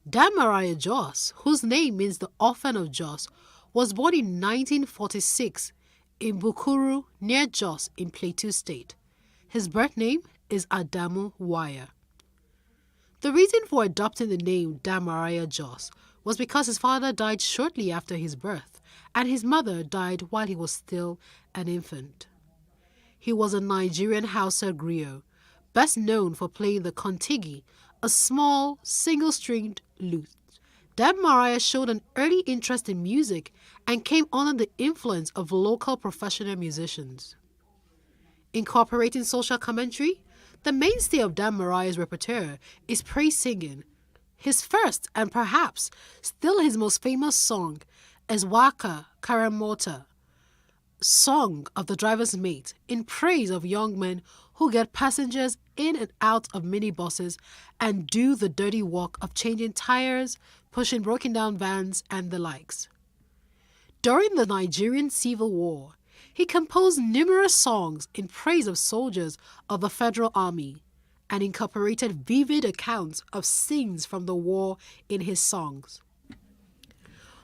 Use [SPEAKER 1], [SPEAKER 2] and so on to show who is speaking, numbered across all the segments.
[SPEAKER 1] Damariah Jos, whose name means the orphan of Jos, was born in 1946 in Bukuru near Jos in Plateau State. His birth name is Adamu Waya. The reason for adopting the name Damariah Jos was because his father died shortly after his birth and his mother died while he was still an infant. He was a Nigerian Hausa griot, best known for playing the kontigi, a small, single-stringed lute. Damariah showed an early interest in music and came under the influence of local professional musicians. Incorporating social commentary, the mainstay of Damariah's repertoire is praise singing. His first, and perhaps still his most famous song, is Waka Karamota, Song of the Driver's Mate, in praise of young men who get passengers in and out of minibuses and do the dirty work of changing tires, pushing broken down vans, and the likes. During the Nigerian Civil War, he composed numerous songs in praise of soldiers of the Federal Army and incorporated vivid accounts of scenes from the war in his songs.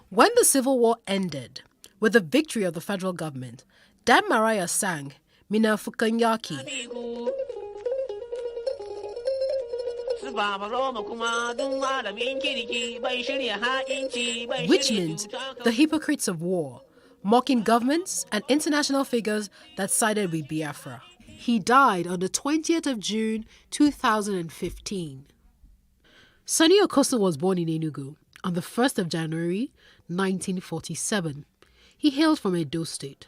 [SPEAKER 1] When the Civil War ended, with the victory of the federal government, Damariah sang Mina Fukanyaki, which means the hypocrites of war, mocking governments and international figures that sided with Biafra. He died on the 20th of June 2015. Sunny Okosun was born in Enugu on the 1st of January 1947. He hailed from Edo State.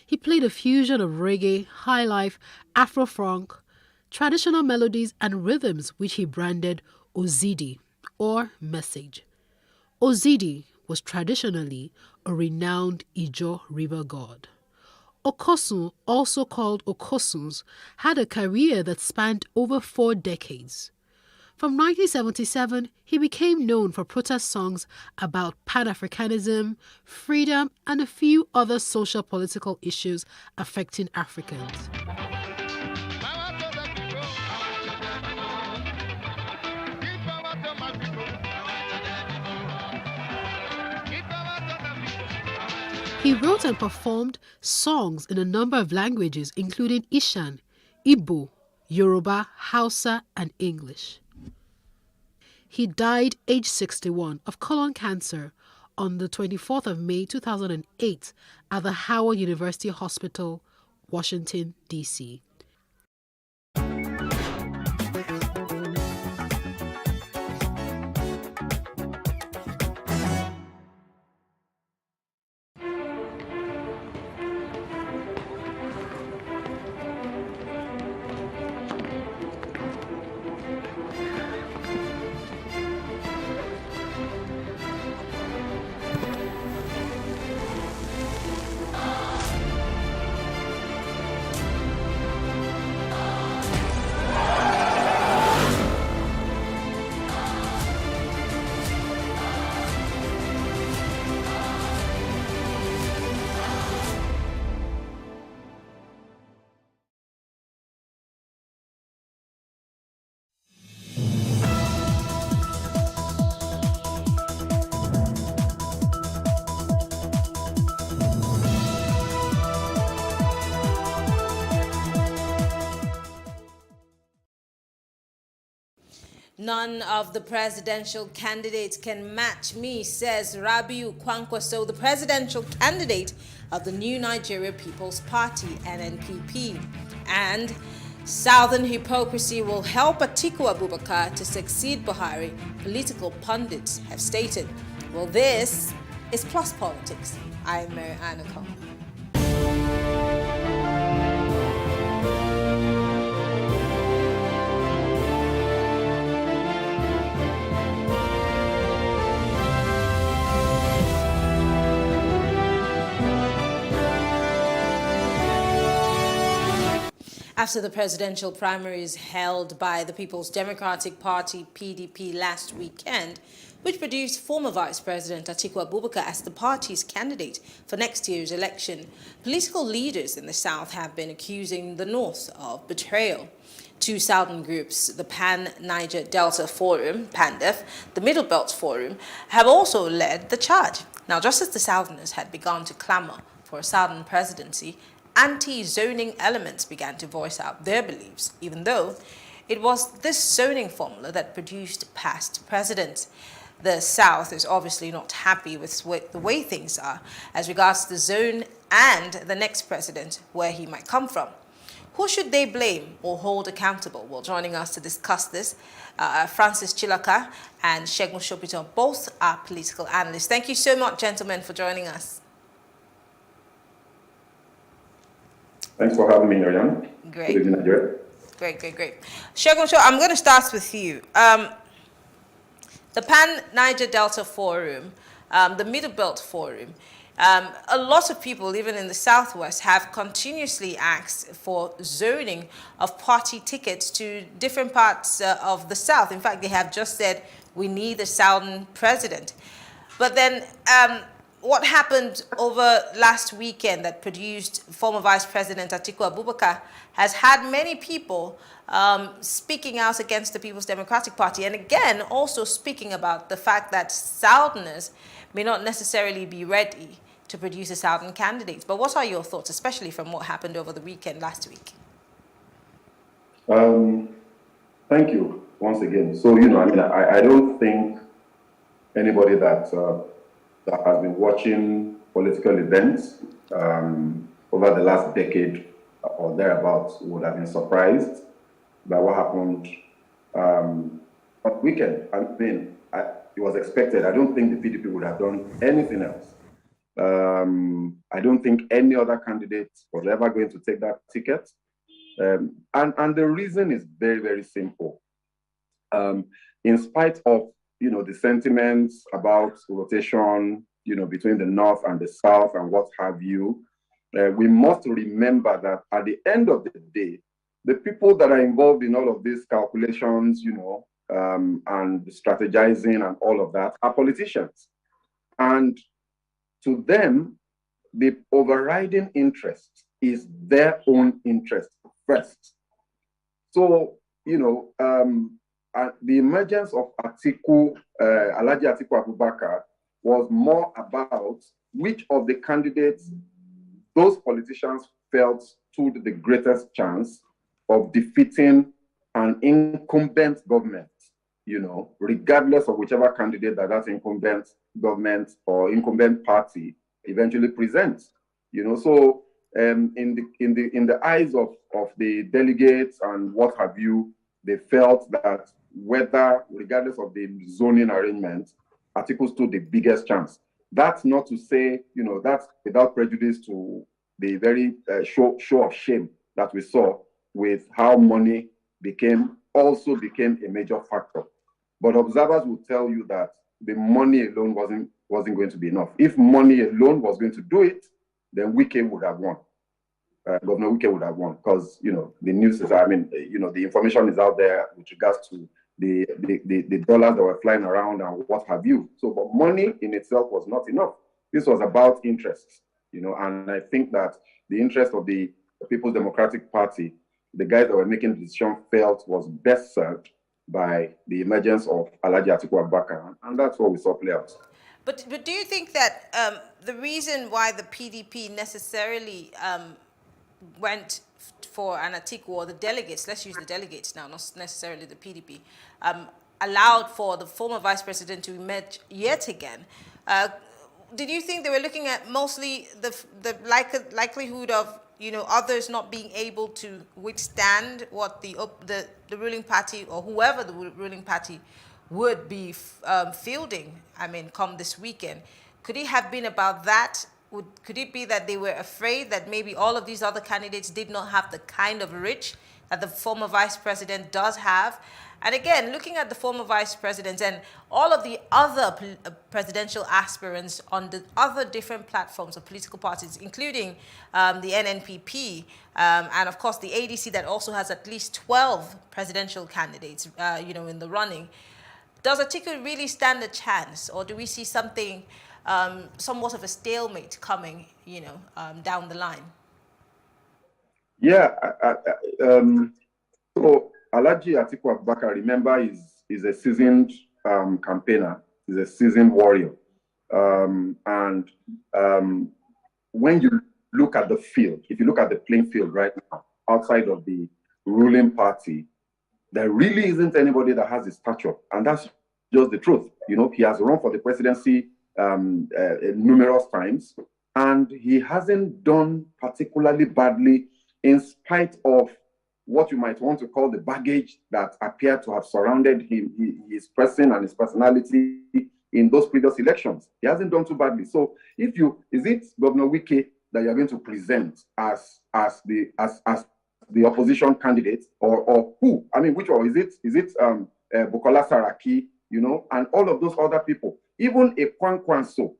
[SPEAKER 1] He played a fusion of reggae, high life, Afro-funk, traditional melodies and rhythms which he branded Ozidi, or message. Ozidi was traditionally a renowned Ijo river god. Okosun, also called Okosuns, had a career that spanned over 4 decades. From 1977, he became known for protest songs about Pan-Africanism, freedom, and a few other social political issues affecting Africans. He wrote and performed songs in a number of languages, including Ishan, Igbo, Yoruba, Hausa, and English. He died aged 61 of colon cancer on the 24th of May 2008 at the Howard University Hospital, Washington, D.C.
[SPEAKER 2] None of the presidential candidates can match me, says Rabiu Kwankwaso, the presidential candidate of the New Nigeria People's Party, NNPP. And Southern hypocrisy will help Atiku Abubakar to succeed Buhari, political pundits have stated. Well, this is Plus Politics. I'm Mary Anacom. After the presidential primaries held by the People's Democratic Party, PDP, last weekend, which produced former Vice President Atiku Abubakar as the party's candidate for next year's election, political leaders in the South have been accusing the North of betrayal. two southern groups, the Pan-Niger Delta Forum, PANDEF, the Middle Belt Forum, have also led the charge. Now, just as the Southerners had begun to clamor for a Southern presidency, anti-zoning elements began to voice out their beliefs, even though it was this zoning formula that produced past presidents. The South is obviously not happy with the way things are as regards the zone and the next president, where he might come from. Who should they blame or hold accountable? Well, joining us to discuss this, Francis Chilaka and Segun Shopito, both are political analysts. Thank you so much, gentlemen, for joining us.
[SPEAKER 3] Thanks for having me, Ariane.
[SPEAKER 2] Great.
[SPEAKER 3] Good evening, Nigeria.
[SPEAKER 2] Great. Segun, I'm going to start with you. The Pan-Niger Delta Forum, the Middle Belt Forum, a lot of people, even in the Southwest, have continuously asked for zoning of party tickets to different parts of the South. In fact, they have just said, we need a Southern president. But then what happened over last weekend that produced former Vice President Atiku Abubakar has had many people speaking out against the People's Democratic Party, and again, also speaking about the fact that Southerners may not necessarily be ready to produce a Southern candidate. But what are your thoughts, especially from what happened over the weekend last week?
[SPEAKER 3] Thank you once again. So, I don't think anybody that has been watching political events over the last decade or thereabouts would have been surprised by what happened on the weekend. It was expected. I don't think the PDP would have done anything else. I don't think any other candidate was ever going to take that ticket. And the reason is very, very simple. In spite of, the sentiments about rotation, between the North and the South and what have you, we must remember that at the end of the day, the people that are involved in all of these calculations, and strategizing and all of that are politicians. And to them, the overriding interest is their own interest first. So, the emergence of Alhaji Atiku Abubakar was more about which of the candidates those politicians felt stood the greatest chance of defeating an incumbent government, regardless of whichever candidate that incumbent government or incumbent party eventually presents. So in the eyes of the delegates and what have you, they felt that regardless of the zoning arrangement, Atiku stood the biggest chance. That's not to say, that's without prejudice to the very show of shame that we saw with how money became a major factor. But observers will tell you that the money alone wasn't going to be enough. If money alone was going to do it, then Wike would have won. Governor Wike would have won because, the news is, the information is out there with regards to the dollars that were flying around and what have you. So, but money in itself was not enough. This was about interests, and I think that the interest of the People's Democratic Party, the guys that were making the decision, felt was best served by the emergence of Alhaji Atiku Abubakar, and that's what we saw play out.
[SPEAKER 2] But do you think that the reason why the PDP necessarily went for an Atiku, or the delegates, let's use the delegates now, not necessarily the PDP, allowed for the former vice president to emerge yet again? Did you think they were looking at mostly the likelihood of others not being able to withstand what the ruling party, or whoever the ruling party would be fielding, come this weekend? Could it have been about that? Could it be that they were afraid that maybe all of these other candidates did not have the kind of reach that the former vice president does have? And again, looking at the former vice president and all of the other presidential aspirants on the other different platforms of political parties, including the NNPP, and of course the ADC that also has at least 12 presidential candidates, in the running, does Atiku really stand a chance, or do we see something, somewhat of a stalemate coming, down the line?
[SPEAKER 3] Yeah. So Alhaji Atiku Abubakar, remember, is a seasoned campaigner, is a seasoned warrior. And when you look at the field, if you look at the playing field right now, outside of the ruling party, there really isn't anybody that has his stature. And that's just the truth. You know, he has run for the presidency numerous times, and he hasn't done particularly badly in spite of what you might want to call the baggage that appeared to have surrounded him, his person and his personality in those previous elections. He hasn't done too badly. So is it Governor Wike that you're going to present as the opposition candidate, or who? I mean, which one? Is it Bukola Saraki, you know, and all of those other people? Even a Kwankwanso,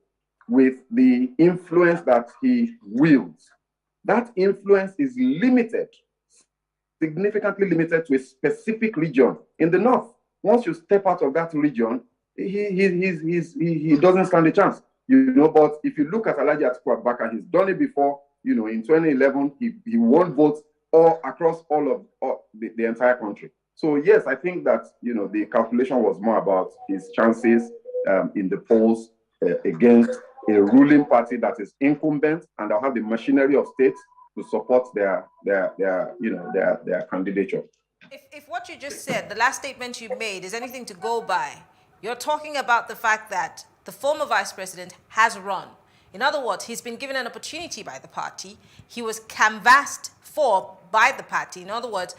[SPEAKER 3] with the influence that he wields, that influence is limited, significantly limited to a specific region in the north. Once you step out of that region, he doesn't stand a chance, you know. But if you look at Alhaji Atiku Abubakar, he's done it before. You know, in 2011, he won votes all across the entire country. So yes, I think that, you know, the calculation was more about his chances in the polls against a ruling party that is incumbent, and they'll have the machinery of states to support their candidature.
[SPEAKER 2] If what you just said, the last statement you made, is anything to go by, you're talking about the fact that the former vice president has run. In other words, he's been given an opportunity by the party. He was canvassed for by the party. In other words,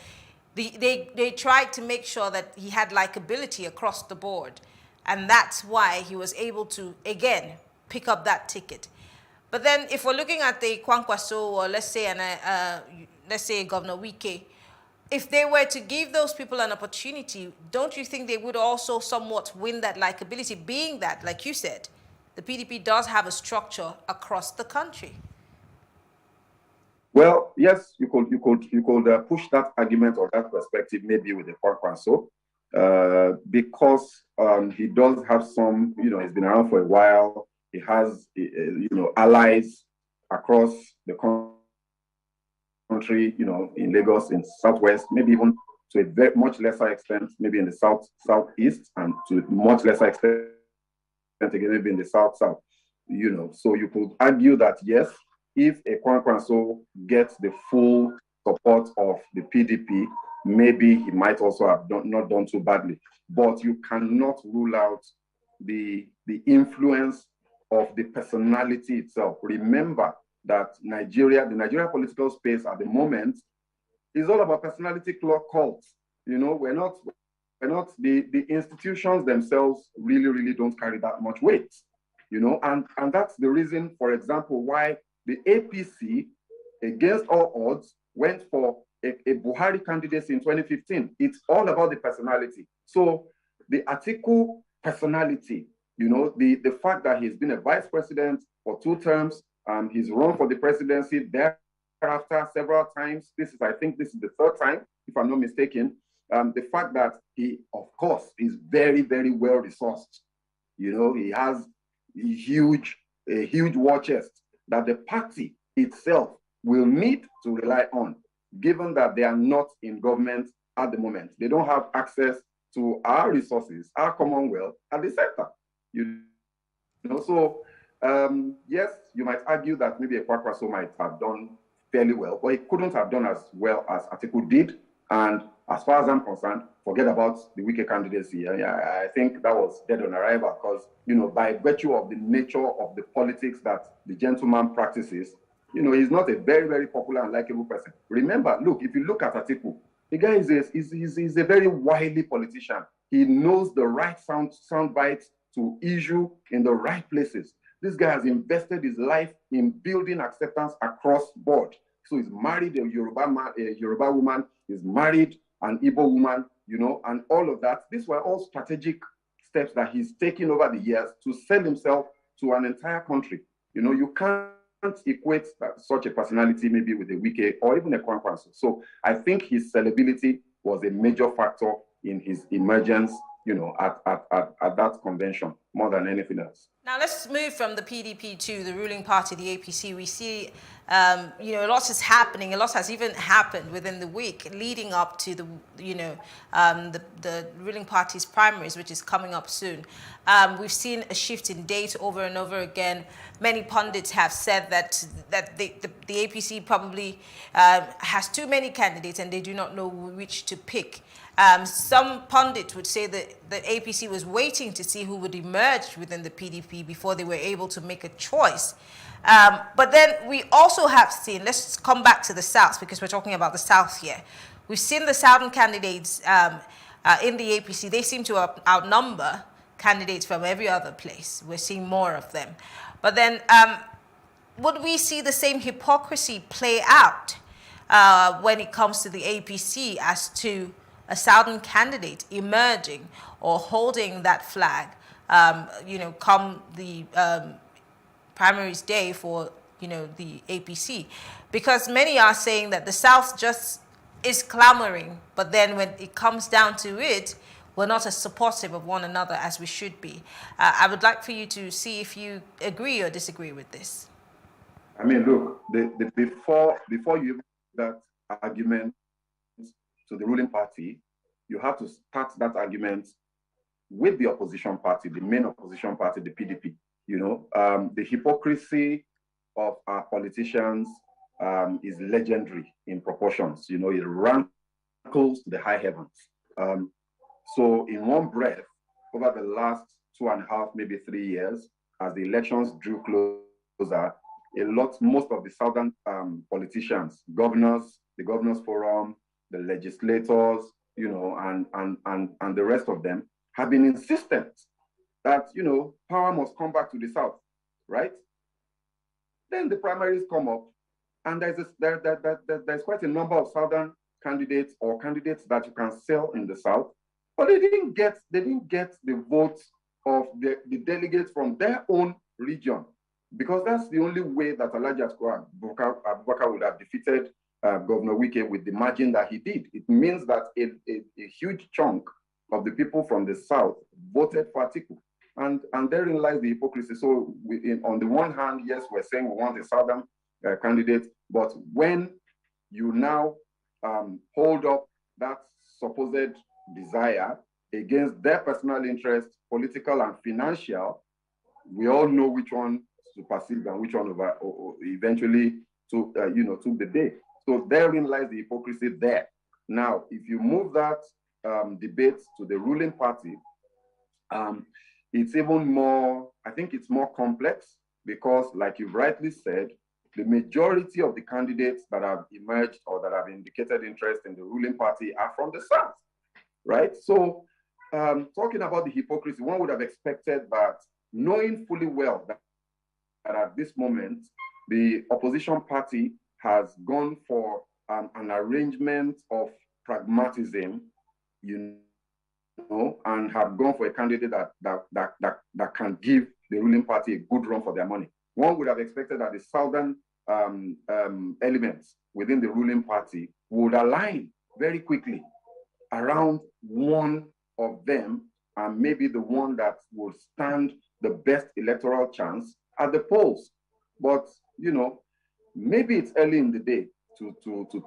[SPEAKER 2] they tried to make sure that he had likability across the board. And that's why he was able to, again, pick up that ticket. But then if we're looking at the Kwankwaso, or let's say Governor Wike, if they were to give those people an opportunity, don't you think they would also somewhat win that likability, being that, like you said, the PDP does have a structure across the country?
[SPEAKER 3] Well, yes, you could push that argument or that perspective maybe with the Kwankwaso, because he does have some, you know, he's been around for a while. He has, you know, allies across the country, you know, in Lagos, in Southwest, maybe even to a very much lesser extent, maybe in the Southeast, and to a much lesser extent again, maybe in the South, you know. So you could argue that, yes, if a Kwankwaso gets the full support of the PDP, maybe he might also have not done too badly. But you cannot rule out the influence of the personality itself. Remember that the Nigeria political space at the moment is all about personality cults. You know, we're not the institutions themselves really don't carry that much weight. You know, and that's the reason, for example, why the APC, against all odds, went for a Buhari candidacy in 2015. It's all about the personality. So the Atiku personality, you know, the fact that he's been a vice president for 2 terms, he's run for the presidency thereafter several times. I think this is the 3rd time, if I'm not mistaken. The fact that he, of course, is very, very well resourced. You know, he has a huge war chest that the party itself will need to rely on, given that they are not in government at the moment. They don't have access to our resources, our commonwealth at the center. You know, so yes, you might argue that maybe a Kwankwaso might have done fairly well, but he couldn't have done as well as Atiku did. And as far as I'm concerned, forget about the Wike candidacy. I think that was dead on arrival, because, you know, by virtue of the nature of the politics that the gentleman practices, you know, he's not a very, very popular and likable person. Remember, look, if you look at Atiku, the guy is a very wily politician. He knows the right sound bites to issue in the right places. This guy has invested his life in building acceptance across board. So he's married a Yoruba woman, he's married an Igbo woman, you know, and all of that. These were all strategic steps that he's taken over the years to sell himself to an entire country. You know, you can't equate such a personality maybe with a Wike or even a Kwankwaso. So I think his sellability was a major factor in his emergence, you know, at that convention. more than anything else.
[SPEAKER 2] Now let's move from the PDP to the ruling party, the APC. We see, a lot is happening. A lot has even happened within the week leading up to the ruling party's primaries, which is coming up soon. We've seen a shift in date over and over again. Many pundits have said that the APC probably has too many candidates and they do not know which to pick. Some pundits would say that the APC was waiting to see who would emerge within the PDP before they were able to make a choice. But then we also have seen, let's come back to the South because we're talking about the South here. We've seen the Southern candidates in the APC. They seem to outnumber candidates from every other place. We're seeing more of them. But then would we see the same hypocrisy play out when it comes to the APC as to a Southern candidate emerging or holding that flag, come the primaries day for, the APC? Because many are saying that the South just is clamoring, but then when it comes down to it, we're not as supportive of one another as we should be. I would like for you to see if you agree or disagree with this.
[SPEAKER 3] I mean, look, before you even that argument to the ruling party, you have to start that argument with the opposition party, the main opposition party, the PDP. The hypocrisy of our politicians is legendary in proportions. It rankles to the high heavens. So in one breath, over the last 2.5, maybe 3 years, as the elections drew closer, most of the Southern politicians, governors, the Governors Forum, the legislators, and the rest of them have been insistent that, power must come back to the South, right? Then the primaries come up, and there's quite a number of Southern candidates or candidates that you can sell in the South, but they didn't get the votes of the delegates from their own region, because that's the only way that Alhaji Atiku Abubakar would have defeated Governor Wike with the margin that he did. It means that a huge chunk of the people from the South voted for Atiku. And therein lies the hypocrisy. So on the one hand, yes, we're saying we want a Southern candidate, but when you now hold up that supposed desire against their personal interest, political and financial, we all know which one supersedes and which one eventually took the day. So therein lies the hypocrisy there. Now, if you move that debate to the ruling party, it's even more, I think it's more complex because, like you've rightly said, the majority of the candidates that have emerged or that have indicated interest in the ruling party are from the South, right? So talking about the hypocrisy, one would have expected that, knowing fully well that at this moment, the opposition party has gone for an arrangement of pragmatism, and have gone for a candidate that can give the ruling party a good run for their money. One would have expected that the Southern elements within the ruling party would align very quickly around one of them, and maybe the one that will stand the best electoral chance at the polls. But, maybe it's early in the day to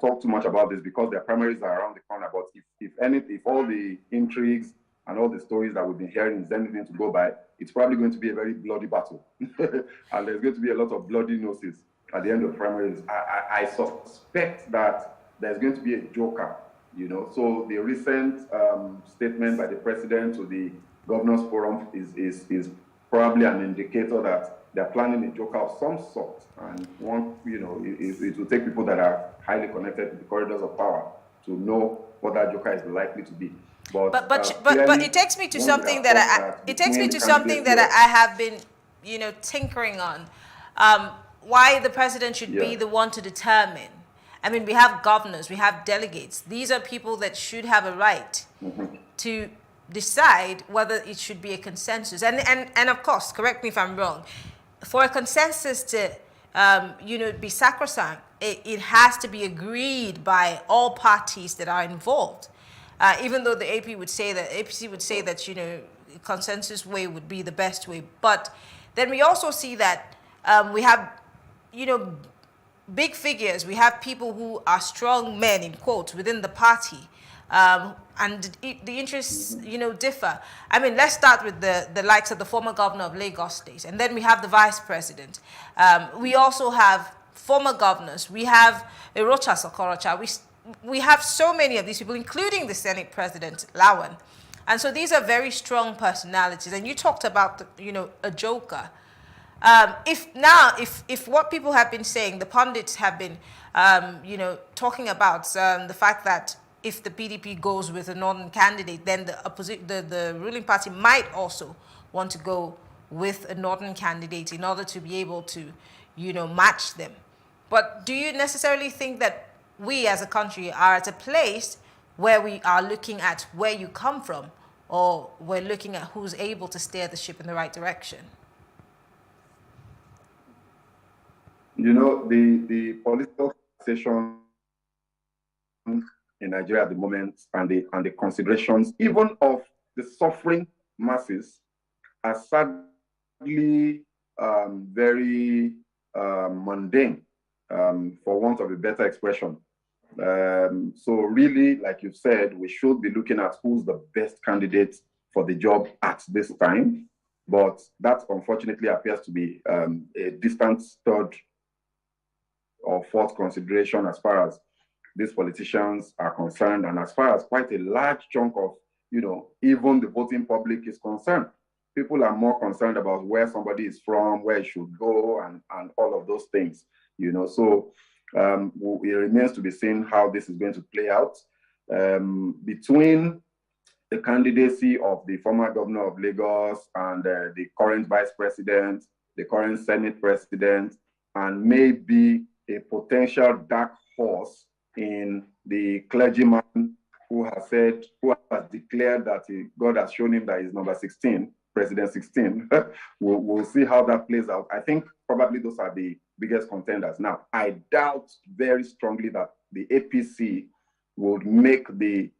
[SPEAKER 3] talk too much about this because their primaries are around the corner. But if all the intrigues and all the stories that we've been hearing is anything to go by, it's probably going to be a very bloody battle. And there's going to be a lot of bloody noses at the end of the primaries. I suspect that there's going to be a joker, So the recent statement by the president to the Governors Forum is probably an indicator that they're planning a joker of some sort. And it will take people that are highly connected to the corridors of power to know what that joker is likely to be. But
[SPEAKER 2] it takes me to something that I have been, tinkering on. Why the president should be the one to determine. I mean, we have governors, we have delegates. These are people that should have a right to decide whether it should be a consensus. And of course, correct me if I'm wrong, for a consensus to be sacrosanct, it has to be agreed by all parties that are involved. Even though the APC would say that consensus way would be the best way. But then we also see that we have, big figures. We have people who are strong men, in quotes, within the party. And the interests, differ. I mean, let's start with the likes of the former governor of Lagos State, and then we have the vice president. We also have former governors. We have Erocha Sokorocha. We have so many of these people, including the Senate President, Lawan. And so these are very strong personalities. And you talked about, a joker. If what people have been saying, the pundits have been, talking about the fact that if the PDP goes with a northern candidate, then the ruling party might also want to go with a northern candidate in order to be able to, match them. But do you necessarily think that we as a country are at a place where we are looking at where you come from, or we're looking at who's able to steer the ship in the right direction?
[SPEAKER 3] The political situation in Nigeria at the moment, and the considerations even of the suffering masses, are sadly very mundane, for want of a better expression. So really, like you said, we should be looking at who's the best candidate for the job at this time. But that unfortunately appears to be a distant third or fourth consideration as far as these politicians are concerned, and as far as quite a large chunk of, even the voting public is concerned. People are more concerned about where somebody is from, where he should go, and all of those things, So it remains to be seen how this is going to play out. Between the candidacy of the former governor of Lagos and the current vice president, the current Senate president, and maybe a potential dark horse in the clergyman who has declared that God has shown him that he's number 16, President 16. We'll see how that plays out. I think probably those are the biggest contenders. Now, I doubt very strongly that the APC would make the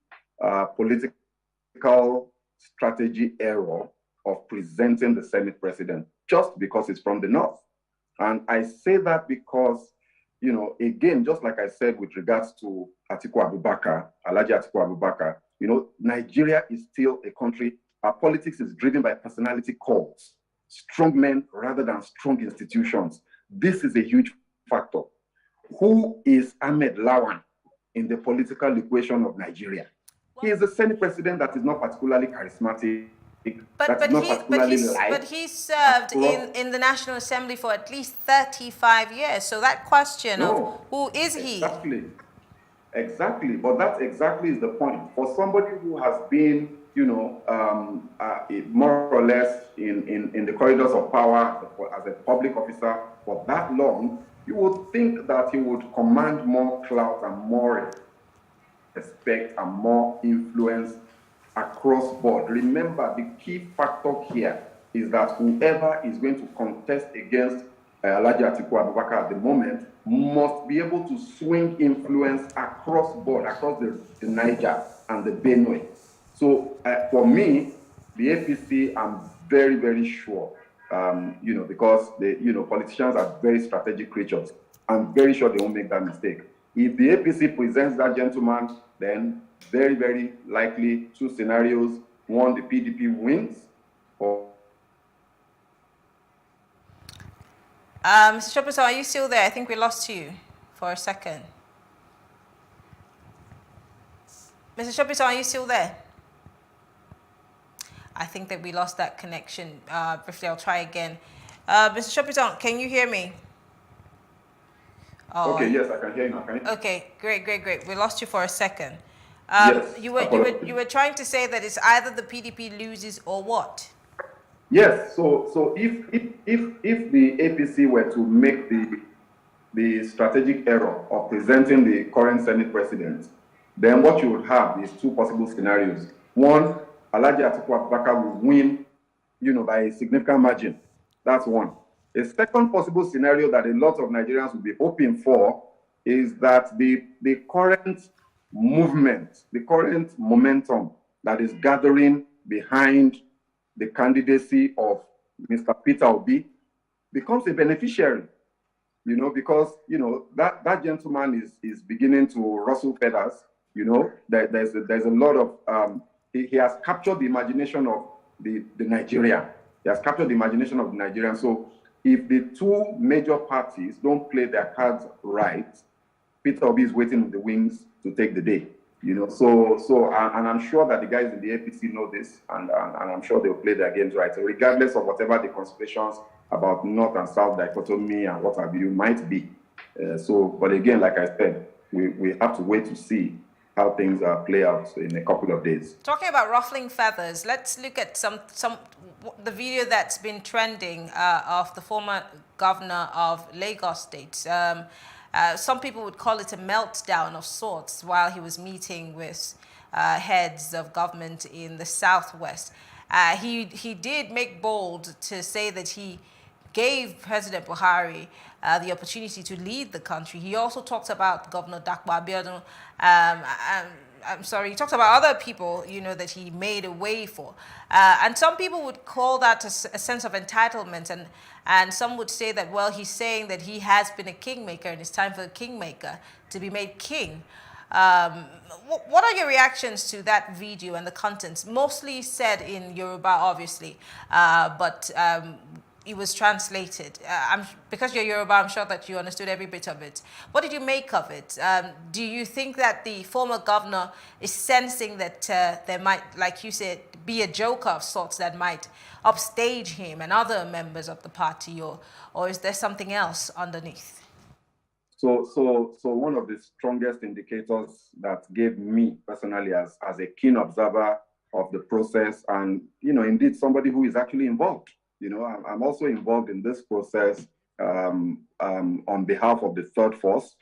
[SPEAKER 3] political strategy error of presenting the Senate president just because it's from the north. And I say that because, again, just like I said with regards to Atiku Abubakar, Alhaji Atiku Abubakar, Nigeria is still a country, our politics is driven by personality cults, strong men rather than strong institutions. This is a huge factor. Who is Ahmed Lawan in the political equation of Nigeria? He is a Senate president that is not particularly charismatic.
[SPEAKER 2] But he served in the National Assembly for at least 35 years. So that question of who is he?
[SPEAKER 3] Exactly. But that exactly is the point. For somebody who has been, more or less in the corridors of power as a public officer for that long, you would think that he would command more clout and more respect and more influence across board. Remember, the key factor here is that whoever is going to contest against Alhaji Atiku Abubakar at the moment must be able to swing influence across board, across the Niger and the Benue. So for me, the APC, I'm very, very sure, because politicians are very strategic creatures. I'm very sure they won't make that mistake. If the APC presents that gentleman, then very, very likely two scenarios. One, the PDP wins, or
[SPEAKER 2] Mr. Shopperson, are you still there? I think we lost you for a second. Mr. Shopperson, are you still there? I think that we lost that connection. Briefly, I'll try again. Mr. Shopperson, can you hear me?
[SPEAKER 3] Oh. Okay, yes, I can hear you now.
[SPEAKER 2] Okay, great. We lost you for a second.
[SPEAKER 3] Yes,
[SPEAKER 2] you were trying to say that it's either the PDP loses or what?
[SPEAKER 3] Yes. So if the APC were to make the strategic error of presenting the current Senate president, then what you would have is two possible scenarios. One, Alhaji Atiku Abubakar will win, by a significant margin. That's one. A second possible scenario that a lot of Nigerians will be hoping for is that the current movement, the current momentum that is gathering behind the candidacy of Mr. Peter Obi becomes a beneficiary, because, that gentleman is beginning to rustle feathers, there's a lot of, he has captured the imagination of the Nigerian. He has captured the imagination of the Nigerian. So if the two major parties don't play their cards right, Peter Obi is waiting in the wings to take the day. And I'm sure that the guys in the APC know this, and I'm sure they'll play their games right. So regardless of whatever the conspirations about North and South dichotomy and what have you might be. But again, like I said, we have to wait to see how things play out in a couple of days.
[SPEAKER 2] Talking about ruffling feathers, let's look at the video that's been trending of the former governor of Lagos State. Some people would call it a meltdown of sorts while he was meeting with heads of government in the southwest. He did make bold to say that he gave President Buhari the opportunity to lead the country. He also talked about Governor Dakwa Abiodun. He talked about other people, that he made a way for. And some people would call that a sense of entitlement. And some would say that, well, he's saying that he has been a kingmaker and it's time for a kingmaker to be made king. What are your reactions to that video and the contents? Mostly said in Yoruba, obviously, but it was translated. Because you're Yoruba, I'm sure that you understood every bit of it. What did you make of it? Do you think that the former governor is sensing that there might, like you said, be a joker of sorts that might upstage him and other members of the party, or is there something else underneath?
[SPEAKER 3] So one of the strongest indicators that gave me personally as a keen observer of the process, and indeed somebody who is actually involved. I'm also involved in this process on behalf of the third force.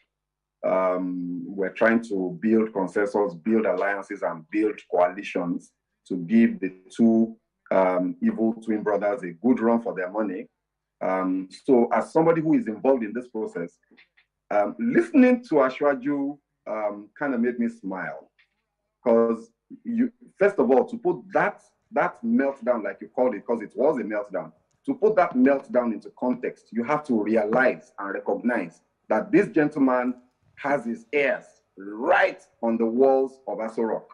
[SPEAKER 3] We're trying to build consensus, build alliances, and build coalitions to give the two evil twin brothers a good run for their money. So as somebody who is involved in this process, listening to Asiwaju kind of made me smile, because first of all, to put that meltdown, like you called it, because it was a meltdown, to put that meltdown into context, you have to realize and recognize that this gentleman has his ears right on the walls of Aso Rock.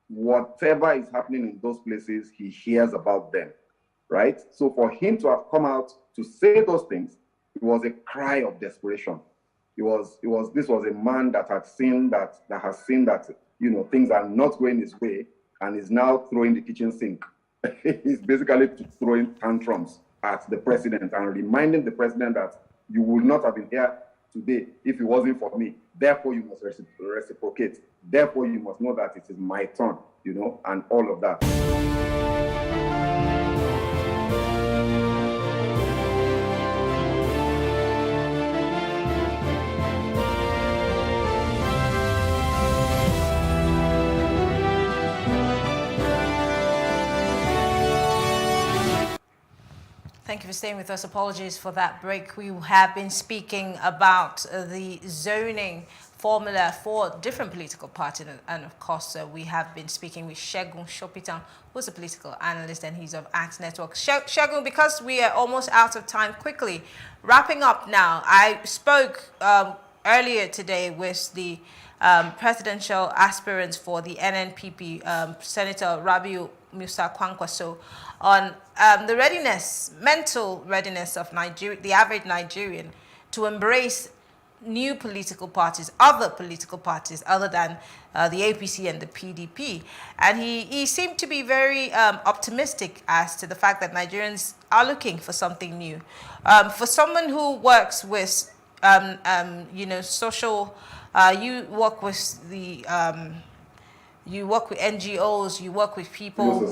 [SPEAKER 3] Whatever is happening in those places, he hears about them, right? So for him to have come out to say those things, it was a cry of desperation. This was a man that has seen that things are not going his way, and is now throwing the kitchen sink. He's basically throwing tantrums at the president and reminding the president that you would not have been here today if it wasn't for me. Therefore, you must reciprocate. Therefore, you must know that it is my turn, and all of that.
[SPEAKER 2] Thank you for staying with us. Apologies for that break. We have been speaking about the zoning formula for different political parties. And of course, we have been speaking with Segun Sopitan, who's a political analyst, and he's of Act Network. Segun, because we are almost out of time, quickly, wrapping up now. I spoke earlier today with the presidential aspirants for the NNPP, Senator Rabiu Musa Kwankwaso, on the mental readiness of the average Nigerian to embrace new political parties, other political parties other than the APC and the PDP. And he seemed to be very optimistic as to the fact that Nigerians are looking for something new. For someone who works with, social, you work with the... you work with NGOs, you work with people,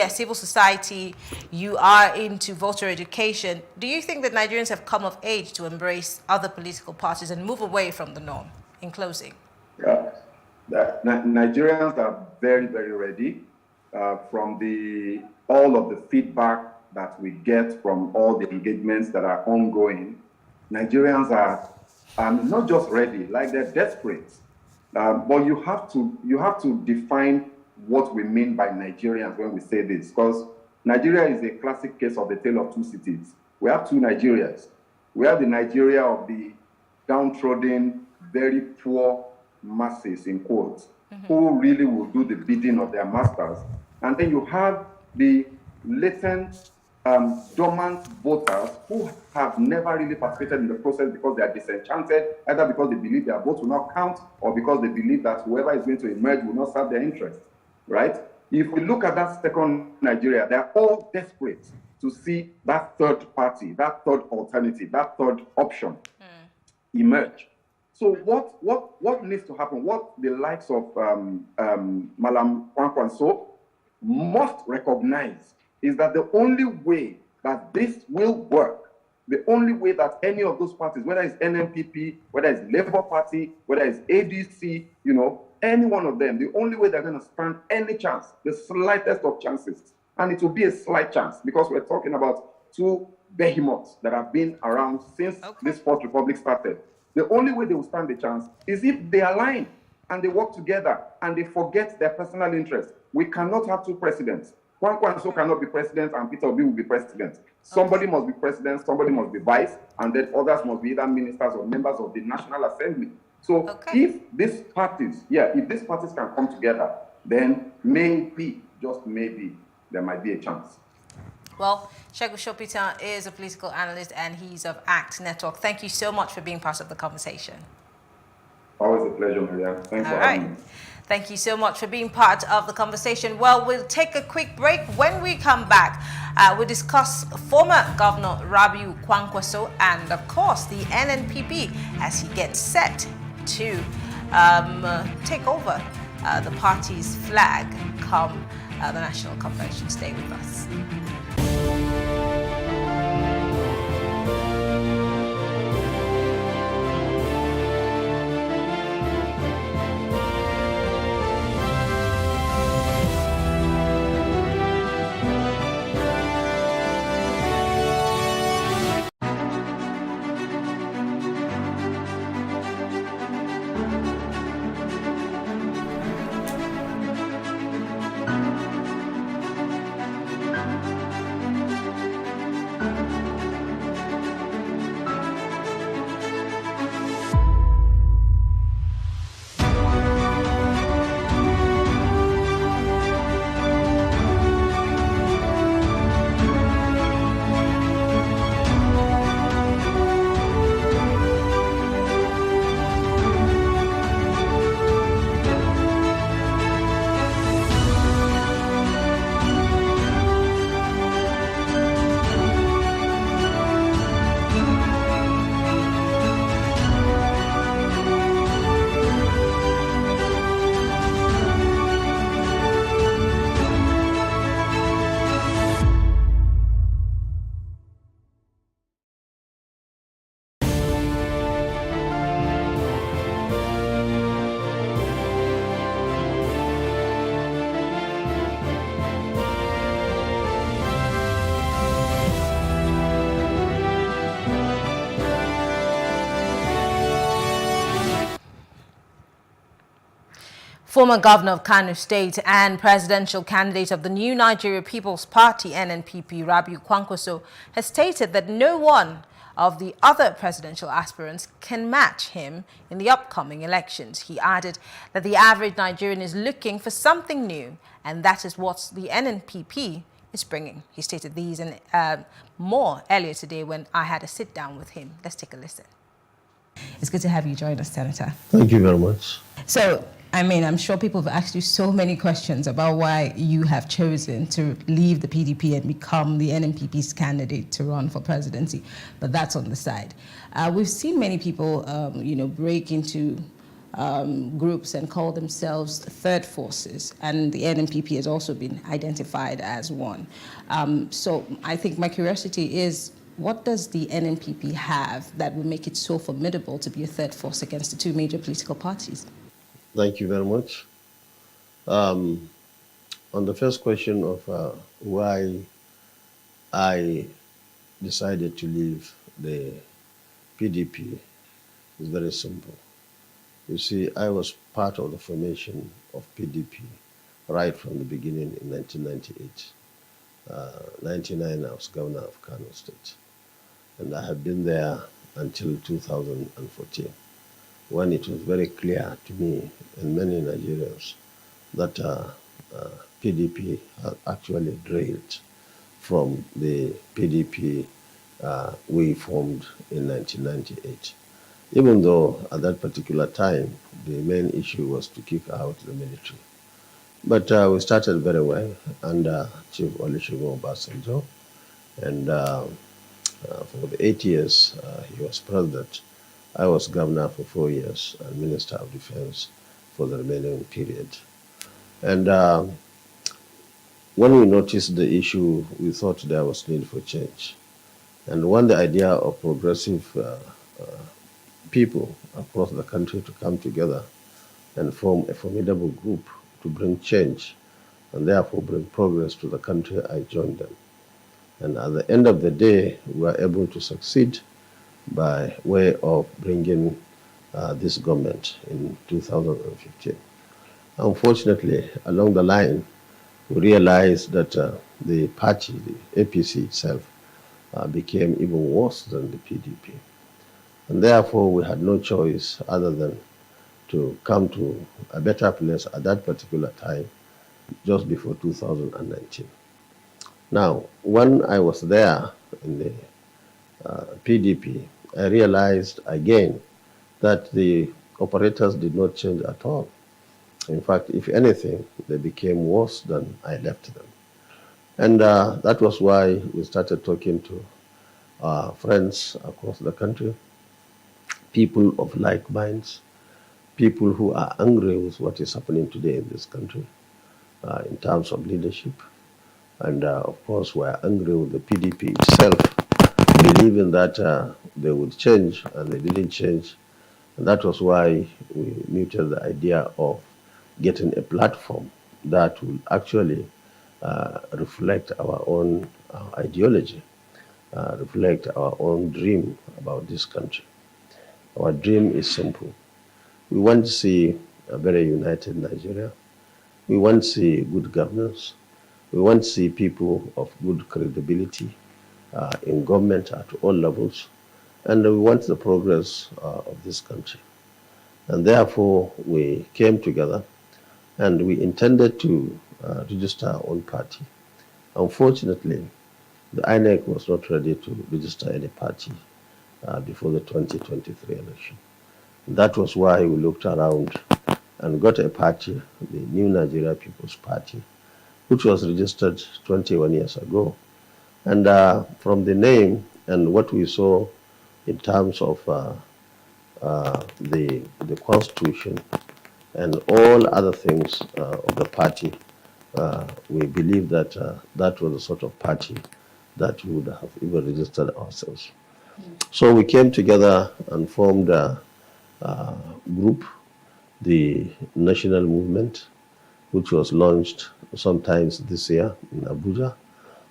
[SPEAKER 2] civil society, you are into voter education. Do you think that Nigerians have come of age to embrace other political parties and move away from the norm? In closing.
[SPEAKER 3] Yeah, Nigerians are very, very ready. From all of the feedback that we get from all the engagements that are ongoing, Nigerians are not just ready, like they're desperate. But you have to define what we mean by Nigerians when we say this, because Nigeria is a classic case of the tale of two cities. We have two Nigerias. We have the Nigeria of the downtrodden, very poor masses, in quotes, who really will do the bidding of their masters. And then you have the latent, dormant voters who have never really participated in the process because they are disenchanted, either because they believe their votes will not count or because they believe that whoever is going to emerge will not serve their interests, right? If we look at that second Nigeria, they're all desperate to see that third party, that third alternative, that third option emerge. So what needs to happen, what the likes of Malam Kwankwaso must recognize is that the only way that this will work, the only way that any of those parties, whether it's NNPP, whether it's Labour Party, whether it's ADC, any one of them, the only way they're going to stand any chance, the slightest of chances, and it will be a slight chance because we're talking about two behemoths that have been around since this Fourth Republic started. The only way they will stand a chance is if they align and they work together and they forget their personal interests. We cannot have two presidents. Kwankwaso cannot be president and Peter Obi will be president. Somebody must be president, somebody must be vice, and then others must be either ministers or members of the National Assembly. So if these parties can come together, then maybe, just maybe, there might be a chance.
[SPEAKER 2] Well, Segun Sopitan is a political analyst and he's of ACT Network. Thank you so much for being part of the conversation.
[SPEAKER 3] Always a pleasure, Maria. Thanks for having me.
[SPEAKER 2] Thank you so much for being part of the conversation. Well, we'll take a quick break. When we come back, we'll discuss former Governor Rabiu Kwankwaso and, of course, the NNPP as he gets set to take over the party's flag come the National Convention. Stay with us. Former governor of Kano State and presidential candidate of the New Nigeria People's Party, NNPP, Rabiu Kwankwaso, has stated that no one of the other presidential aspirants can match him in the upcoming elections. He added that the average Nigerian is looking for something new, and that is what the NNPP is bringing. He stated these and more earlier today when I had a sit down with him. Let's take a listen. It's good to have you join us, Senator.
[SPEAKER 4] Thank you very much.
[SPEAKER 2] So, I'm sure people have asked you so many questions about why you have chosen to leave the PDP and become the NNPP's candidate to run for presidency, but that's on the side. We've seen many people, break into groups and call themselves third forces, and the NNPP has also been identified as one. So I think my curiosity is, what does the NNPP have that will make it so formidable to be a third force against the two major political parties?
[SPEAKER 4] Thank you very much. On the first question of why I decided to leave the PDP, is very simple. You see, I was part of the formation of PDP right from the beginning in 1998. 1999, I was governor of Kano State. And I have been there until 2014, when it was very clear to me and many Nigerians that PDP had actually derailed from the PDP we formed in 1998. Even though at that particular time, the main issue was to kick out the military. But we started very well under Chief Olusegun Obasanjo, and for the 8 years he was president, I was governor for 4 years and Minister of Defense for the remaining period. And when we noticed the issue, we thought there was need for change. And when the idea of progressive people across the country to come together and form a formidable group to bring change and therefore bring progress to the country, I joined them. And at the end of the day, we were able to succeed by way of bringing this government in 2015. Unfortunately, along the line, we realized that the party, the APC itself, became even worse than the PDP. And therefore, we had no choice other than to come to a better place at that particular time, just before 2019. Now, when I was there in the PDP, I realized again that the operators did not change at all. In fact, if anything, they became worse than I left them. And that was why we started talking to our friends across the country, people of like minds, people who are angry with what is happening today in this country in terms of leadership. And of course, we are angry with the PDP itself, believing that they would change, and they didn't change. And that was why we muted the idea of getting a platform that will actually reflect our own ideology, reflect our own dream about this country. Our dream is simple. We want to see a very united Nigeria. We want to see good governance. We want to see people of good credibility in government at all levels. And we want the progress of this country. And therefore, we came together and we intended to register our own party. Unfortunately, the INEC was not ready to register any party before the 2023 election. That was why we looked around and got a party, the New Nigeria People's Party, which was registered 21 years ago. And from the name and what we saw in terms of the constitution and all other things of the party, we believe that that was the sort of party that we would have even registered ourselves. So we came together and formed a group, the National Movement, which was launched sometimes this year in Abuja.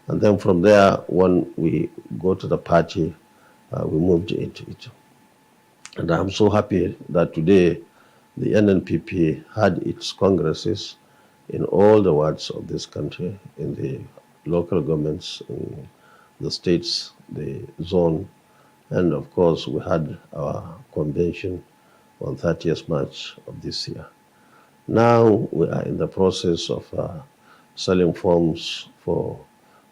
[SPEAKER 4] And then from there, when we go to the party, we moved into it. And I'm so happy that today the NNPP had its congresses in all the wards of this country, in the local governments, in the states, the zone, and of course we had our convention on 30th March of this year. Now we are in the process of selling forms for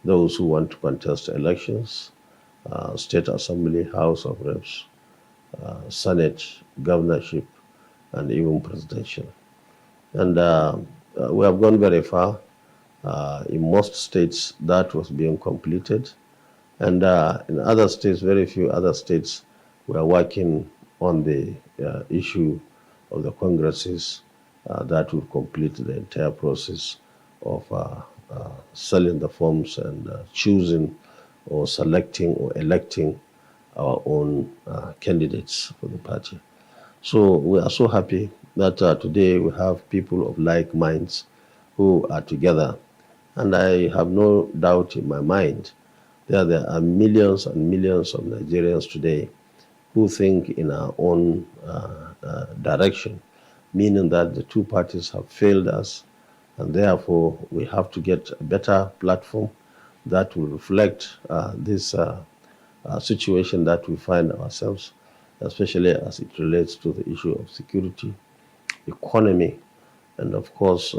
[SPEAKER 4] those who want to contest elections, State Assembly, House of Reps, Senate, governorship, and even presidential. And we have gone very far. In most states, that was being completed. And in other states, very few other states, we are working on the issue of the congresses that will complete the entire process of selling the forms and choosing or selecting or electing our own candidates for the party. So we are so happy that today we have people of like minds who are together. And I have no doubt in my mind that there are millions and millions of Nigerians today who think in our own direction, meaning that the two parties have failed us, and therefore we have to get a better platform. that will reflect this situation that we find ourselves, especially as it relates to the issue of security, economy, and of course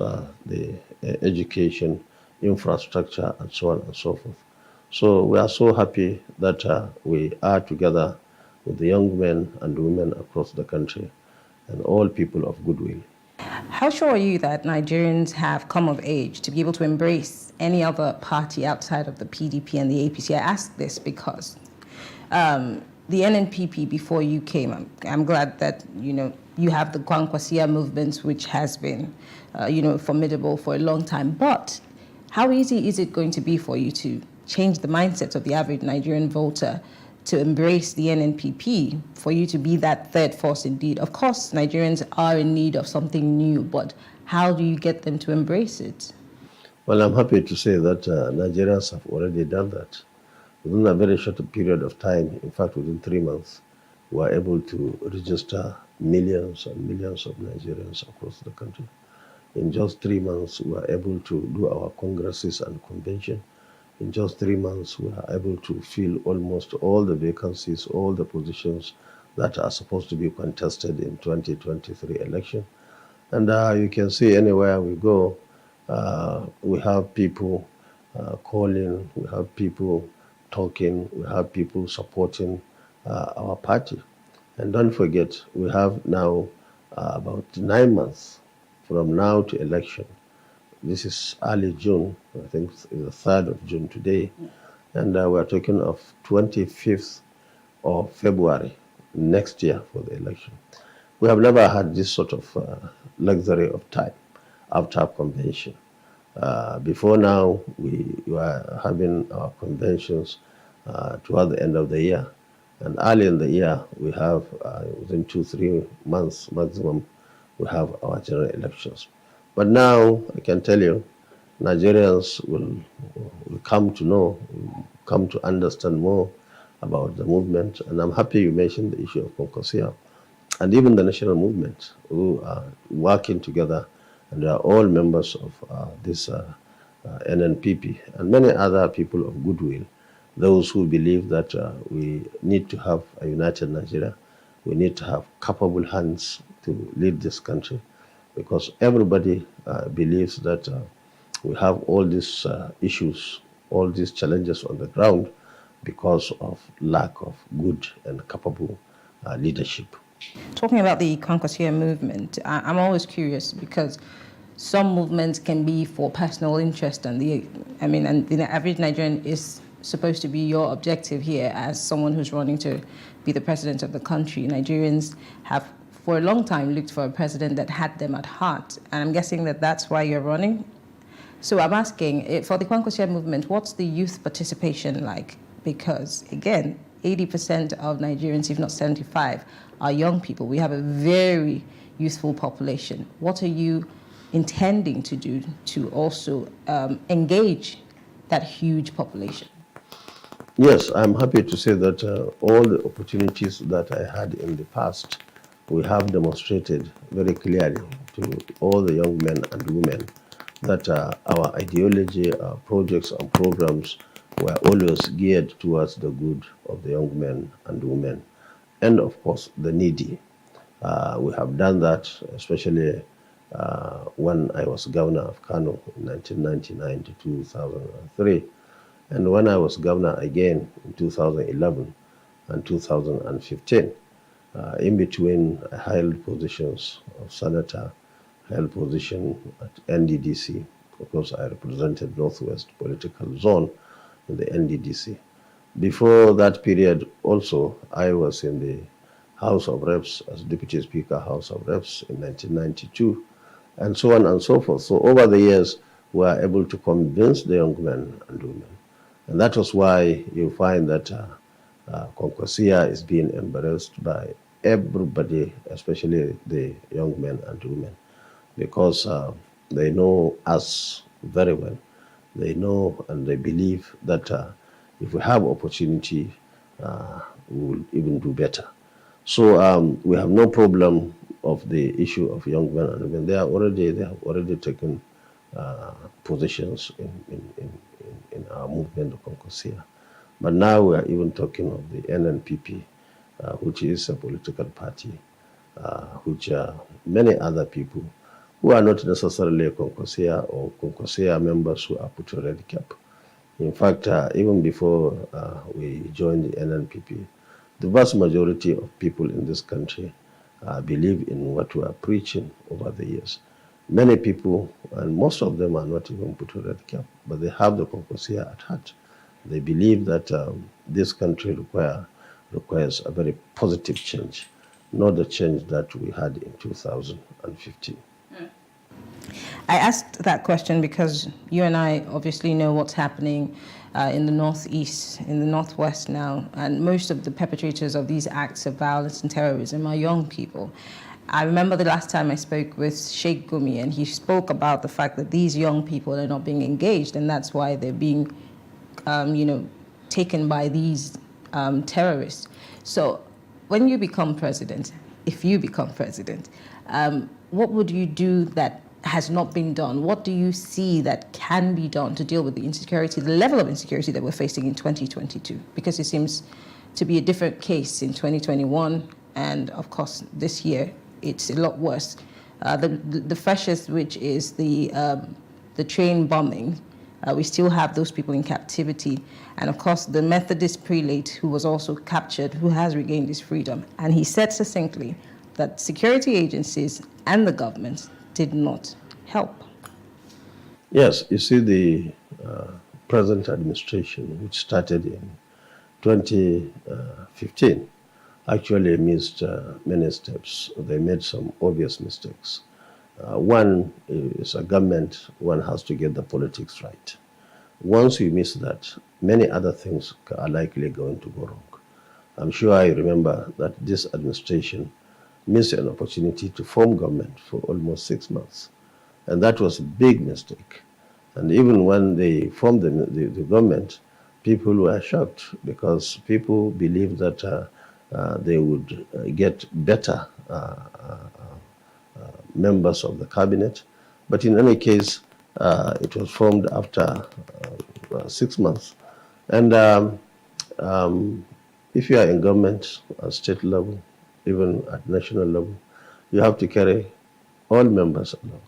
[SPEAKER 4] the education, infrastructure, and so on and so forth. So we are so happy that we are together with the young men and women across the country and all people of goodwill.
[SPEAKER 5] How sure are you that Nigerians have come of age to be able to embrace any other party outside of the PDP and the APC? I ask this because the NNPP, before you came, I'm glad that, you have the Kwankwasia movement, which has been, formidable for a long time. But how easy is it going to be for you to change the mindset of the average Nigerian voter to embrace the NNPP, for you to be that third force indeed? Of course, Nigerians are in need of something new, but how do you get them to embrace it?
[SPEAKER 4] Well, I'm happy to say that Nigerians have already done that. Within a very short period of time, in fact, within 3 months, we were able to register millions and millions of Nigerians across the country. In just 3 months, we were able to do our congresses and convention. In just 3 months, we are able to fill almost all the vacancies, all the positions that are supposed to be contested in 2023 election. And you can see anywhere we go, we have people calling, we have people talking, we have people supporting our party. And don't forget, we have now about 9 months from now to election. This is early June, I think it's the 3rd of June today, and we're talking of 25th of February next year for the election. We have never had this sort of luxury of time after our convention. Before now, we were having our conventions toward the end of the year, and early in the year, we have, within 2-3 months maximum, we have our general elections. But now, I can tell you, Nigerians will come to know, will come to understand more about the movement. And I'm happy you mentioned the issue of Konkosia and even the national movement, who are working together, and they are all members of this NNPP and many other people of goodwill, those who believe that we need to have a united Nigeria, we need to have capable hands to lead this country, because everybody believes that we have all these issues, all these challenges on the ground because of lack of good and capable leadership.
[SPEAKER 5] Talking about the Kwankwasia movement, I'm always curious because some movements can be for personal interest, and the average Nigerian is supposed to be your objective here as someone who's running to be the president of the country. Nigerians have for a long time looked for a president that had them at heart, and I'm guessing that that's why you're running. So I'm asking, for the Kwankwasia movement, what's the youth participation like? Because again, 80% of Nigerians, if not 75, are young people. We have a very youthful population. What are you intending to do to also engage that huge population?
[SPEAKER 4] Yes, I'm happy to say that all the opportunities that I had in the past, we have demonstrated very clearly to all the young men and women that our ideology, our projects and programs were always geared towards the good of the young men and women, and of course the needy. We have done that, especially when I was governor of Kano in 1999 to 2003, and when I was governor again in 2011 and 2015. In between, I held positions of senator, held position at NDDC, because I represented Northwest Political Zone in the NDDC. Before that period also, I was in the House of Reps as Deputy Speaker, House of Reps in 1992, and so on and so forth. So over the years, we were able to convince the young men and women. And that was why you find that Konkosia is being embraced by everybody, especially the young men and women, because they know us very well. They know and they believe that if we have opportunity, we will even do better. So we have no problem of the issue of young men and women. They have already taken positions in our movement of Konkosia. But now we are even talking of the NNPP, which is a political party, which many other people who are not necessarily Konkosia or Konkosia members who are put to red cap. In fact, even before we joined the NNPP, the vast majority of people in this country believe in what we are preaching over the years. Many people, and most of them are not even put to red cap, but they have the Konkosia at heart. They believe that this country requires a very positive change, not the change that we had in 2015.
[SPEAKER 5] I asked that question because you and I obviously know what's happening in the Northeast, in the Northwest now, and most of the perpetrators of these acts of violence and terrorism are young people. I remember the last time I spoke with Sheikh Gumi, and he spoke about the fact that these young people are not being engaged, and that's why they're being, taken by these terrorists. So when you become president, if you become president, what would you do that has not been done? What do you see that can be done to deal with the insecurity, the level of insecurity that we're facing in 2022? Because it seems to be a different case in 2021, and of course this year it's a lot worse. The freshest, which is the train bombing, we still have those people in captivity, and of course the Methodist prelate who was also captured, who has regained his freedom, and he said succinctly that security agencies and the government did not help.
[SPEAKER 4] Yes, you see, the present administration, which started in 2015, actually missed many steps. They made some obvious mistakes. One is a government, one has to get the politics right. Once you miss that, many other things are likely going to go wrong. I'm sure I remember that this administration missed an opportunity to form government for almost 6 months. And that was a big mistake. And even when they formed the government, people were shocked because people believed that they would get better members of the cabinet. But in any case, it was formed after 6 months. And if you are in government at state level, even at national level, you have to carry all members along.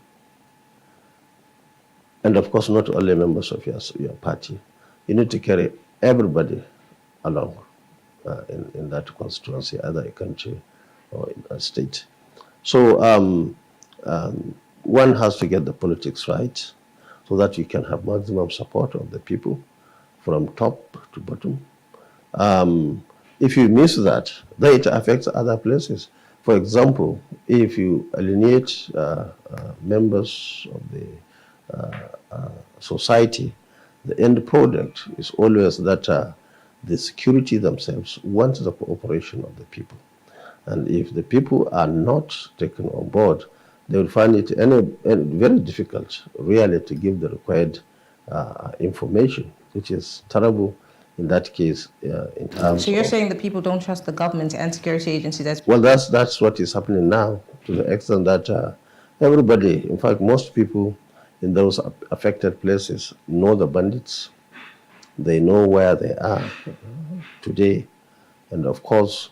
[SPEAKER 4] And of course, not only members of your party. You need to carry everybody along in that constituency, either a country or in a state. So one has to get the politics right so that you can have maximum support of the people from top to bottom. If you miss that, then it affects other places. For example, if you alienate members of the society, the end product is always that the security themselves want the cooperation of the people. And if the people are not taken on board, they will find it very difficult, really, to give the required information, which is terrible in that case. In terms
[SPEAKER 5] so you're saying that people don't trust the government and security agencies?
[SPEAKER 4] Well, that's what is happening now, to the extent that everybody, in fact, most people in those affected places know the bandits. They know where they are today. And of course,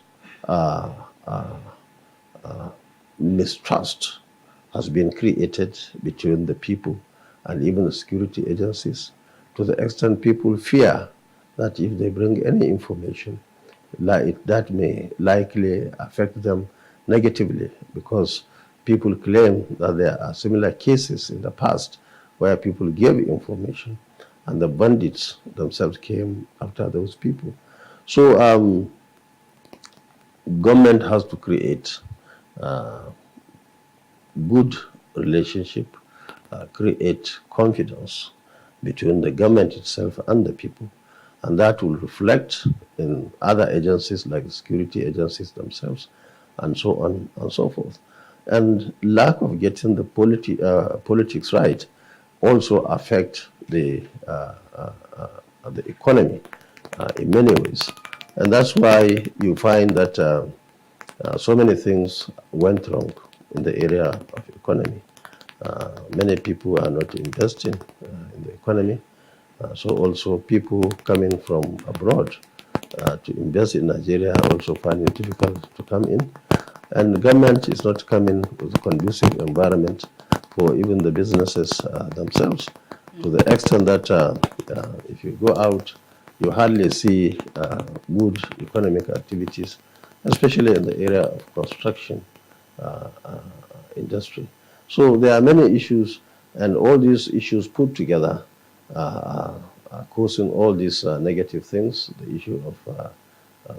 [SPEAKER 4] mistrust has been created between the people and even the security agencies, to the extent people fear that if they bring any information, that may likely affect them negatively, because people claim that there are similar cases in the past where people gave information and the bandits themselves came after those people. So government has to create good relationship, create confidence between the government itself and the people. And that will reflect in other agencies like security agencies themselves, and so on and so forth. And lack of getting the politics right also affect the economy in many ways. And that's why you find that so many things went wrong in the area of economy. Many people are not investing in the economy. So also people coming from abroad to invest in Nigeria also find it difficult to come in. And the government is not coming with a conducive environment for even the businesses themselves, to the extent that if you go out, you hardly see good economic activities, especially in the area of construction industry. So there are many issues, and all these issues put together are causing all these negative things, the issue of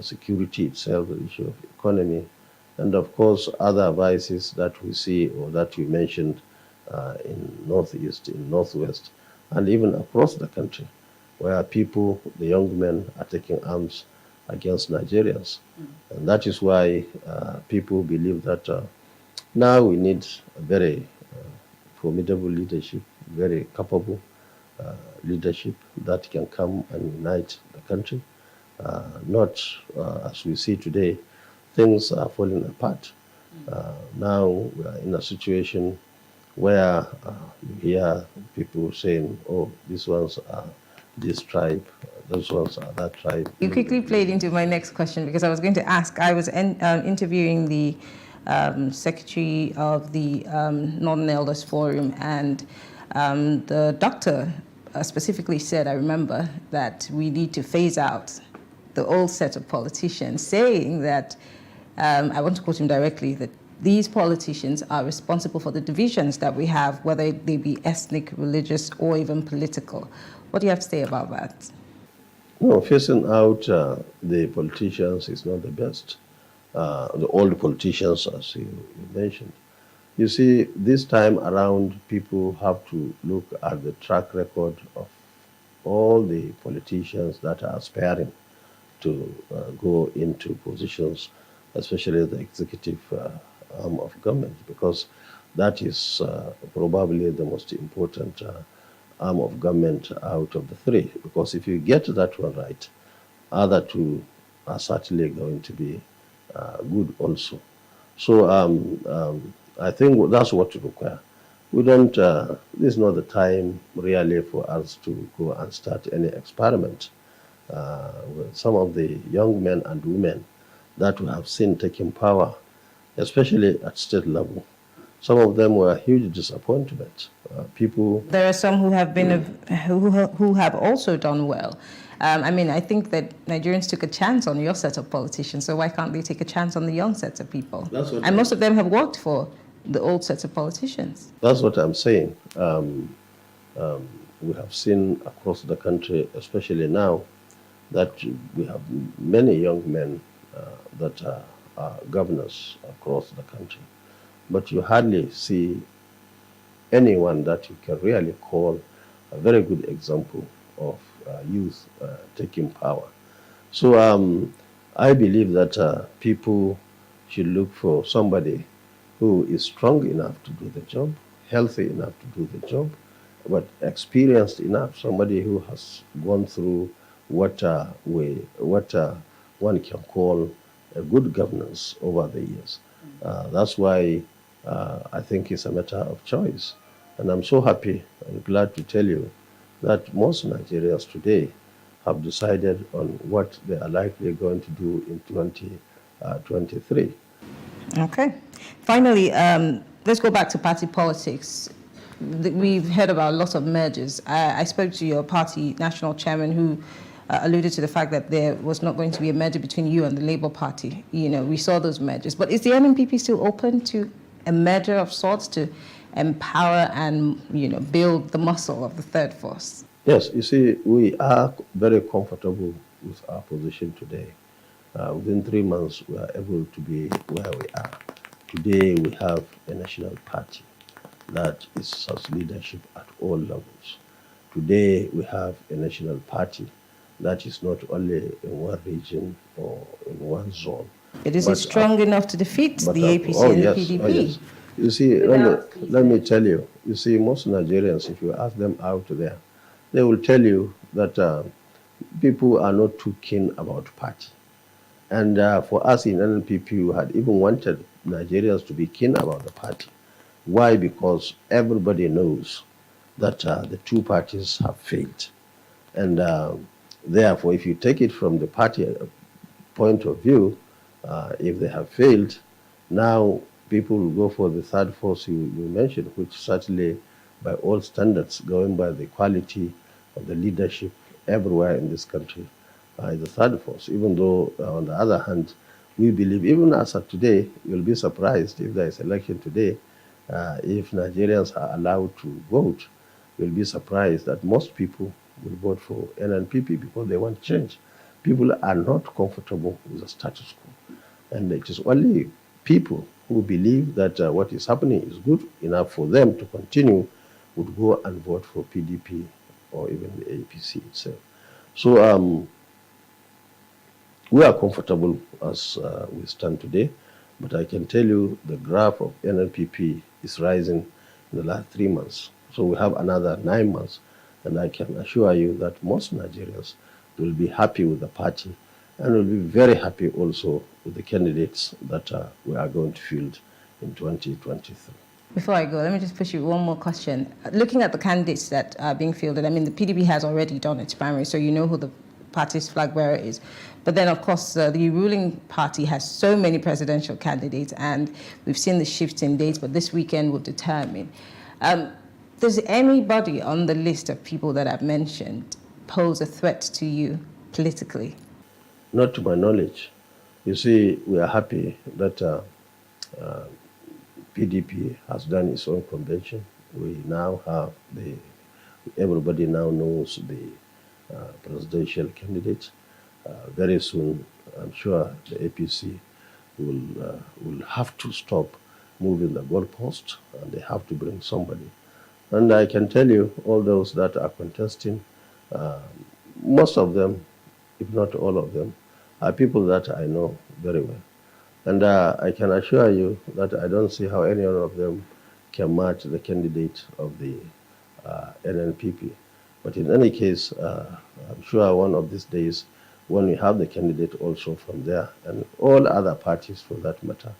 [SPEAKER 4] security itself, the issue of economy, and of course other vices that we see or that you mentioned in Northeast, in Northwest, and even across the country, where people, the young men, are taking arms against Nigerians. And that is why people believe that now we need a very formidable leadership, very capable leadership that can come and unite the country. Not as we see today, things are falling apart. Now we are in a situation where you hear people saying, oh, these ones are this tribe, those ones are that tribe.
[SPEAKER 5] You quickly played into my next question, because I was going to ask, I was interviewing the secretary of the Northern Elders Forum, and the doctor specifically said, I remember, that we need to phase out the old set of politicians, saying that, I want to quote him directly, that these politicians are responsible for the divisions that we have, whether they be ethnic, religious, or even political. What do you have to say about that?
[SPEAKER 4] No, phasing out the politicians is not the best. The old politicians, as you mentioned. You see, this time around, people have to look at the track record of all the politicians that are aspiring to go into positions, especially the executive arm of government, because that is probably the most important arm of government out of the three. Because if you get that one right, other two are certainly going to be good also. So I think that's what to require. We don't, this is not the time really for us to go and start any experiment with some of the young men and women that we have seen taking power, especially at state level. Some of them were a huge disappointment. People.
[SPEAKER 5] There are some who have been, who have also done well. I mean, I think that Nigerians took a chance on your set of politicians, so why can't they take a chance on the young set of people? And most of them have worked for the old sets of politicians.
[SPEAKER 4] That's what I'm saying. We have seen across the country, especially now, that we have many young men that are governors across the country. But you hardly see anyone that you can really call a very good example of youth taking power. So I believe that people should look for somebody who is strong enough to do the job, healthy enough to do the job, but experienced enough, somebody who has gone through what one can call a good governance over the years. That's why I think it's a matter of choice. And I'm so happy and glad to tell you that most Nigerians today have decided on what they are likely going to do in 2023.
[SPEAKER 5] Okay. Finally, let's go back to party politics. We've heard about a lot of mergers. I spoke to your party national chairman, who alluded to the fact that there was not going to be a merger between you and the Labour Party. You know, we saw those mergers. But is the NNPP still open to a merger of sorts to empower and, you know, build the muscle of the third force?
[SPEAKER 4] Yes, you see, we are very comfortable with our position today. Within 3 months, we are able to be where we are. Today, we have a national party that has leadership at all levels. Today, we have a national party that is not only in one region or in one zone.
[SPEAKER 5] It isn't strong enough to defeat the APC and the PDP.
[SPEAKER 4] Oh, yes. You see, let me tell you, you see, most Nigerians, if you ask them out there, they will tell you that people are not too keen about party. And for us in NNPP, we had even wanted Nigerians to be keen about the party. Why? Because everybody knows that the two parties have failed. And therefore, if you take it from the party point of view, if they have failed, now people will go for the third force you mentioned, which certainly, by all standards, going by the quality of the leadership everywhere in this country, is the third force. Even though, on the other hand, we believe, even as of today, you'll be surprised if there is election today, if Nigerians are allowed to vote, you'll be surprised that most people will vote for NNPP because they want change. People are not comfortable with the status quo. And it is only people who believe that what is happening is good enough for them to continue would go and vote for PDP or even the APC itself. So we are comfortable as we stand today, but I can tell you the graph of NNPP is rising in the last 3 months. So we have another 9 months, and I can assure you that most Nigerians will be happy with the party and will be very happy also with the candidates that we are going to field in 2023.
[SPEAKER 5] Before I go, let me just push you one more question. Looking at the candidates that are being fielded, I mean, the PDP has already done its primary, so you know who the party's flag bearer is. But then, of course, the ruling party has so many presidential candidates, and we've seen the shifts in dates, but this weekend will determine. Does anybody on the list of people that I've mentioned pose a threat to you politically?
[SPEAKER 4] Not to my knowledge. You see, we are happy that PDP has done its own convention. We now have everybody now knows the presidential candidates. Very soon, I'm sure the APC will have to stop moving the goalpost, and they have to bring somebody. And I can tell you, all those that are contesting, most of them, if not all of them, are people that I know very well. And I can assure you that I don't see how any one of them can match the candidate of the NNPP. But in any case, I'm sure one of these days, when we have the candidate also from there, and all other parties for that matter,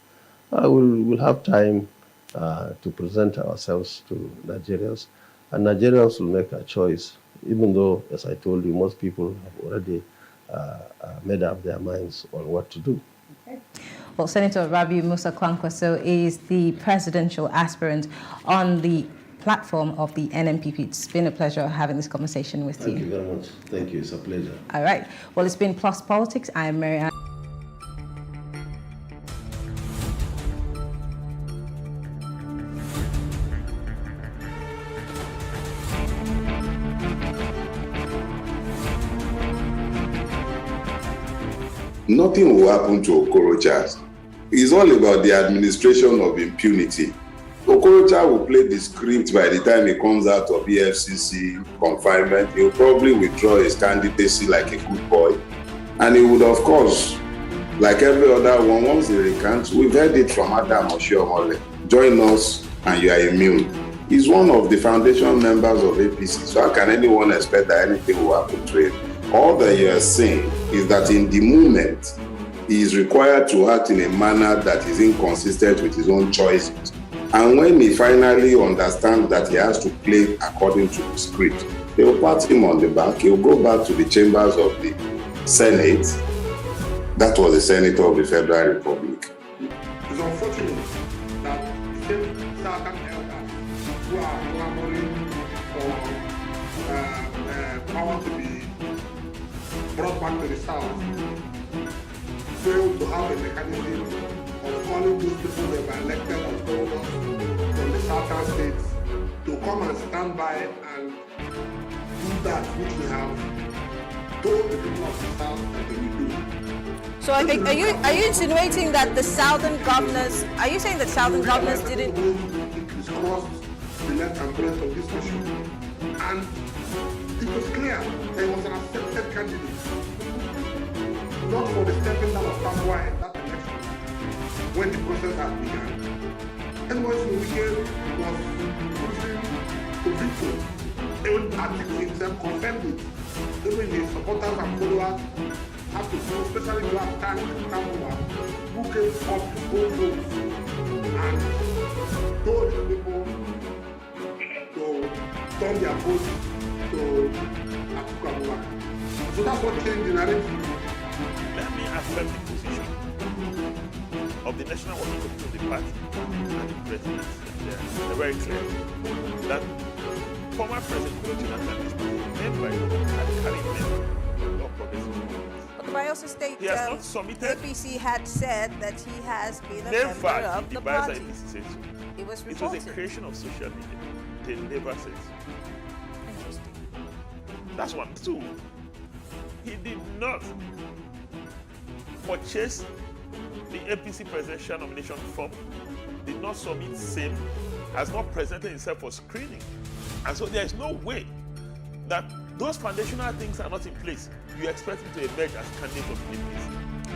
[SPEAKER 4] we'll have time to present ourselves to Nigerians, and Nigerians will make a choice, even though, as I told you, most people have already made up their minds on what to do.
[SPEAKER 5] Okay. Well, Senator Rabiu Musa Kwankwaso is the presidential aspirant on the platform of the NNPP. It's been a pleasure having this conversation with you.
[SPEAKER 4] Thank you very much. Thank you. It's a pleasure.
[SPEAKER 5] All right. Well, it's been Plus Politics. I am Mary Ann.
[SPEAKER 6] Nothing will happen to Okorocha. It's all about the administration of impunity. Okorocha will play the script by the time he comes out of EFCC confinement. He'll probably withdraw his candidacy like a good boy. And he would, of course, like every other one, once he recants, we've heard it from Adam Oshiomhole. Join us and you are immune. He's one of the foundation members of APC, so how can anyone expect that anything will happen to him? All that you are saying is that in the moment, he is required to act in a manner that is inconsistent with his own choices. And when he finally understands that he has to play according to the script, they will pat him on the back. He will go back to the chambers of the Senate. That was the Senator of the Federal Republic.
[SPEAKER 7] It's unfortunate that the same Southern elders who are clamoring for power to be brought back to the South failed to have a mechanism of calling those people that were elected as governors from the Southern states to come and stand by and do that which we have told the people of the South that they will do.
[SPEAKER 2] So are you insinuating that the Southern governors, are you saying that Southern governors didn't?
[SPEAKER 7] It crossed the length and breadth of this issue. And it was clear there was an accepted candidate. Not for the stepping down of Tamwa in that election, when the process had begun. Anyone who became was cruising to victory. Even Atiku himself confirmed it. Even his supporters and followers have to go, especially to have thanked Tamwa, who came up to go votes and told the people to turn their votes to Atiku Abubakar. So that's what changed the narrative.
[SPEAKER 8] Let me accept the position of the National Working Committee of the party and the president. They're very clear that former President Goodluck Jonathan is named by and carrying name of progressive movements.
[SPEAKER 2] But the Bayelsa State
[SPEAKER 8] He has not submitted.
[SPEAKER 2] APC had said that he has been a
[SPEAKER 8] Never
[SPEAKER 2] member of
[SPEAKER 8] did
[SPEAKER 2] the
[SPEAKER 8] the Bayelsa
[SPEAKER 2] party.
[SPEAKER 8] APC say so.
[SPEAKER 2] It was
[SPEAKER 8] It was
[SPEAKER 2] reported.
[SPEAKER 8] a creation of social media. They never said so.
[SPEAKER 2] Interesting.
[SPEAKER 8] That's one. Two, he did not purchase the APC presidential nomination form, did not submit same, has not presented himself for screening. And so there is no way that those foundational things are not in place. You expect him to emerge as candidate of the APC.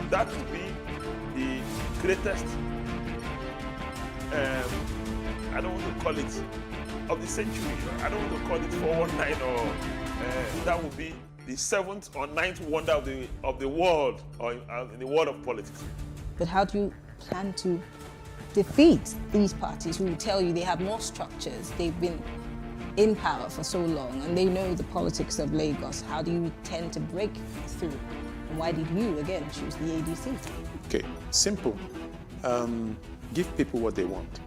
[SPEAKER 8] That would be the greatest, I don't want to call it, of the century. I don't want to call it 419 or that would be the seventh or ninth wonder of the world, or in the world of politics.
[SPEAKER 5] But how do you plan to defeat these parties who tell you they have more structures, they've been in power for so long, and they know the politics of Lagos? How do you intend to break through? And why did you, again, choose the ADC?
[SPEAKER 9] Okay, simple. Give people what they want,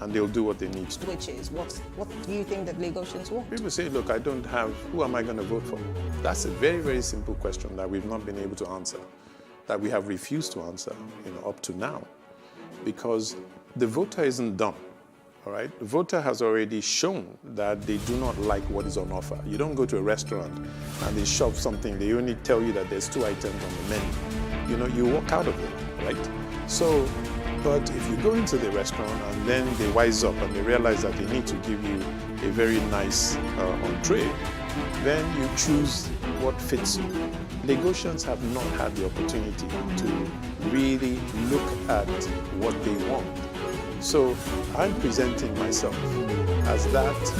[SPEAKER 9] and they'll do what they need to.
[SPEAKER 5] Which is, what do you think that Lagosians want?
[SPEAKER 9] People say, look, I don't have, who am I going to vote for? That's a very, very simple question that we've not been able to answer, that we have refused to answer, up to now, because the voter isn't dumb, all right? The voter has already shown that they do not like what is on offer. You don't go to a restaurant and they shop something, they only tell you that there's 2 items on the menu. You walk out of it, right? So, but if you go into the restaurant and then they wise up and they realize that they need to give you a very nice entree, then you choose what fits you. Lagosians have not had the opportunity to really look at what they want. So I'm presenting myself as that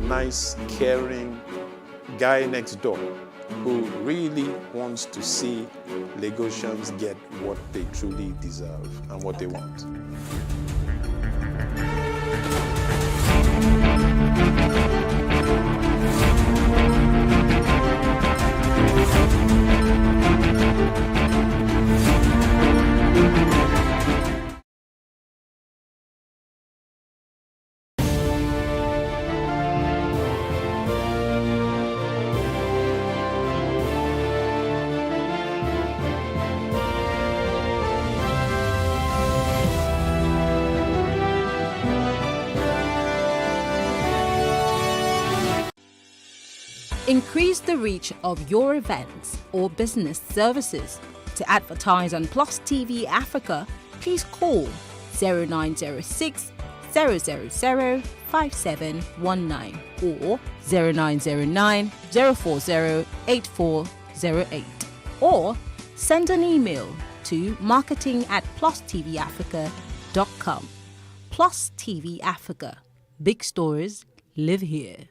[SPEAKER 9] nice, caring guy next door who really wants to see Lagosians get what they truly deserve and what they want.
[SPEAKER 10] Increase the reach of your events or business services. To advertise on Plus TV Africa, please call 0906 000 5719 or 0909 040 8408, or send an email to marketing@plustvafrica.com. Plus TV Africa. Big stories live here.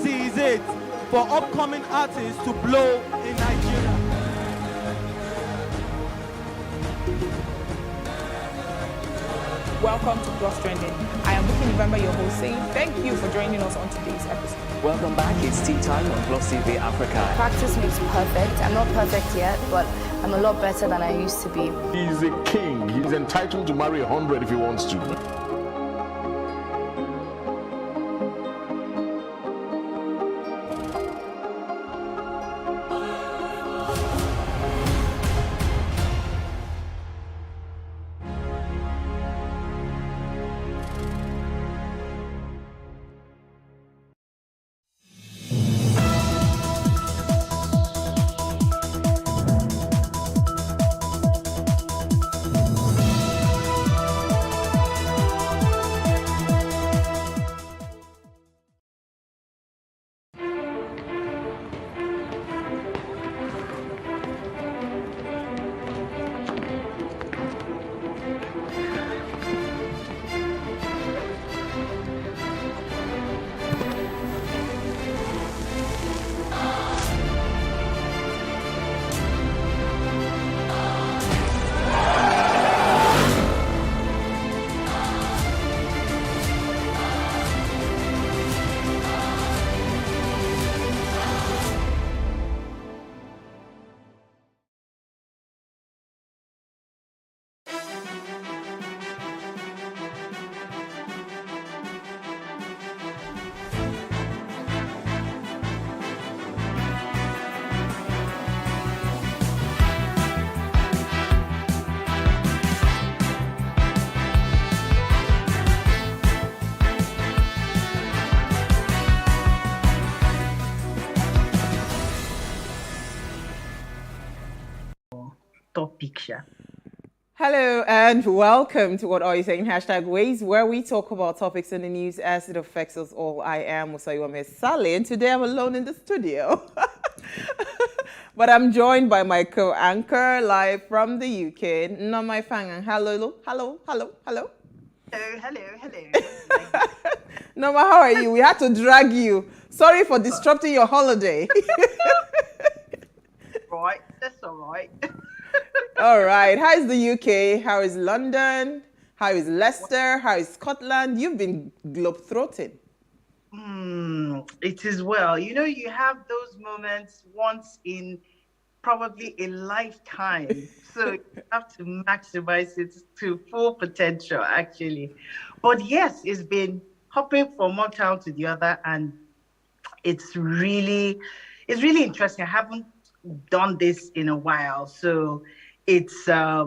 [SPEAKER 11] Is it for upcoming artists to blow in Nigeria?
[SPEAKER 12] Welcome to Plus Trending. I am Bookie November, your host, saying thank you for joining us on today's episode.
[SPEAKER 13] Welcome back. It's tea time on Plus TV Africa.
[SPEAKER 14] Practice makes perfect. I'm not perfect yet, but I'm a lot better than I used to be.
[SPEAKER 15] He's a king. He's entitled to marry 100 if he wants to.
[SPEAKER 16] speak, Sha.
[SPEAKER 12] Hello and welcome to What Are You Saying? #Ways, where we talk about topics in the news as it affects us all. I am Musayuame Sally, and today I'm alone in the studio. But I'm joined by my co-anchor live from the UK, Nomai Fangang. Hello.
[SPEAKER 16] Hello.
[SPEAKER 12] Noma, how are you? We had to drag you. Sorry for disrupting your holiday.
[SPEAKER 16] Right, that's all right.
[SPEAKER 12] All right. How is the UK? How is London? How is Leicester? How is Scotland? You've been globetrotting.
[SPEAKER 16] It is well. You know, you have those moments once in probably a lifetime. So you have to maximize it to full potential, actually. But yes, it's been hopping from one town to the other, and it's really interesting. I haven't done this in a while, so it's a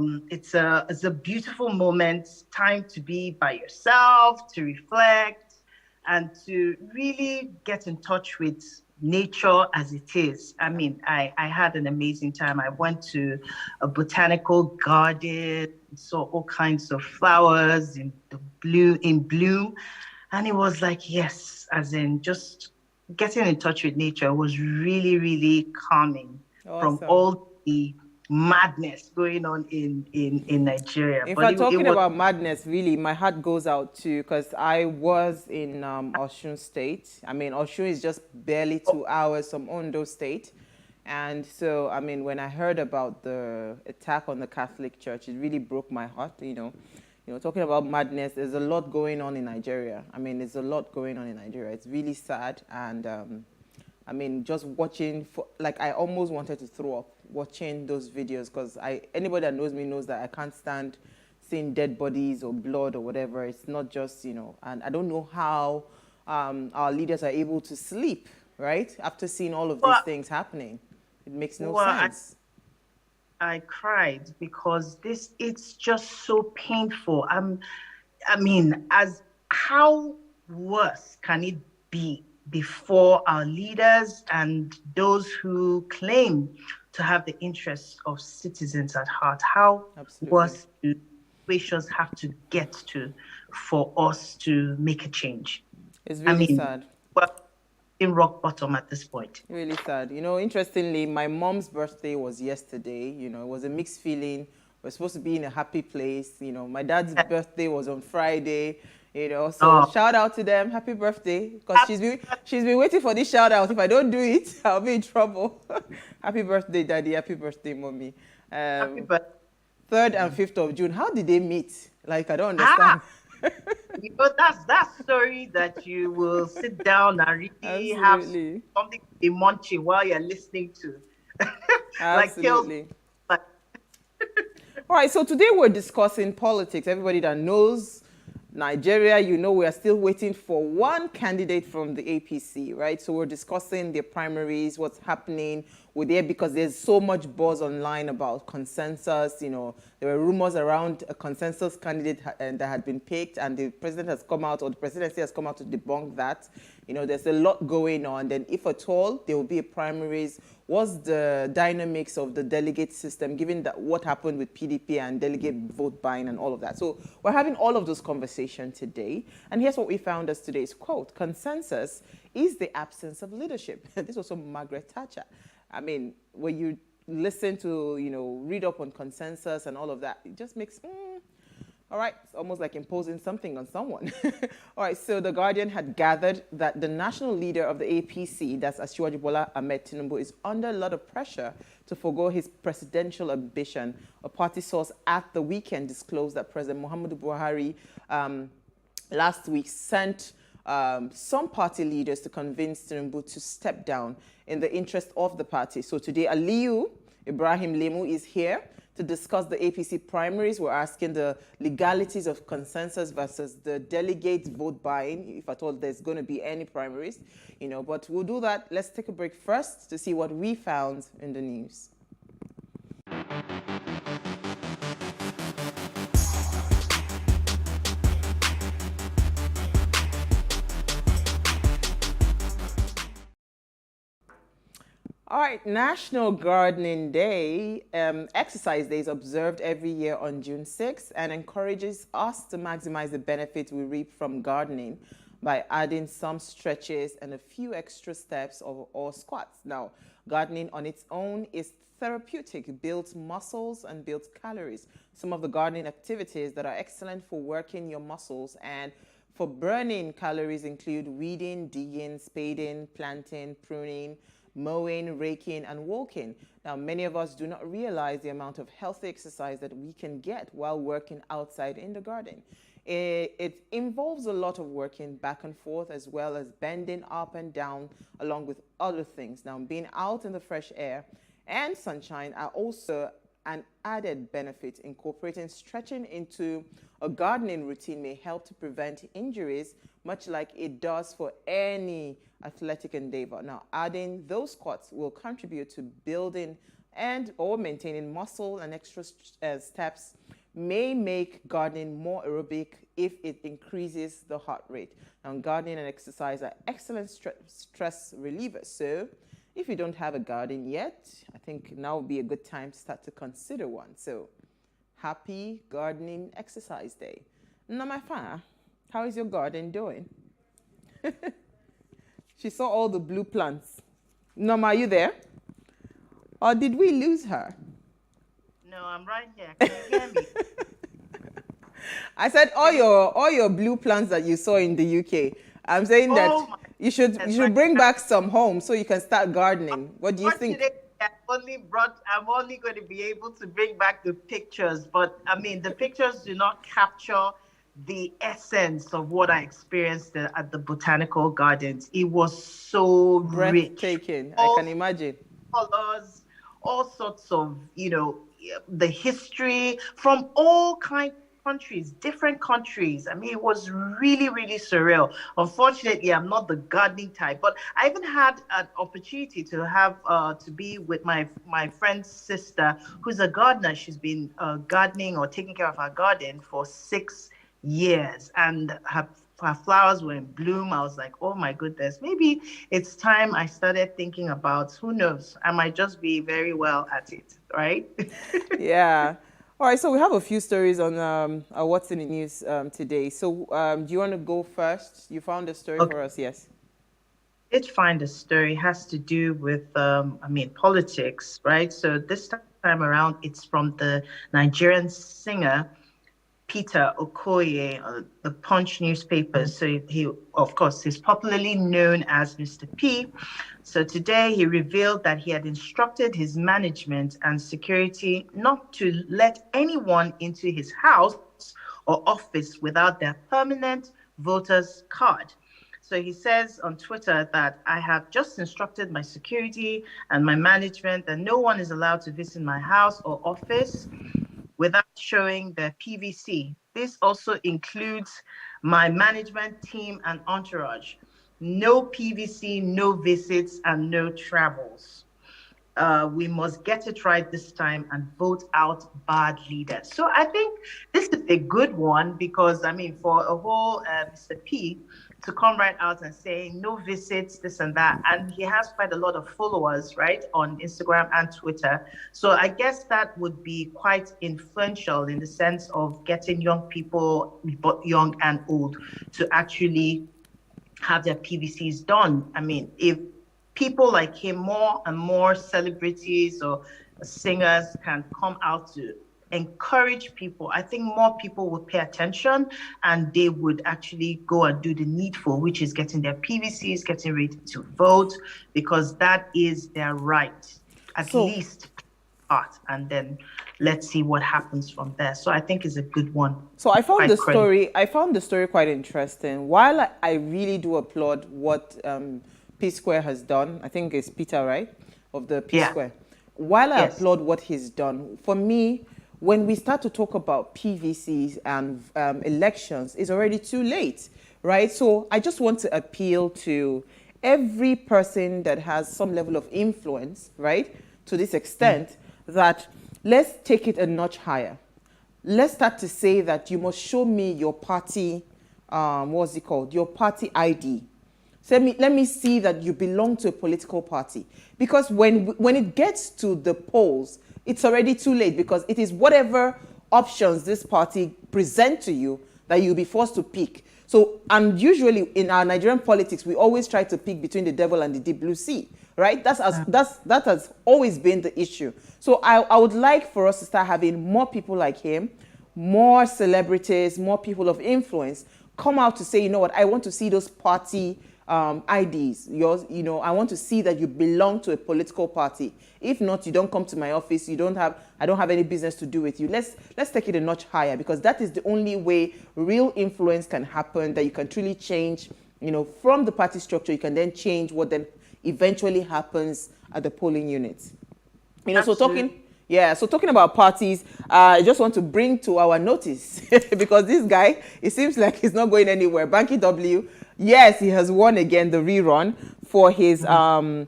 [SPEAKER 16] beautiful moment, time to be by yourself, to reflect, and to really get in touch with nature as it is. I mean, I had an amazing time. I went to a botanical garden, saw all kinds of flowers in bloom, and it was like, yes, as in just getting in touch with nature was really, really calming.
[SPEAKER 12] Awesome.
[SPEAKER 16] From all the madness going on in Nigeria.
[SPEAKER 12] In fact, talking about madness, really, my heart goes out to, because I was in Osun State. I mean, Osun is just barely 2 hours from Ondo State. And so, I mean, when I heard about the attack on the Catholic Church, it really broke my heart, you know, talking about madness, there's a lot going on in Nigeria. I mean, there's a lot going on in Nigeria. It's really sad. And I mean, just watching, I almost wanted to throw up watching those videos, because anybody that knows me knows that I can't stand seeing dead bodies or blood or whatever. It's not just, and I don't know how our leaders are able to sleep, right? After seeing all of these things happening. It makes no sense.
[SPEAKER 16] I cried because it's just so painful. I mean, how worse can it be before our leaders and those who claim to have the interests of citizens at heart? How worse do situations have to get to for us to make a change?
[SPEAKER 12] It's really sad.
[SPEAKER 16] Well, in rock bottom at this point.
[SPEAKER 12] Really sad. Interestingly, my mom's birthday was yesterday. It was a mixed feeling. We're supposed to be in a happy place. My dad's birthday was on Friday. So shout out to them, happy birthday, because she's been waiting for this shout out. If I don't do it, I'll be in trouble. Happy birthday, Daddy, happy birthday, Mommy.
[SPEAKER 16] Happy birthday.
[SPEAKER 12] 3rd and 5th of June, how did they meet? I don't understand.
[SPEAKER 16] That's that story that you will sit down and really have something to be munching while you're listening to.
[SPEAKER 12] Absolutely. All right, so today we're discussing politics. Everybody that knows Nigeria, we are still waiting for one candidate from the APC, right? So we're discussing their primaries, what's happening with it, because there's so much buzz online about consensus. There were rumors around a consensus candidate that had been picked, and the president has come out, or the presidency has come out to debunk that. There's a lot going on. Then, if at all, there will be a primaries. What's the dynamics of the delegate system, given that what happened with PDP and delegate vote buying and all of that? So we're having all of those conversations today. And here's what we found as today's quote: consensus is the absence of leadership. This was from Margaret Thatcher. I mean, when you listen to, read up on consensus and all of that, it just makes, all right, it's almost like imposing something on someone. All right, so The Guardian had gathered that the national leader of the APC, that's Asiwaju Bola Ahmed Tinubu, is under a lot of pressure to forgo his presidential ambition. A party source at the weekend disclosed that President Muhammadu Buhari last week sent some party leaders to convince Tinubu to step down in the interest of the party. So today, Aliyu Ibrahim Lemu is here to discuss the APC primaries. We're asking the legalities of consensus versus the delegate vote buying, if at all there's going to be any primaries, but we'll do that. Let's take a break first to see what we found in the news. All right, National Gardening Day, Exercise Day is observed every year on June 6th and encourages us to maximize the benefits we reap from gardening by adding some stretches and a few extra steps or squats. Now, gardening on its own is therapeutic, builds muscles and builds calories. Some of the gardening activities that are excellent for working your muscles and for burning calories include weeding, digging, spading, planting, pruning, mowing, raking, and walking. Now, many of us do not realize the amount of healthy exercise that we can get while working outside in the garden. It involves a lot of working back and forth as well as bending up and down along with other things. Now, being out in the fresh air and sunshine are also an added benefit. Incorporating stretching into a gardening routine may help to prevent injuries, much like it does for any athletic endeavor. Now, adding those squats will contribute to building and or maintaining muscle, and extra steps may make gardening more aerobic if it increases the heart rate. Now, gardening and exercise are excellent stress relievers. So if you don't have a garden yet, I think now would be a good time to start to consider one. So happy Gardening Exercise Day. Namafa, how is your garden doing? She saw all the blue plants. Norma, are you there? Or did we lose her?
[SPEAKER 16] No, I'm right here. Can you hear me?
[SPEAKER 12] I said all your blue plants that you saw in the UK. I'm saying that you should bring back some home so you can start gardening. What do you think?
[SPEAKER 16] I'm only going to be able to bring back the pictures, but I mean the pictures do not capture the essence of what I experienced at the Botanical Gardens. It was so
[SPEAKER 12] breathtaking.
[SPEAKER 16] Rich.
[SPEAKER 12] I can imagine.
[SPEAKER 16] Colors, all sorts of, the history from all kinds of countries, different countries. I mean, it was really, really surreal. Unfortunately, I'm not the gardening type, but I even had an opportunity to have to be with my friend's sister, who's a gardener. She's been gardening or taking care of her garden for 6 years, and her flowers were in bloom. I was like, oh my goodness, maybe it's time I started thinking about, who knows, I might just be very well at it, right?
[SPEAKER 12] Yeah. All right, so we have a few stories on what's in the news today. So do you want to go first? You found a story for us, yes?
[SPEAKER 16] I did find a story. It has to do with, politics, right? So this time around, it's from the Nigerian singer, Peter Okoye, the Punch newspaper. So he, of course, is popularly known as Mr. P. So today he revealed that he had instructed his management and security not to let anyone into his house or office without their permanent voter's card. So he says on Twitter that I have just instructed my security and my management that no one is allowed to visit my house or office without showing their PVC. This also includes my management team and entourage. No PVC, no visits, and no travels. We must get it right this time and vote out bad leaders. So I think this is a good one because, for a whole Mr. P to come right out and say no visits, this and that. And he has quite a lot of followers, right, on Instagram and Twitter. So I guess that would be quite influential in the sense of getting young people, both young and old, to actually have their PVCs done. If people like him, more and more celebrities or singers can come out to encourage people, I think more people would pay attention and they would actually go and do the needful, which is getting their PVCs, getting ready to vote, because that is their right, at least part, and then let's see what happens from there. So I think it's a good one.
[SPEAKER 12] So I found the story quite interesting. While I really do applaud what P Square has done, I think it's Peter, right, of the P Square. While I applaud what he's done, for me, when we start to talk about PVCs and elections, it's already too late, right? So I just want to appeal to every person that has some level of influence, right, to this extent, that let's take it a notch higher. Let's start to say that you must show me your party, your party ID. Let me see that you belong to a political party. Because when it gets to the polls, it's already too late, because it is whatever options this party present to you that you'll be forced to pick. So, and usually in our Nigerian politics, we always try to pick between the devil and the deep blue sea, right? That has always been the issue. So I would like for us to start having more people like him, more celebrities, more people of influence come out to say, you know what, I want to see those party IDs, yours, you know, I want to see that you belong to a political party. If not, you don't come to my office, I don't have any business to do with you. Let's take it a notch higher, because that is the only way real influence can happen, that you can truly change, you know, from the party structure. You can then change what then eventually happens at the polling units. You know,
[SPEAKER 16] Absolutely.
[SPEAKER 12] so talking about parties, I just want to bring to our notice, because this guy, it seems like he's not going anywhere. Banky W, yes, he has won again the rerun for his House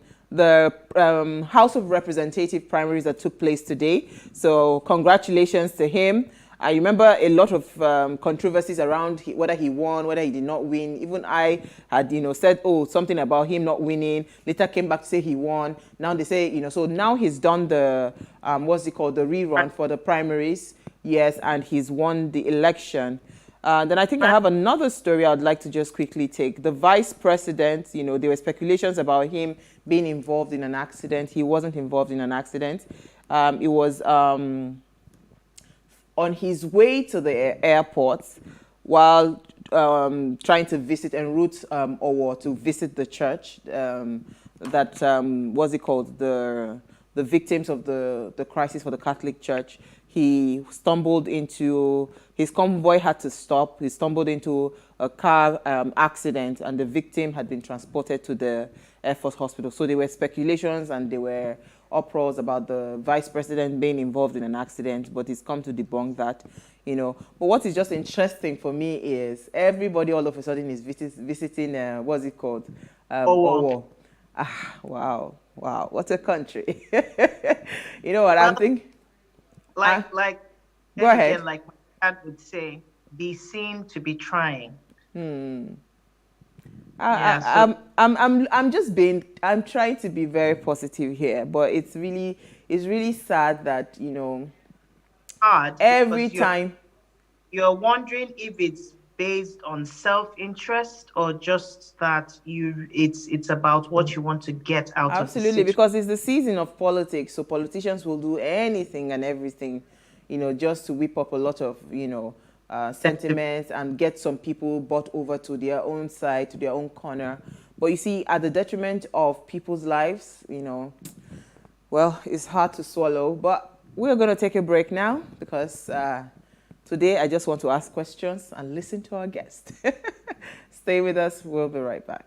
[SPEAKER 12] of Representative primaries that took place today. So congratulations to him. I remember a lot of controversies around whether he won, whether he did not win. Even I had, you know, said, oh, something about him not winning. Later came back to say he won. Now they say, you know, so now he's done the, what's it called, the rerun for the primaries. Yes, and he's won the election. Then I think I have another story I'd like to just quickly take. The vice president, you know, there were speculations about him being involved in an accident. He wasn't involved in an accident. It was on his way to the airport while trying to visit en route or to visit the church that, what's it called, the victims of the crisis for the Catholic Church. He stumbled into, his convoy had to stop. He stumbled into a car accident, and the victim had been transported to the Air Force Hospital. So there were speculations and there were uproars about the vice president being involved in an accident, but he's come to debunk that, you know. But what is just interesting for me is everybody all of a sudden is visiting, what's it called? Owo. Ah, wow, what a country. You know what I'm thinking?
[SPEAKER 16] Like
[SPEAKER 12] go ahead.
[SPEAKER 16] Like my dad would say, be seen to be trying.
[SPEAKER 12] I'm trying to be very positive here, but it's really sad that, you know, every time
[SPEAKER 16] you're wondering if it's based on self-interest or just that it's about what you want to get out of the
[SPEAKER 12] Absolutely, because it's the season of politics, so politicians will do anything and everything, you know, just to whip up a lot of, you know, sentiments and get some people bought over to their own side, to their own corner. But you see, at the detriment of people's lives, you know, well, it's hard to swallow. But we're going to take a break now, because today I just want to ask questions and listen to our guest. Stay with us. We'll be right back.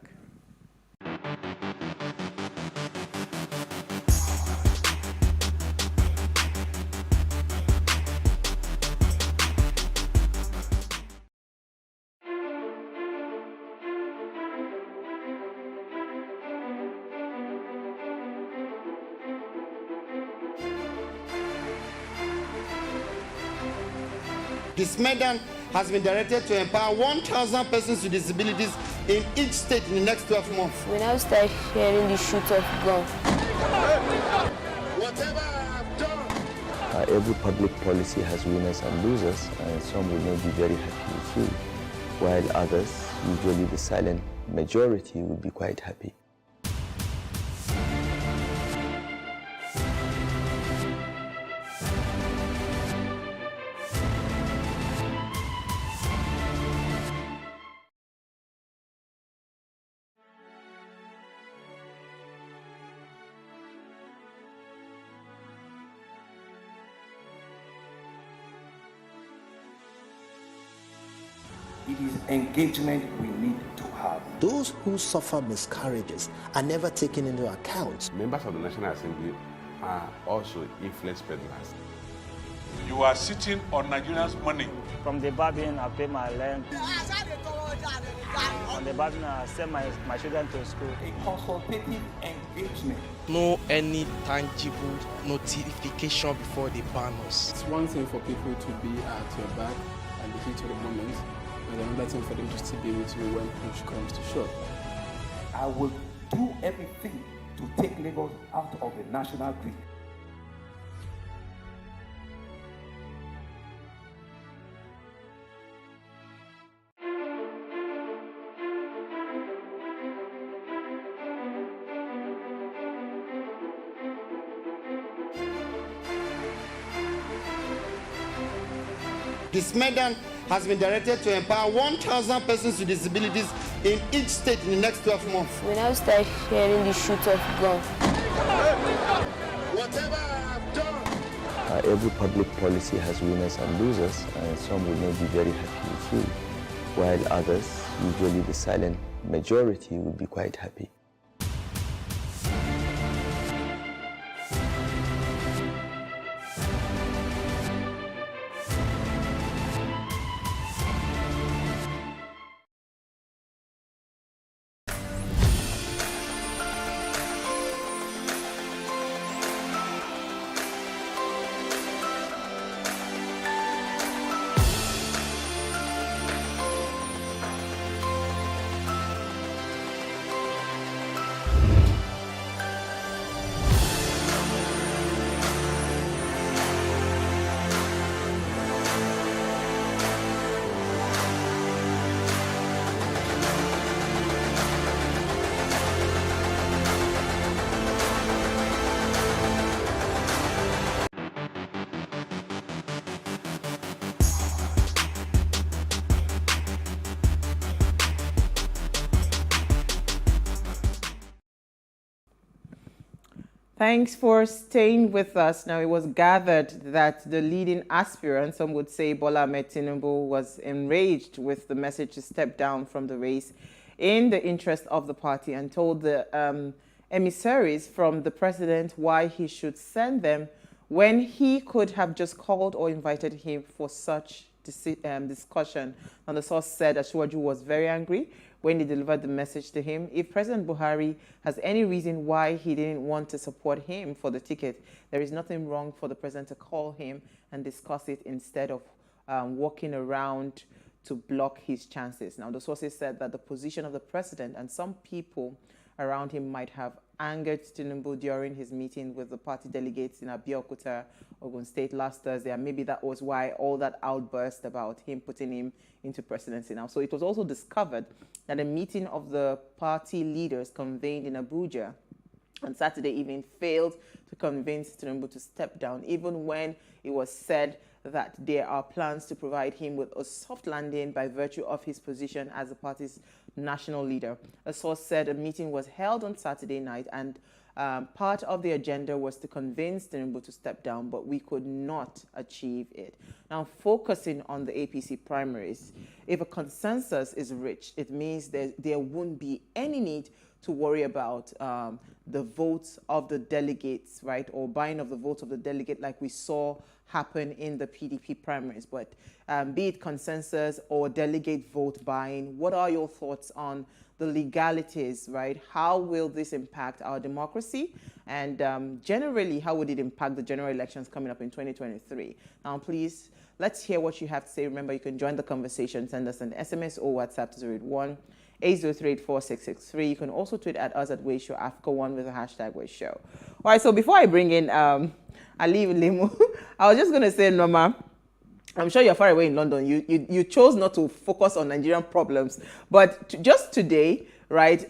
[SPEAKER 17] This medal has been directed to empower 1,000 persons with disabilities in each state in the next 12 months.
[SPEAKER 14] When I start hearing the shoot of gun,
[SPEAKER 17] Whatever I've done.
[SPEAKER 18] Every public policy has winners and losers, and some will not be very happy with you, while others, usually the silent majority, will be quite happy.
[SPEAKER 19] It is engagement we need to have.
[SPEAKER 20] Those who suffer miscarriages are never taken into account.
[SPEAKER 21] Members of the National Assembly are also influence peddlers.
[SPEAKER 22] You are sitting on Nigerians' money.
[SPEAKER 23] From the barbing, I pay my rent. On the barbing, I send my children to school.
[SPEAKER 19] A consultative engagement.
[SPEAKER 24] No any tangible notification before they ban us.
[SPEAKER 25] It's one thing for people to be at your back and the heat of the moment, and another thing for them to still be with you when push comes to shove.
[SPEAKER 19] I will do everything to take Lagos out of the national grid.
[SPEAKER 17] This Medan has been directed to empower 1,000 persons with disabilities in each state in the next 12 months.
[SPEAKER 14] When I start hearing the shoot of gun,
[SPEAKER 17] Whatever I've done.
[SPEAKER 18] Every public policy has winners and losers, and some will not be very happy with you, while others, usually the silent majority, will be quite happy.
[SPEAKER 12] Thanks for staying with us. Now, it was gathered that the leading aspirant, some would say Bola Ahmed Tinubu, was enraged with the message to step down from the race in the interest of the party, and told the emissaries from the president why he should send them when he could have just called or invited him for such discussion. And the source said Asiwaju was very angry when he delivered the message to him. If President Buhari has any reason why he didn't want to support him for the ticket, there is nothing wrong for the president to call him and discuss it instead of walking around to block his chances. Now, the sources said that the position of the president and some people around him might have angered Tinubu during his meeting with the party delegates in Abeokuta, Ogun State last Thursday, and maybe that was why all that outburst about him putting him into presidency now. So it was also discovered that a meeting of the party leaders convened in Abuja on Saturday evening failed to convince Tinubu to step down, even when it was said that there are plans to provide him with a soft landing by virtue of his position as the party's national leader. A source said a meeting was held on Saturday night, and part of the agenda was to convince Tinubu to step down, but we could not achieve it. Now, focusing on the APC primaries, if a consensus is reached, it means there won't be any need to worry about the votes of the delegates, right, or buying of the votes of the delegate like we saw happen in the PDP primaries. But be it consensus or delegate vote buying, what are your thoughts on the legalities, right? How will this impact our democracy? And generally, how would it impact the general elections coming up in 2023? Now, please, let's hear what you have to say. Remember, you can join the conversation. Send us an SMS or WhatsApp to 081-803-4663. You can also tweet at us at Wayshow Africa1 with the hashtag Wayshow. All right, so before I bring in Ali Limu, I was just going to say, Norma, I'm sure you're far away in London. You chose not to focus on Nigerian problems. But just today, right,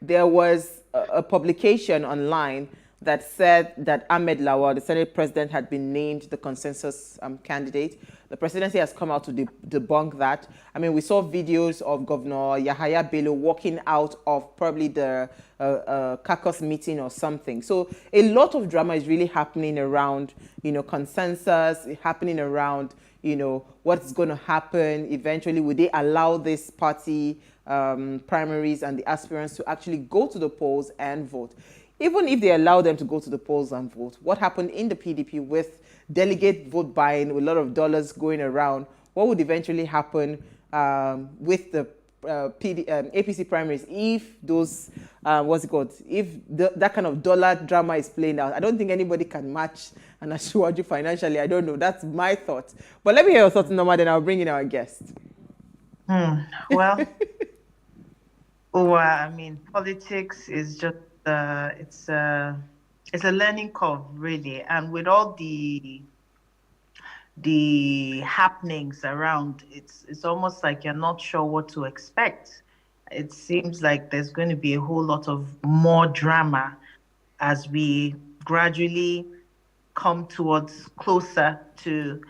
[SPEAKER 12] there was a publication online that said that Ahmed Lawal, the Senate president, had been named the consensus candidate. The presidency has come out to debunk that. I mean, we saw videos of Governor Yahaya Bello walking out of probably the caucus meeting or something. So a lot of drama is really happening around, consensus, happening around, what's going to happen eventually. Would they allow this party primaries and the aspirants to actually go to the polls and vote? Even if they allow them to go to the polls and vote, what happened in the PDP with delegate vote buying, with a lot of dollars going around, what would eventually happen with the APC primaries if those, if that kind of dollar drama is playing out? I don't think anybody can match an Asiwaju financially. I don't know. That's my thought. But let me hear your thoughts, Norma, then I'll bring in our guest.
[SPEAKER 16] Well, Oh, I mean, politics is just it's a learning curve, really, and with all the happenings around, it's almost like you're not sure what to expect. It seems like there's going to be a whole lot of more drama as we gradually come towards closer to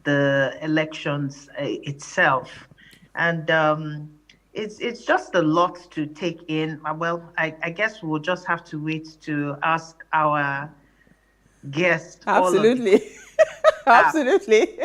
[SPEAKER 16] the elections itself. And it's just a lot to take in. Well, I guess we'll just have to wait to ask our guest.
[SPEAKER 12] Absolutely. Absolutely.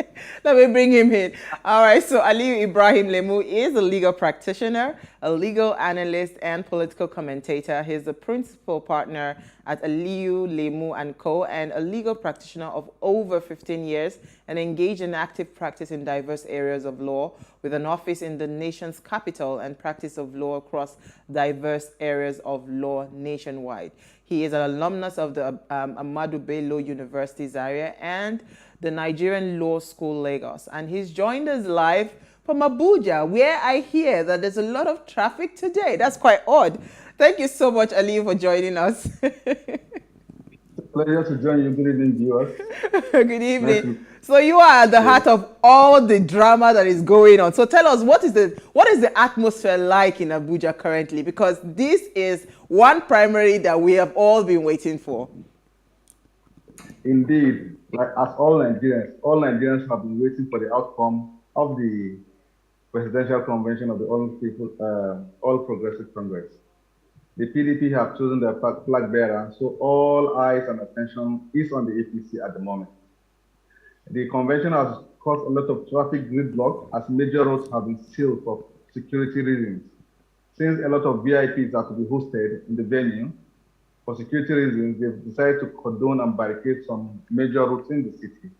[SPEAKER 12] Let me bring him in. All right. So Aliyu Ibrahim Lemu is a legal practitioner, a legal analyst, and political commentator. He's the principal partner at Aliyu Lemu & Co. and a legal practitioner of over 15 years and engaged in active practice in diverse areas of law with an office in the nation's capital and practice of law across diverse areas of law nationwide. He is an alumnus of the Ahmadu Bello University Zaria and the Nigerian Law School Lagos. And he's joined us live from Abuja, where I hear that there's a lot of traffic today. That's quite odd. Thank you so much, Aliyu, for joining us.
[SPEAKER 1] Pleasure to join you. Good evening, viewers.
[SPEAKER 12] Good evening. So you are at the heart of all the drama that is going on. So tell us, what is the atmosphere like in Abuja currently? Because this is one primary that we have all been waiting for.
[SPEAKER 1] Indeed, like as all Nigerians have been waiting for the outcome of the presidential convention of the All Progressive Congress. The PDP have chosen their flag bearer, so all eyes and attention is on the APC at the moment. The convention has caused a lot of traffic gridlock as major roads have been sealed for security reasons. Since a lot of VIPs are to be hosted in the venue, for security reasons, they've decided to cordon and barricade some major roads in the city.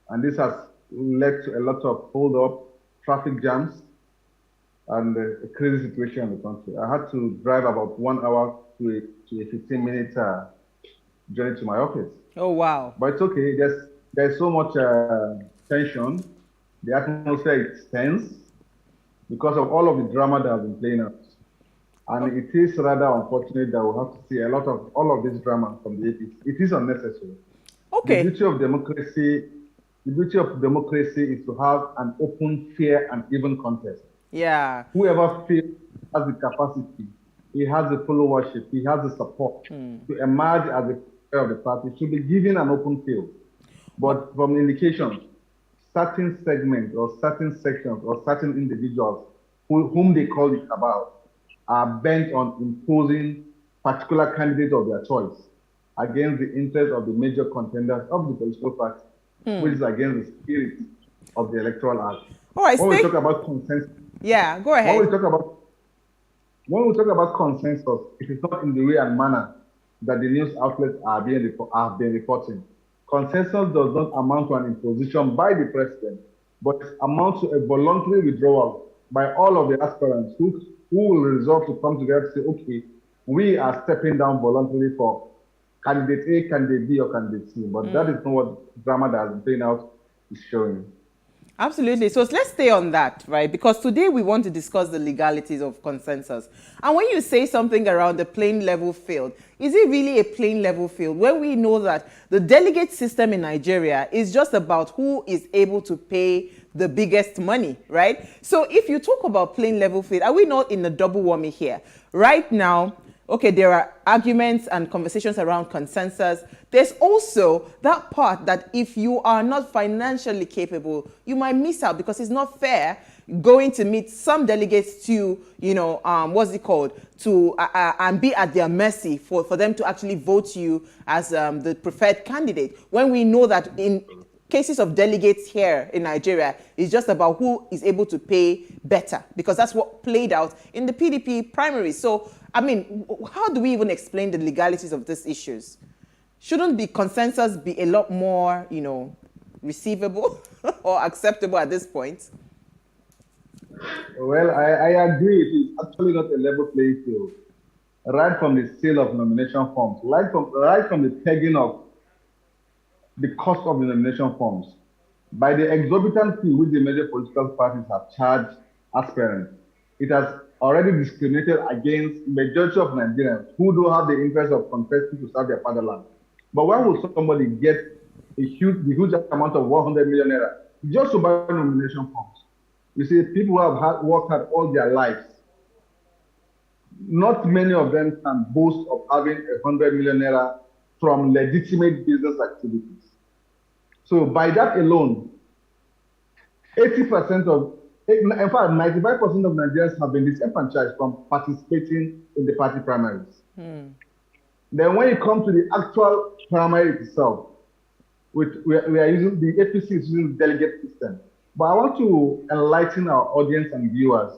[SPEAKER 1] And this has led to a lot of hold-up, traffic jams, and a crazy situation in the country. I had to drive about 1 hour to a 15-minute journey to my office.
[SPEAKER 12] Oh, wow.
[SPEAKER 1] But it's okay. There's so much tension. The atmosphere is tense because of all of the drama that has been playing out. And it is rather unfortunate that we'll have to see a lot of all of this drama from the APC. It is unnecessary.
[SPEAKER 12] Okay.
[SPEAKER 1] The beauty of democracy is to have an open, fair, and even contest.
[SPEAKER 12] Yeah.
[SPEAKER 1] Whoever feels has the capacity, he has the followership, he has the support to emerge as the leader of the party should be given an open field. But from indications, certain segments or certain sections or certain individuals whom they call it about are bent on imposing particular candidates of their choice against the interest of the major contenders of the political party, which is against the spirit of the Electoral Act.
[SPEAKER 12] All right,
[SPEAKER 1] when we talk about consensus,
[SPEAKER 12] yeah, go ahead.
[SPEAKER 1] When we talk about consensus, it is not in the way and manner that the news outlets have been reporting. Consensus does not amount to an imposition by the president, but amounts to a voluntary withdrawal by all of the aspirants who will resolve to come together and say, okay, we are stepping down voluntarily for candidate A, candidate B, or candidate C. But that is not what drama that has been playing out is showing.
[SPEAKER 12] Absolutely. So let's stay on that, right? Because today we want to discuss the legalities of consensus. And when you say something around the plain level field, is it really a plain level field when we know that the delegate system in Nigeria is just about who is able to pay the biggest money, right? So if you talk about plain level field, are we not in a double whammy here? Right now, okay, there are arguments and conversations around consensus. There's also that part that if you are not financially capable, you might miss out because it's not fair going to meet some delegates to, and be at their mercy for them to actually vote you as the preferred candidate. When we know that in cases of delegates here in Nigeria, it's just about who is able to pay better, because that's what played out in the PDP primary. So, I mean, how do we even explain the legalities of these issues? Shouldn't the consensus be a lot more, receivable or acceptable at this point?
[SPEAKER 1] Well, I agree. It is actually not a level playing field. Right from the sale of nomination forms, right from the pegging of the cost of the nomination forms, by the exorbitant fee which the major political parties have charged aspirants, it has already discriminated against majority of Nigerians who don't have the interest of contesting to serve their fatherland. But why would somebody get the huge amount of 100 million naira just to buy nomination forms? You see, people who have worked hard all their lives, not many of them can boast of having 100 million naira from legitimate business activities. So by that alone, 80% of, in fact, 95% of Nigerians have been disenfranchised from participating in the party primaries. Then when you come to the actual primary itself, we are using, the APC is using the delegate system. But I want to enlighten our audience and viewers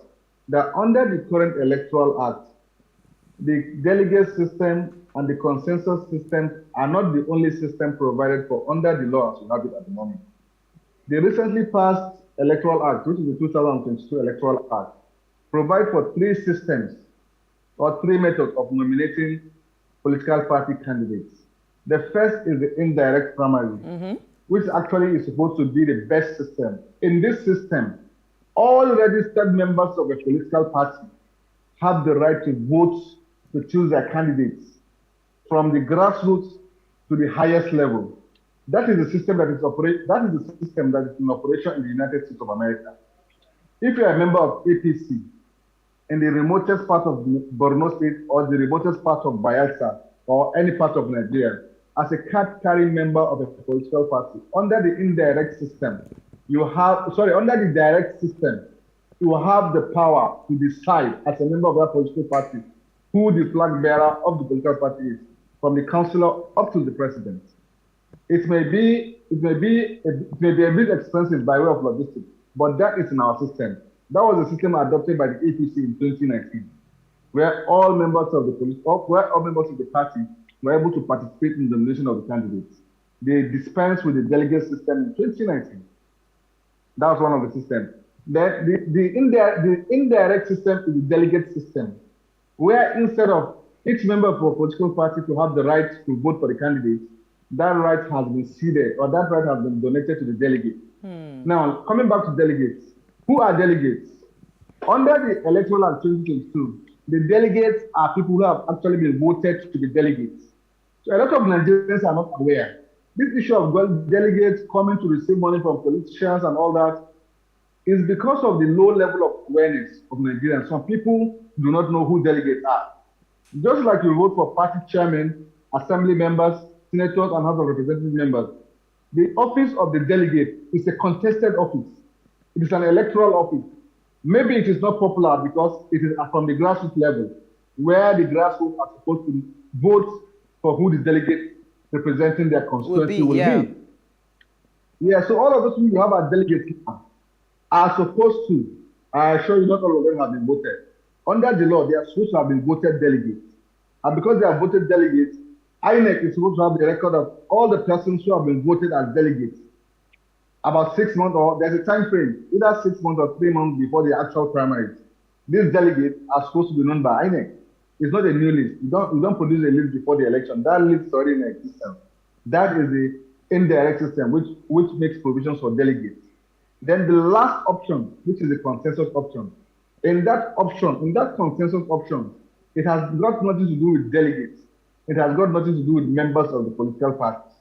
[SPEAKER 1] that under the current Electoral Act, the delegate system and the consensus system are not the only system provided for under the law as we have it at the moment. The recently passed Electoral Act, which is the 2022 Electoral Act, provide for 3 systems or 3 methods of nominating political party candidates. The first is the indirect primary, which actually is supposed to be the best system. In this system, all registered members of a political party have the right to vote to choose their candidates from the grassroots to the highest level. That is the system that is in operation in the United States of America. If you are a member of APC in the remotest part of Borno State or the remotest part of Bayelsa or any part of Nigeria, as a card-carrying member of a political party, under the indirect system, under the direct system, you have the power to decide as a member of that political party who the flag bearer of the political party is, from the councillor up to the president. It may be a bit expensive by way of logistics, but that is in our system. That was the system adopted by the APC in 2019, where all members of the party were able to participate in the nomination of the candidates. They dispensed with the delegate system in 2019. That was one of the systems. The indirect system is the delegate system, where instead of each member of a political party to have the right to vote for the candidate, that right has been ceded or that right has been donated to the delegate. Now, coming back to delegates, who are delegates? Under the Electoral Act 2022, the delegates are people who have actually been voted to be delegates. So a lot of Nigerians are not aware. This issue of delegates coming to receive money from politicians and all that is because of the low level of awareness of Nigerians. Some people do not know who delegates are. Just like you vote for party chairmen, assembly members, senators, and House of Representative members, the office of the delegate is a contested office. It is an electoral office. Maybe it is not popular because it is from the grassroots level, where the grassroots are supposed to vote for who the delegate representing their constituency will be. Yeah, so all of those people you have as delegates are supposed to, I assure you, not all of them have been voted. Under the law, they are supposed to have been voted delegates. And because they are voted delegates, INEC is supposed to have the record of all the persons who have been voted as delegates. About 6 months, or there's a time frame, either 6 months or 3 months before the actual primaries. These delegates are supposed to be known by INEC. It's not a new list. You don't produce a list before the election. That list is already in existence. That is the indirect system, which makes provisions for delegates. Then the last option, which is the consensus option. In that consensus option, it has got nothing to do with delegates. It has got nothing to do with members of the political parties.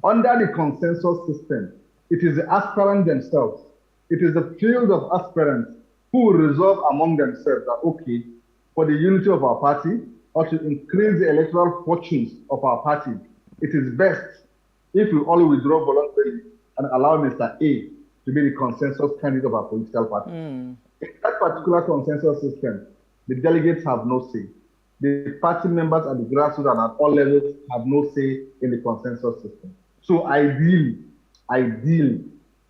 [SPEAKER 1] Under the consensus system, it is the aspirants themselves. It is the field of aspirants who will resolve among themselves that, okay, for the unity of our party or to increase the electoral fortunes of our party, it is best if we all withdraw voluntarily and allow Mr. A to be the consensus candidate of our political party. In that particular consensus system, the delegates have no say. The party members at the grassroots and at all levels have no say in the consensus system. So ideally,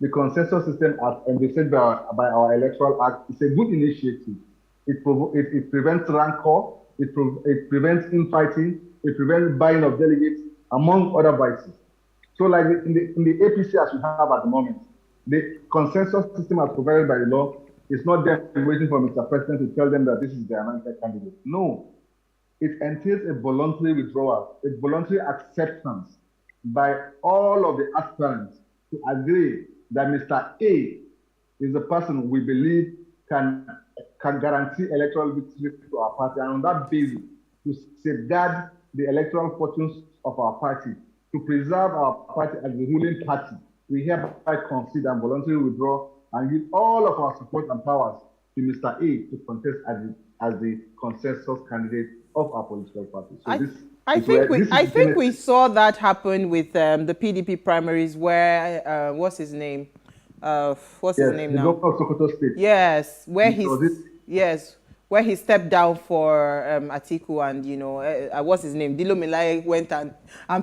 [SPEAKER 1] the consensus system as envisaged by our Electoral Act is a good initiative. It prevents rancor, it prevents infighting, it prevents buying of delegates, among other vices. So like in the APC as we have at the moment, the consensus system as provided by the law is not them waiting for Mr. President to tell them that this is their anointed candidate. No, it entails a voluntary withdrawal, a voluntary acceptance by all of the aspirants to agree that Mr. A is the person we believe can can guarantee electoral victory to our party, and on that basis, to safeguard the electoral fortunes of our party, to preserve our party as the ruling party, we hereby concede and voluntarily withdraw and give all of our support and powers to Mr. A to contest as the consensus candidate of our political party. So
[SPEAKER 12] I think we saw that happen with the PDP primaries where what's his name? What's his name now?
[SPEAKER 1] Sokoto State.
[SPEAKER 12] Yes, where he stepped down for Atiku, and you know what's his name? Dilo Milai went and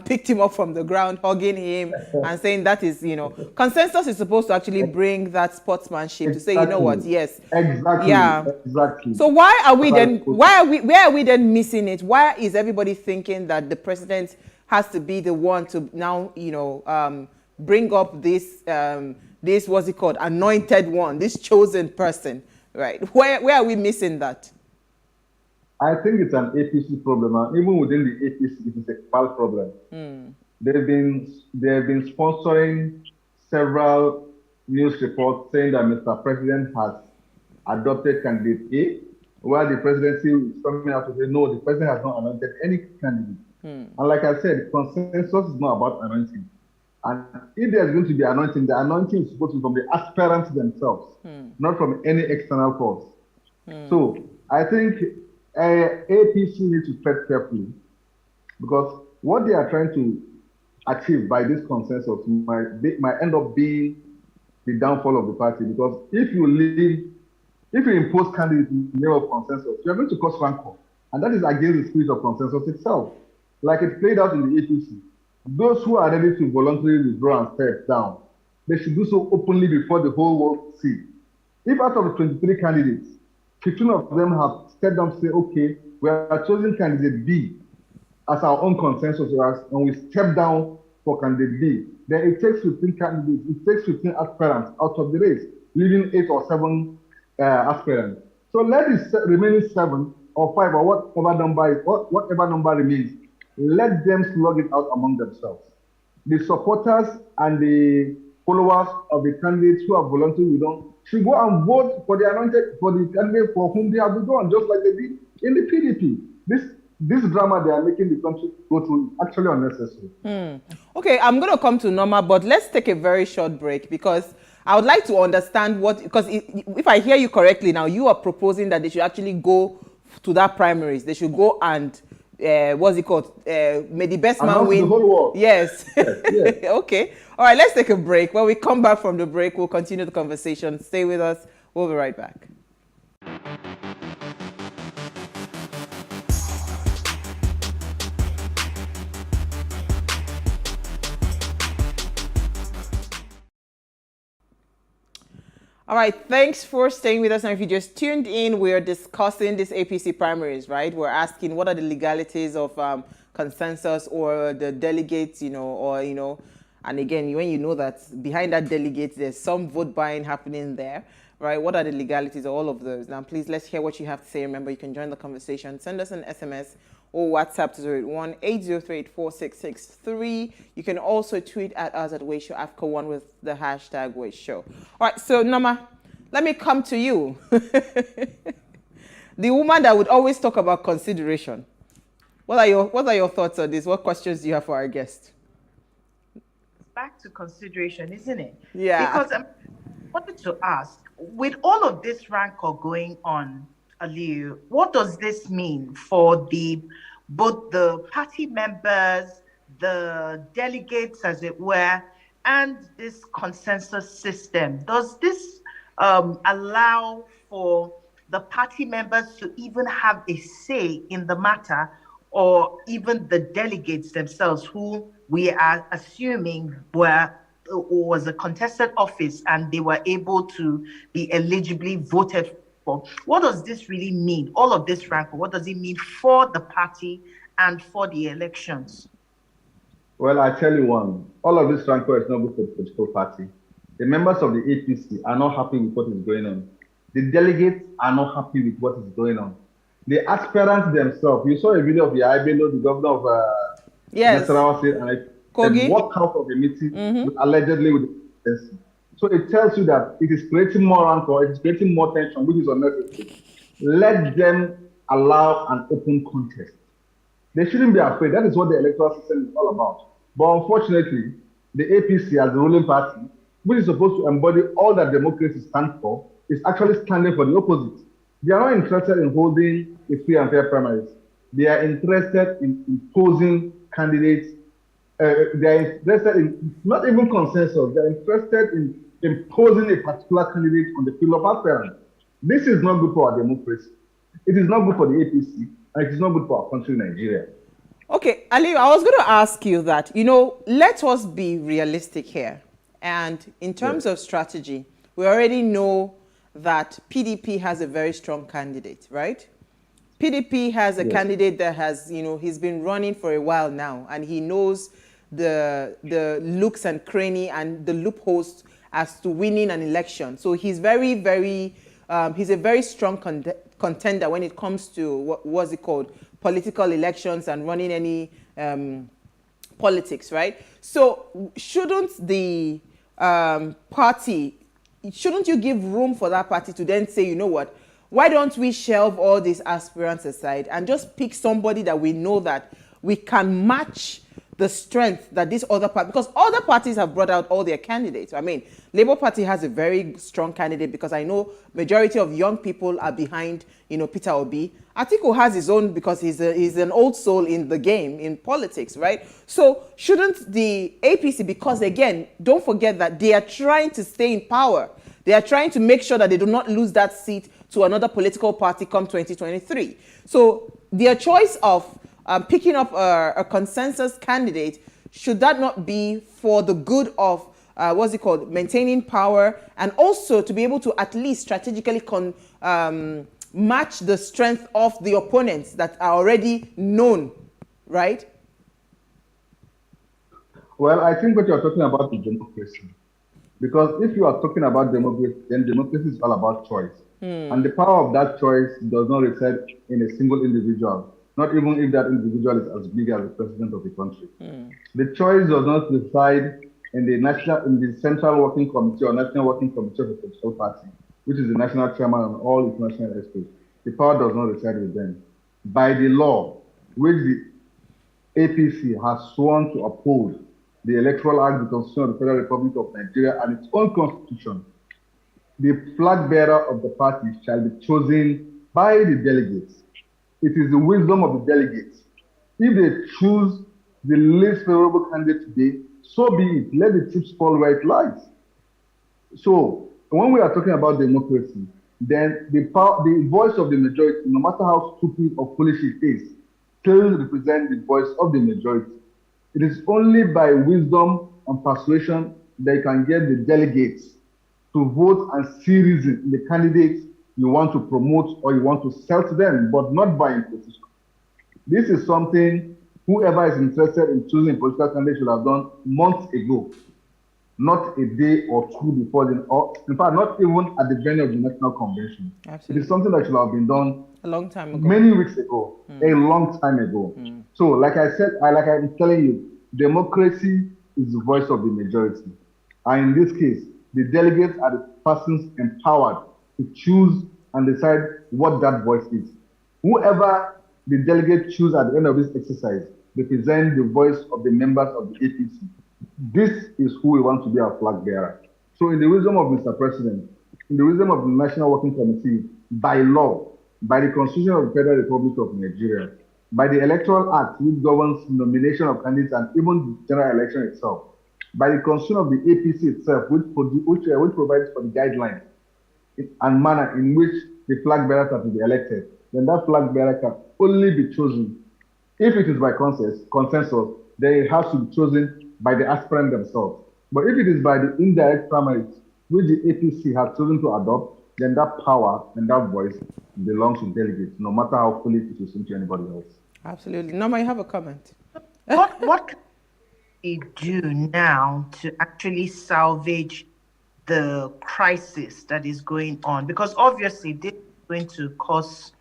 [SPEAKER 12] picked him up from the ground, hugging him and saying that is, you know, consensus is supposed to actually bring that sportsmanship to say, you know what, yes,
[SPEAKER 1] exactly,
[SPEAKER 12] yeah,
[SPEAKER 1] exactly.
[SPEAKER 12] So why are we then? Where are we then missing it? Why is everybody thinking that the president has to be the one to now, you know, bring up this this what's it called, anointed one, this chosen person? Right. Where are we missing that?
[SPEAKER 1] I think it's an APC problem, and even within the APC, it is a PAL problem. They've been sponsoring several news reports saying that Mr. President has adopted candidate A, while the presidency is coming out to say no, the president has not anointed any candidate. And like I said, consensus is not about anointing. And if there's going to be anointing, the anointing is supposed to be from the aspirants themselves, not from any external force. So I think APC needs to tread carefully, because what they are trying to achieve by this consensus might end up being the downfall of the party. Because if you impose candidates in the name of consensus, you're going to cause rancor, and that is against the spirit of consensus itself. Like it played out in the APC. Those who are ready to voluntarily withdraw and step down, they should do so openly before the whole world sees. If out of the 23 candidates, 15 of them have stepped down to say, okay, we are choosing candidate B as our own consensus, and we step down for candidate B, then it takes 15 candidates, it takes 15 aspirants out of the race, leaving 8 or 7 aspirants. So let the remaining 7 or 5 or whatever number remains, let them slug it out among themselves. The supporters and the followers of the candidates who have voluntarily withdrawn should go and vote for the candidate for whom they have withdrawn, just like they did in the PDP. This drama they are making the country go through is actually unnecessary.
[SPEAKER 12] Okay, I'm going to come to Norma, but let's take a very short break, because I would like to understand because if I hear you correctly now, you are proposing that they should actually go to that primaries. They should go and what's it called? May the best man win.
[SPEAKER 1] The whole world.
[SPEAKER 12] Yes.
[SPEAKER 1] Yes.
[SPEAKER 12] Okay. All right, let's take a break. When we come back from the break, we'll continue the conversation. Stay with us. We'll be right back. All right, thanks for staying with us. Now, if you just tuned in, we're discussing this APC primaries, right? We're asking what are the legalities of consensus or the delegates, and again, when you know that behind that delegate, there's some vote buying happening there, right? What are the legalities of all of those? Now, please, let's hear what you have to say. Remember, you can join the conversation. Send us an SMS or WhatsApp to 081-803-4663. You can also tweet at us at Wayshow Africa1 with the hashtag Wayshow. All right, so Norma, let me come to you. The woman that would always talk about consideration. What are your thoughts on this? What questions do you have for our guest?
[SPEAKER 16] Back to consideration, isn't it?
[SPEAKER 12] Yeah.
[SPEAKER 16] Because I wanted to ask, with all of this rancor going on, Aliu, what does this mean for both the party members, the delegates, as it were, and this consensus system? Does this allow for the party members to even have a say in the matter, or even the delegates themselves, who we are assuming was a contested office and they were able to be eligibly voted for? What does this really mean? All of this rancor, what does it mean for the party and for the elections?
[SPEAKER 1] Well, I tell you one, all of this rancor is not good for the political party. The members of the APC are not happy with what is going on. The delegates are not happy with what is going on. The aspirants themselves, you saw a video of the Ibelo, the governor of
[SPEAKER 12] yes.
[SPEAKER 1] Nasarawa State, and
[SPEAKER 12] Kogi
[SPEAKER 1] walked out of the meeting allegedly with the presidency. So it tells you that it is creating more rancor, it is creating more tension, which is unnecessary. Let them allow an open contest. They shouldn't be afraid. That is what the electoral system is all about. But unfortunately, the APC as the ruling party, which is supposed to embody all that democracy stands for, is actually standing for the opposite. They are not interested in holding a free and fair primaries. They are interested in imposing candidates. They are interested in not even consensus. They are interested in imposing a particular candidate on the field of appearance. This is not good for our democracy. It is not good for the APC, and it is not good for our country, Nigeria.
[SPEAKER 12] Okay, Ali, I was going to ask you that, let us be realistic here. And in terms of strategy, we already know that PDP has a very strong candidate, right? PDP has a candidate that has, he's been running for a while now, and he knows the looks and cranny and the loopholes as to winning an election. So he's very, very, he's a very strong contender when it comes to, what's it called, political elections and running any politics, right? So shouldn't the party, shouldn't you give room for that party to then say, you know what, why don't we shelve all these aspirants aside and just pick somebody that we know that we can match the strength that this other party, because other parties have brought out all their candidates. I mean, Labour Party has a very strong candidate because I know majority of young people are behind, Peter Obi. Atiku has his own because he's an old soul in the game, in politics, right? So shouldn't the APC, because again, don't forget that they are trying to stay in power. They are trying to make sure that they do not lose that seat to another political party come 2023. So their choice of picking up a consensus candidate, should that not be for the good of, maintaining power, and also to be able to at least strategically match the strength of the opponents that are already known, right?
[SPEAKER 1] Well, I think what you're talking about is democracy. Because if you are talking about democracy, then democracy is all about choice. And the power of that choice does not reside in a single individual, not even if that individual is as big as the president of the country. The choice does not reside in the Central Working Committee or National Working Committee of the political party, which is the national chairman and all its national experts. The power does not reside with them. By the law, which the APC has sworn to uphold, the Electoral Act, the Constitution of the Federal Republic of Nigeria, and its own constitution, the flag bearer of the party shall be chosen by the delegates. It is the wisdom of the delegates. If they choose the least favorable candidate today, so be it. Let the chips fall where it lies. So when we are talking about democracy, then the voice of the majority, no matter how stupid or foolish it is, still represents the voice of the majority. It is only by wisdom and persuasion that you can get the delegates to vote and see reason in the candidates you want to promote or you want to sell to them, but not by imposition. This is something whoever is interested in choosing a political candidate should have done months ago, not a day or two before, or in fact, not even at the venue of the National Convention.
[SPEAKER 12] Absolutely.
[SPEAKER 1] It is something that should have been done
[SPEAKER 12] a long time ago,
[SPEAKER 1] many weeks ago, a long time ago. So, like I said, like I'm telling you, democracy is the voice of the majority. And in this case, the delegates are the persons empowered to choose and decide what that voice is. Whoever the delegate choose at the end of this exercise represent the voice of the members of the APC. This is who we want to be our flag bearer. So in the wisdom of Mr. President, in the wisdom of the National Working Committee, by law, by the Constitution of the Federal Republic of Nigeria, by the Electoral Act, which governs nomination of candidates and even the general election itself, by the Constitution of the APC itself, which provides for the guidelines and manner in which the flag bearers are to be elected, then that flag bearer can only be chosen. If it is by consensus, then it has to be chosen by the aspirant themselves. But if it is by the indirect primaries, which the APC has chosen to adopt, then that power and that voice belongs to delegates, no matter how foolish it will seem to anybody else.
[SPEAKER 12] Absolutely. Norma, you have a comment.
[SPEAKER 16] What can we do now to actually salvage the crisis that is going on? Because obviously this is going to cause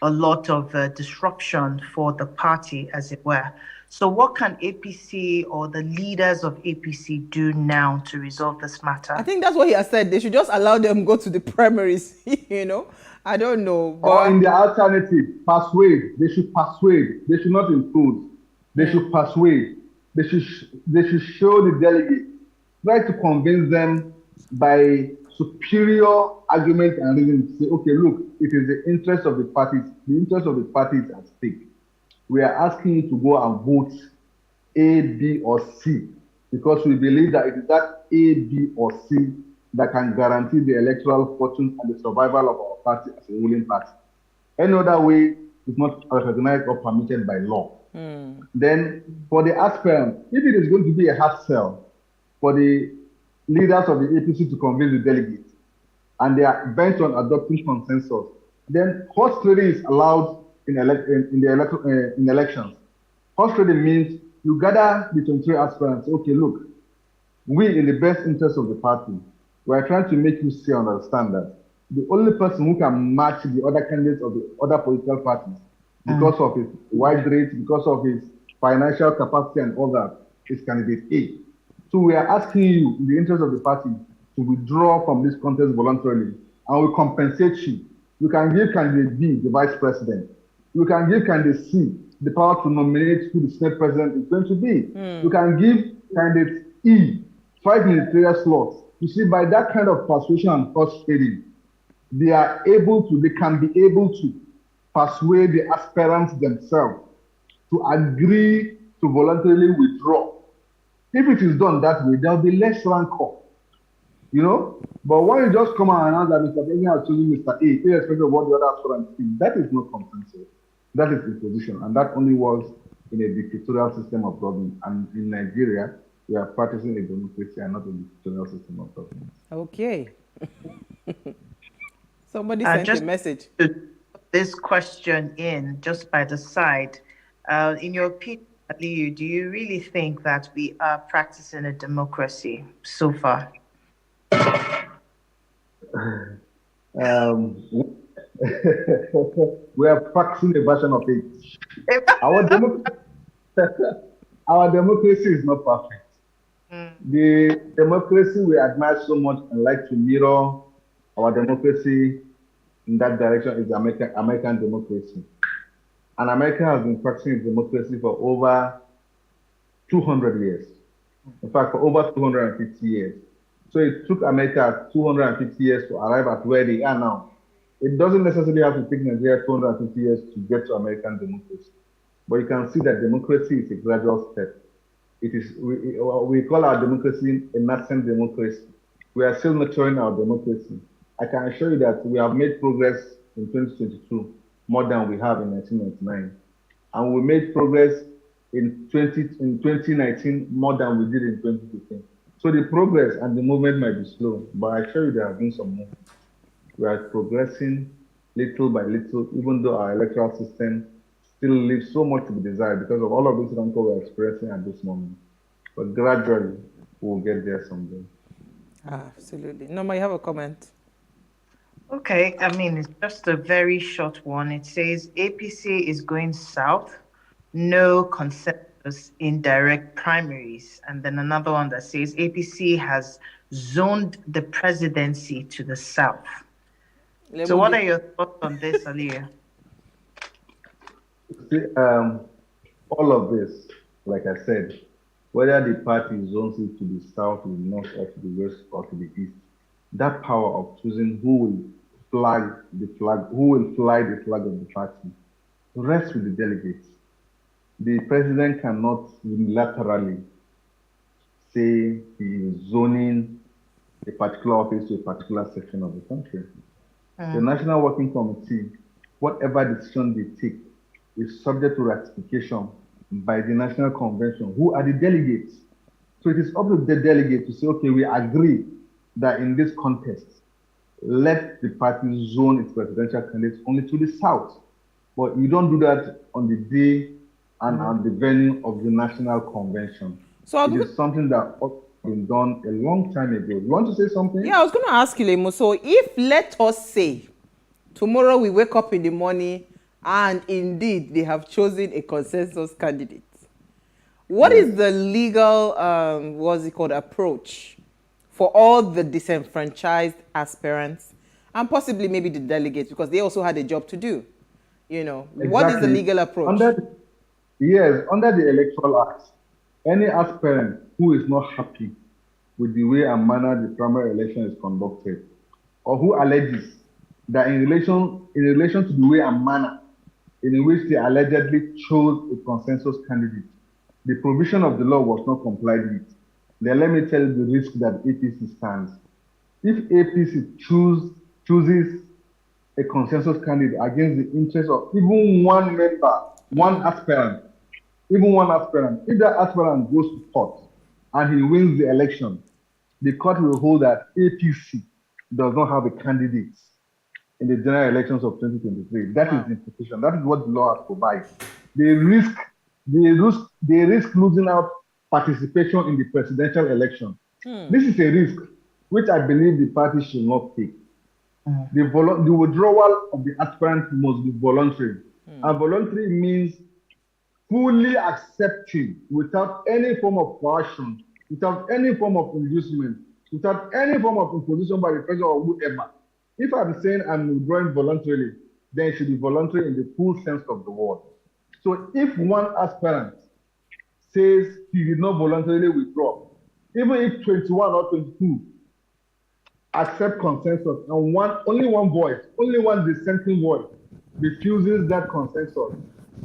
[SPEAKER 16] a lot of disruption for the party, as it were. So what can APC or the leaders of APC do now to resolve this matter?
[SPEAKER 12] I think that's what he has said. They should just allow them go to the primaries, you know. I don't know. But...
[SPEAKER 1] Or in the alternative, persuade. They should persuade. They should not impose. They should persuade. They should show the delegates. Try to convince them by superior argument and reason to say, okay, look, it is the interest of the parties. The interest of the parties at stake. We are asking you to go and vote A, B, or C because we believe that it is that A, B, or C that can guarantee the electoral fortune and the survival of our party as a ruling party. Any other way is not recognized or permitted by law. Then, for the aspirant, if it is going to be a hard sell for the leaders of the APC to convince the delegates and they are bent on adopting consensus, then horse trading is allowed in elections. Horse trading means you gather the 23 aspirants. Okay, look, we in the best interest of the party, we are trying to make you see and understand that the only person who can match the other candidates of the other political parties because of his wide range, because of his financial capacity and all that, is candidate A. So we are asking you, in the interest of the party, to withdraw from this contest voluntarily, and we compensate you. You can give candidate B the vice president. You can give candidate C the power to nominate who the Senate president is going to be. You can give candidate E 5 ministerial slots. You see, by that kind of persuasion and horse trading, they can be able to persuade the aspirants themselves to agree to voluntarily withdraw. If it is done that way, there will be less rancor, you know. But when you just come and announce that Mr. President has chosen Mr. A, irrespective of what the other aspirants think, that is not consensus. That is imposition, and that only works in a dictatorial system of government. And in Nigeria, we are practicing a democracy and not a dictatorial system of government.
[SPEAKER 12] Okay. Somebody sent a message.
[SPEAKER 16] This question in just by the side. In your opinion, Aliyu, do you really think that we are practicing a democracy so far?
[SPEAKER 1] We are practicing a version of it. Our democracy is not perfect. The democracy we admire so much and like to mirror our democracy in that direction is American democracy. And America has been practicing democracy for over 200 years. In fact, for over 250 years. So it took America 250 years to arrive at where they are now. It doesn't necessarily have to take Nigeria 250 years to get to American democracy. But you can see that democracy is a gradual step. It is, we call our democracy a nascent democracy. We are still maturing our democracy. I can assure you that we have made progress in 2022 more than we have in 1999. And we made progress in 2019 more than we did in 2015. So the progress and the movement might be slow, but I assure you there have been some movement. We are progressing little by little, even though our electoral system still leaves so much to be desired because of all of this rancor we're experiencing at this moment. But gradually, we'll get there someday.
[SPEAKER 12] Absolutely. Norma, you have a comment?
[SPEAKER 16] Okay, I mean, it's just a very short one. It says APC is going south, no consensus in direct primaries. And then another one that says APC has zoned the presidency to the south. So what are your thoughts on this, Aliyu?
[SPEAKER 1] All of this, like I said, whether the party zones it to the south, to the north, or to the west, or to the east, that power of choosing who will fly the flag of the party rests with the delegates. The president cannot unilaterally say he is zoning a particular office to a particular section of the country. The National Working Committee, whatever decision they take, is subject to ratification by the National Convention, who are the delegates. So it is up to the delegate to say, okay, we agree that in this contest, let the party zone its presidential candidates only to the south. But you don't do that on the day and on the venue of the National Convention. So it is something that has been done a long time ago. You want to say something?
[SPEAKER 12] Yeah, I was going to ask you, Lemo. So if, let us say, tomorrow we wake up in the morning And indeed, they have chosen a consensus candidate. What is the legal, what's it called, approach for all the disenfranchised aspirants and possibly maybe the delegates, because they also had a job to do? You know, what is the legal approach?
[SPEAKER 1] Under the Electoral Act, any aspirant who is not happy with the way and manner the primary election is conducted, or who alleges that in relation to the way and manner in which they allegedly chose a consensus candidate, the provision of the law was not complied with, then let me tell you the risk that APC stands. If APC chooses a consensus candidate against the interest of even one member, one aspirant, if that aspirant goes to court and he wins the election, the court will hold that APC does not have a candidate in the general elections of 2023. That is the implication. That is what the law has provided. They risk losing out participation in the presidential election. This is a risk which I believe the party should not take. The withdrawal of the aspirant must be voluntary. And voluntary means fully accepting, without any form of coercion, without any form of inducement, without any form of imposition by the president or whoever. If I'm saying I'm withdrawing voluntarily, then it should be voluntary in the full sense of the word. So if one aspirant says he did not voluntarily withdraw, even if 21 or 22 accept consensus and only one dissenting voice refuses that consensus,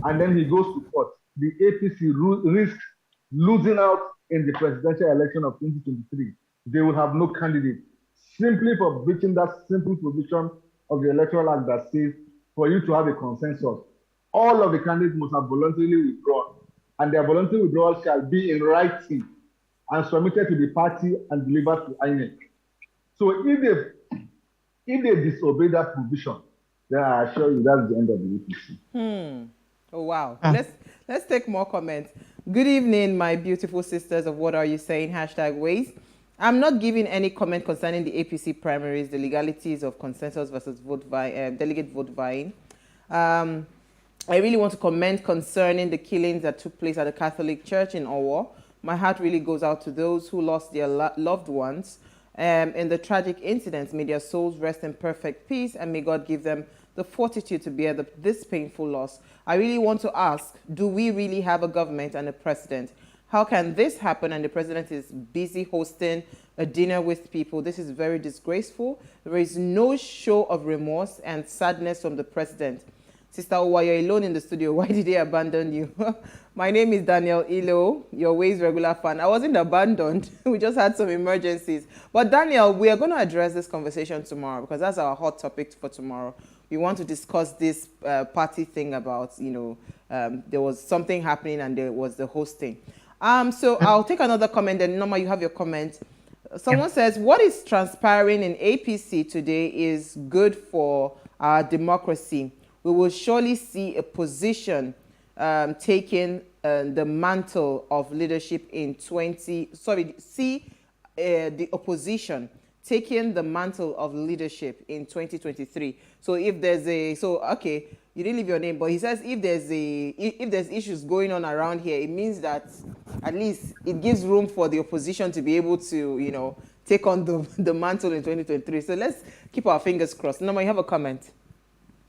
[SPEAKER 1] and then he goes to court, the APC risks losing out in the presidential election of 2023. They will have no candidate, simply for breaching that simple provision of the Electoral Act that says for you to have a consensus, all of the candidates must have voluntarily withdrawn, and their voluntary withdrawal shall be in writing and submitted to the party and delivered to INEC. So if they disobey that provision, then I assure you that's the end of the APC.
[SPEAKER 12] Oh wow. Let's take more comments. Good evening, my beautiful sisters of What Are You Saying? #Ways. I'm not giving any comment concerning the APC primaries, the legalities of consensus versus delegate vote buying. I really want to comment concerning the killings that took place at the Catholic Church in Owo. My heart really goes out to those who lost their loved ones in the tragic incidents. May their souls rest in perfect peace, and may God give them the fortitude to bear this painful loss. I really want to ask, do we really have a government and a president? How can this happen and the president is busy hosting a dinner with people? This is very disgraceful. There is no show of remorse and sadness from the president. Sister Owa, you're alone in the studio. Why did they abandon you? My name is Daniel Ilo, your Ways regular fan. I wasn't abandoned. We just had some emergencies. But Daniel, we are going to address this conversation tomorrow because that's our hot topic for tomorrow. We want to discuss this party thing about, there was something happening and there was the hosting. So I'll take another comment, and Norma, you have your comment. Someone says, what is transpiring in APC today is good for our democracy. We will surely see a position taking the mantle of leadership in the opposition taking the mantle of leadership in 2023. So if there's okay, you didn't leave your name, but he says if there's issues going on around here, it means that at least it gives room for the opposition to be able to, take on the mantle in 2023. So let's keep our fingers crossed. Norma, you have a comment?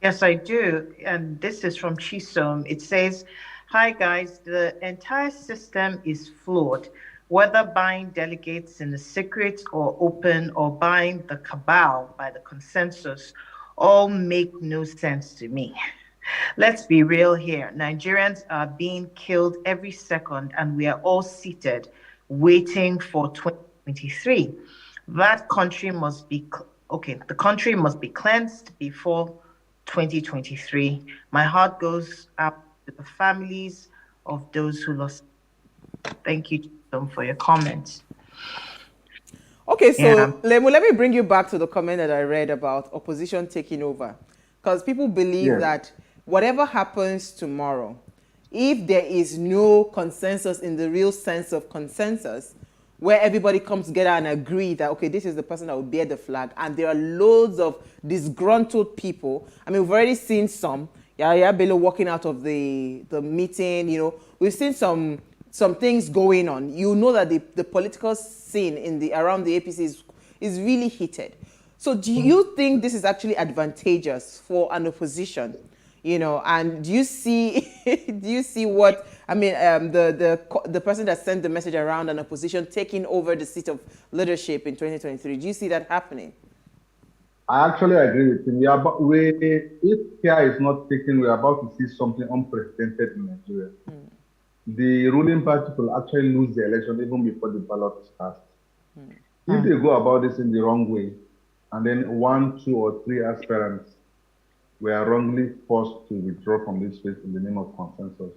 [SPEAKER 16] Yes, I do. And this is from Chisom. It says, hi guys, the entire system is flawed. Whether buying delegates in the secret or open or buying the cabal by the consensus all make no sense to me. Let's be real here. Nigerians are being killed every second and we are all seated waiting for 2023. That country must be, the country must be cleansed before 2023. My heart goes up to the families of those who lost. Thank you for your comments.
[SPEAKER 12] Okay, so let me bring you back to the comment that I read about opposition taking over. Because people believe that whatever happens tomorrow, if there is no consensus in the real sense of consensus, where everybody comes together and agree that, okay, this is the person that will bear the flag, and there are loads of disgruntled people. I mean, we've already seen some. Yahya Bello walking out of the meeting. You know, we've seen some things going on. You know that the political scene around the APC is really heated. So do you think this is actually advantageous for an opposition? You know, and do you see what I mean? The person that sent the message around an opposition taking over the seat of leadership in 2023. Do you see that happening?
[SPEAKER 1] I actually agree with him. If care is not taken, we're about to see something unprecedented in Nigeria. The ruling party will actually lose the election even before the ballot is cast. If they go about this in the wrong way, and then 1, 2, or 3 aspirants were wrongly forced to withdraw from this race in the name of consensus,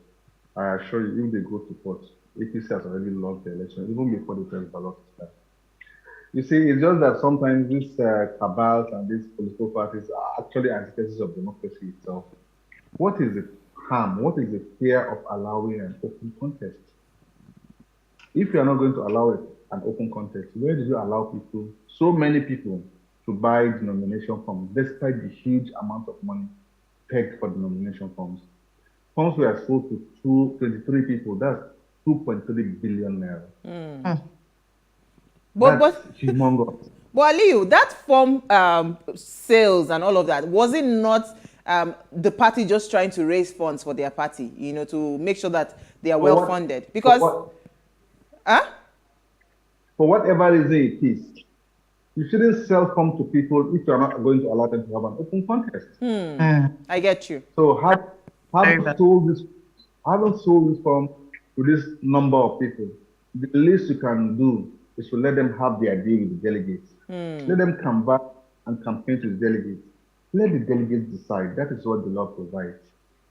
[SPEAKER 1] I assure you, if they go to court, APC has already lost the election even before the first ballot is cast. You see, it's just that sometimes these cabals and these political parties are actually antithesis of democracy itself. What is the harm? What is the fear of allowing an open contest? If you are not going to allow an open contest, where did you allow people, so many people, to buy the nomination forms, despite the huge amount of money pegged for the nomination forms? Forms were sold to 23 people. That's 2.3 billion naira.
[SPEAKER 12] But
[SPEAKER 1] humongous.
[SPEAKER 12] But Aliyu, that form sales and all of that, was it not the party just trying to raise funds for their party, you know, to make sure that they are well funded? Because
[SPEAKER 1] for whatever reason it is, you shouldn't sell forms to people if you are not going to allow them to have an open contest.
[SPEAKER 12] I get you.
[SPEAKER 1] So haven't sold this form to this number of people. The least you can do is to let them have their day with the delegates. Let them come back and campaign to the delegates. Let the delegates decide. That is what the law provides.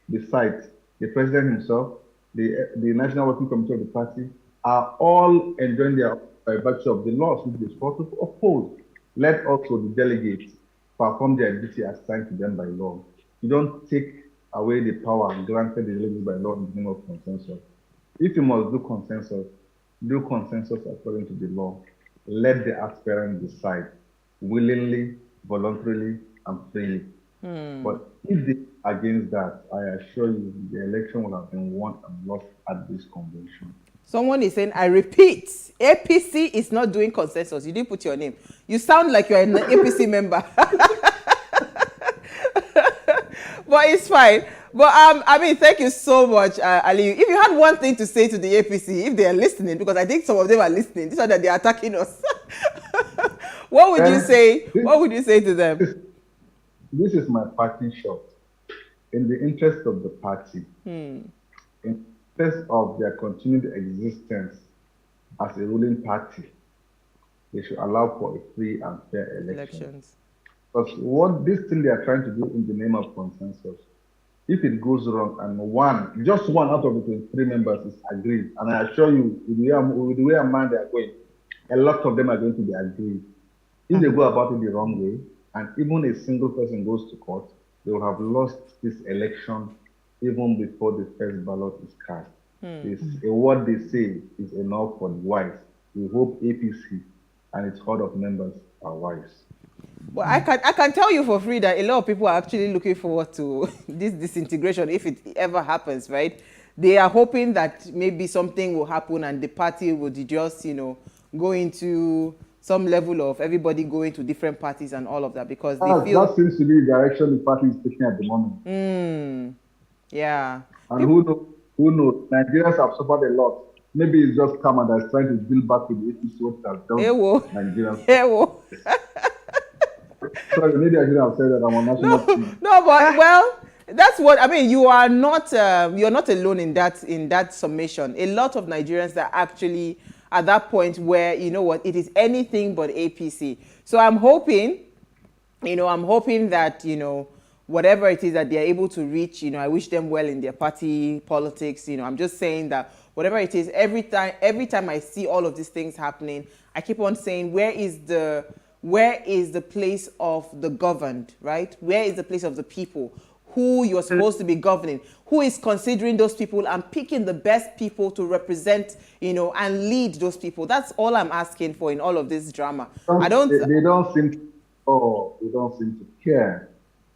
[SPEAKER 1] Besides, the president himself, the National Working Committee of the party are all enjoying their by virtue of the laws which they sought to uphold. Let also the delegates perform their duty assigned to them by law. You don't take away the power granted the delegates by law in the name of consensus. If you must do consensus according to the law. Let the aspirant decide willingly, voluntarily, and freely. But if they against that, I assure you the election will have been won and lost at this convention.
[SPEAKER 12] Someone is saying, I repeat, APC is not doing consensus. You didn't put your name. You sound like you're an APC member. But it's fine. But I mean, thank you so much, Aliyu. If you had one thing to say to the APC, if they are listening, because I think some of them are listening, this is that they are attacking us. What would you say? What would you say to them?
[SPEAKER 1] This is my parting shot. In the interest of the party, in the interest of their continued existence as a ruling party, they should allow for a free and fair election. Because what this thing they are trying to do in the name of consensus, if it goes wrong and just one out of the 23 members is agreed, and I assure you, with the way and mind they are going, a lot of them are going to be agreed. If they go about it the wrong way, and even a single person goes to court, they will have lost this election even before the first ballot is cast. What they say is enough for the wise. We hope APC and its horde of members are wise.
[SPEAKER 12] Well, I can tell you for free that a lot of people are actually looking forward to this disintegration if it ever happens, right? They are hoping that maybe something will happen and the party will just, you know, go into some level of everybody going to different parties and all of that, because they feel...
[SPEAKER 1] That seems to be the direction the party is taking at the moment.
[SPEAKER 12] Yeah.
[SPEAKER 1] And who knows? Nigerians have suffered a lot. Maybe it's just karma that's trying to build back with the APC what has done Nigerians. Sorry, maybe I shouldn't have said that. I'm on national TV.
[SPEAKER 12] No, but well, that's what I mean. You are not alone in that summation. A lot of Nigerians are actually at that point where, you know what, it is anything but APC. So I'm hoping that, you know, whatever it is that they are able to reach, you know, I wish them well in their party politics. You know, I'm just saying that whatever it is, every time I see all of these things happening, I keep on saying, where is the place of the governed, right? Where is the place of the people who you're supposed to be governing? Who is considering those people and picking the best people to represent, you know, and lead those people? That's all I'm asking for in all of this drama.
[SPEAKER 1] They don't seem to care.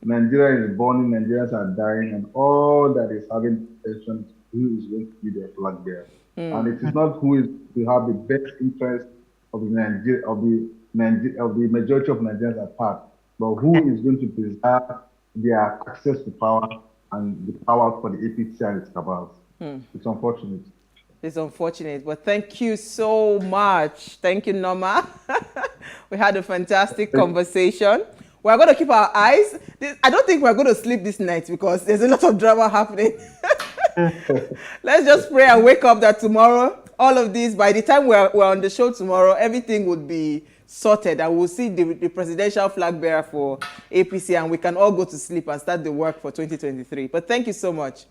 [SPEAKER 1] Nigeria is burning, Nigerians are dying, and all that is having attention who is going to be their flag bearer. And it is not who is to have the best interest of the majority of Nigerians at heart, but who is going to preserve their access to power and the power for the APC and its cabals. It's unfortunate.
[SPEAKER 12] It's unfortunate, but thank you so much. Thank you, Norma. We had a fantastic conversation. We're going to keep our eyes. I don't think we're going to sleep this night because there's a lot of drama happening. Let's just pray and wake up that tomorrow, all of this, by the time we're on the show tomorrow, everything would be sorted and we'll see the presidential flag bearer for APC and we can all go to sleep and start the work for 2023. But thank you so much.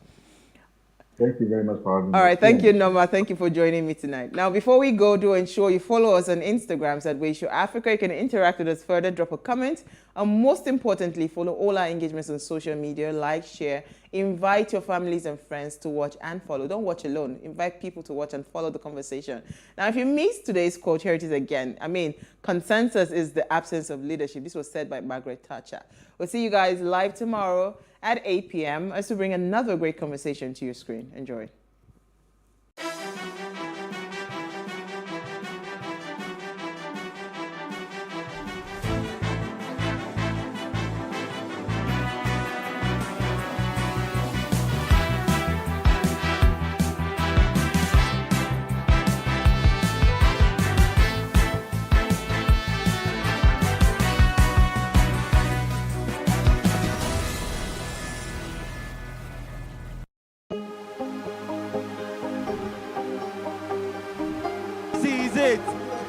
[SPEAKER 1] Thank you very much for having me.
[SPEAKER 12] All right, thank you, Norma. Thank you for joining me tonight. Now, before we go, do ensure you follow us on Instagram at Weisho Africa. You can interact with us further, drop a comment, and most importantly, follow all our engagements on social media, like, share, invite your families and friends to watch and follow. Don't watch alone. Invite people to watch and follow the conversation. Now, if you missed today's quote, here it is again. Consensus is the absence of leadership. This was said by Margaret Thatcher. We'll see you guys live tomorrow at 8 p.m. as we bring another great conversation to your screen. Enjoy.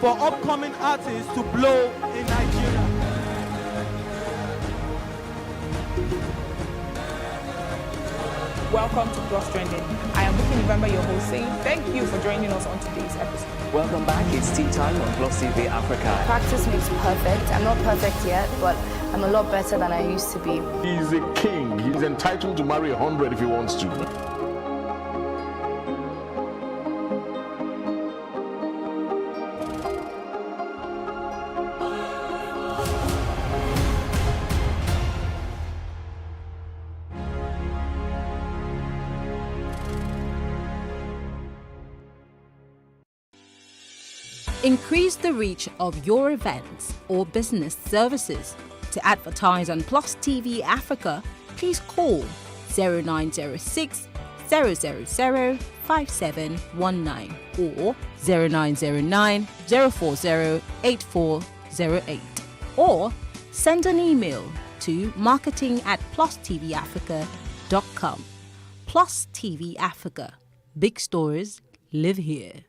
[SPEAKER 11] For upcoming artists to blow in Nigeria.
[SPEAKER 2] Welcome to Plus Trending. I am Bukky November, your host, saying thank you for joining us on today's episode.
[SPEAKER 13] Welcome back. It's tea time on Plus TV Africa.
[SPEAKER 14] Practice makes perfect. I'm not perfect yet, but I'm a lot better than I used to be.
[SPEAKER 15] He's a king. He's entitled to marry 100 if he wants to.
[SPEAKER 10] Increase the reach of your events or business services. To advertise on Plus TV Africa, please call 0906 000 5719 or 0909 040 8408 or send an email to marketing@plustvafrica.com. Plus TV Africa. Big stories live here.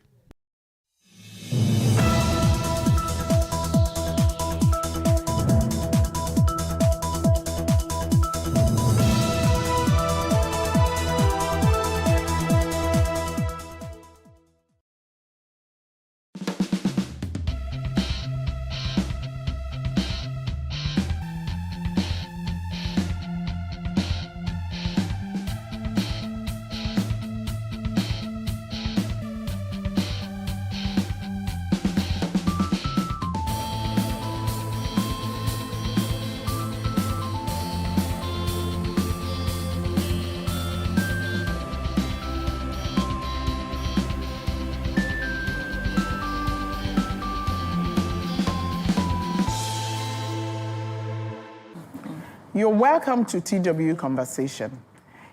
[SPEAKER 3] You're welcome to TW Conversation.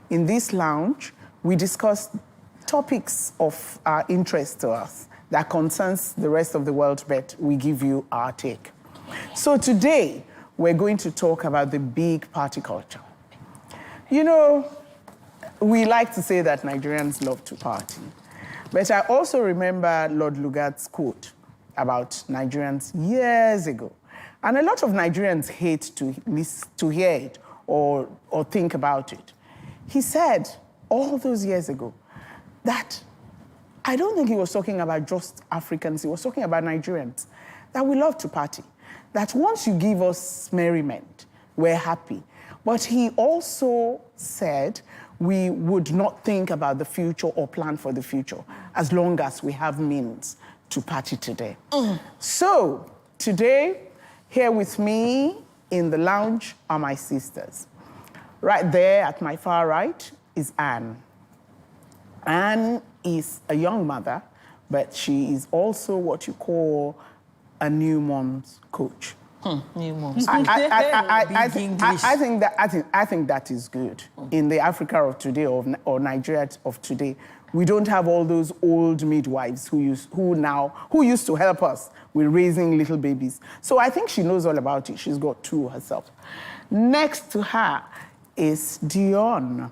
[SPEAKER 3] In this lounge, we discuss topics of our interest to us that concerns the rest of the world, but we give you our take. So today, we're going to talk about the big party culture. You know, we like to say that Nigerians love to party, but I also remember Lord Lugard's quote about Nigerians years ago. And a lot of Nigerians hate to hear it or think about it. He said all those years ago that I don't think he was talking about just Africans, he was talking about Nigerians, that we love to party, that once you give us merriment, we're happy. But he also said we would not think about the future or plan for the future as long as we have means to party today. So today, here with me in the lounge are my sisters. Right there at my far right is Anne. Anne is a young mother, but she is also what you call a new mom's coach.
[SPEAKER 4] New moms.
[SPEAKER 3] I think that is good. In the Africa of today or Nigeria of today, we don't have all those old midwives who used to help us with raising little babies. So I think she knows all about it. She's got 2 herself. Next to her is Dion.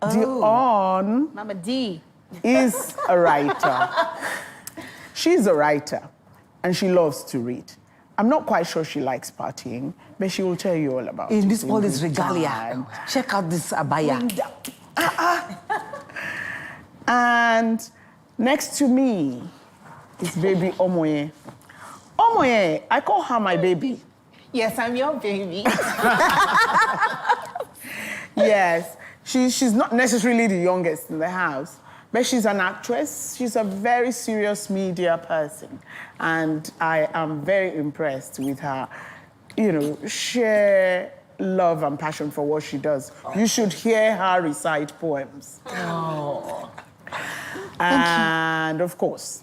[SPEAKER 4] Oh.
[SPEAKER 3] Dion
[SPEAKER 4] Mama D
[SPEAKER 3] is a writer. She's a writer, and she loves to read. I'm not quite sure she likes partying, but she will tell you all about it.
[SPEAKER 4] In this all this regalia. Check out this abaya.
[SPEAKER 3] And next to me is baby Omoye. Omoye, I call her my baby.
[SPEAKER 2] Yes, I'm your baby.
[SPEAKER 3] Yes, she's not necessarily the youngest in the house, but she's an actress. She's a very serious media person. And I am very impressed with her, sheer love and passion for what she does. You should hear her recite poems.
[SPEAKER 4] Oh.
[SPEAKER 3] And of course,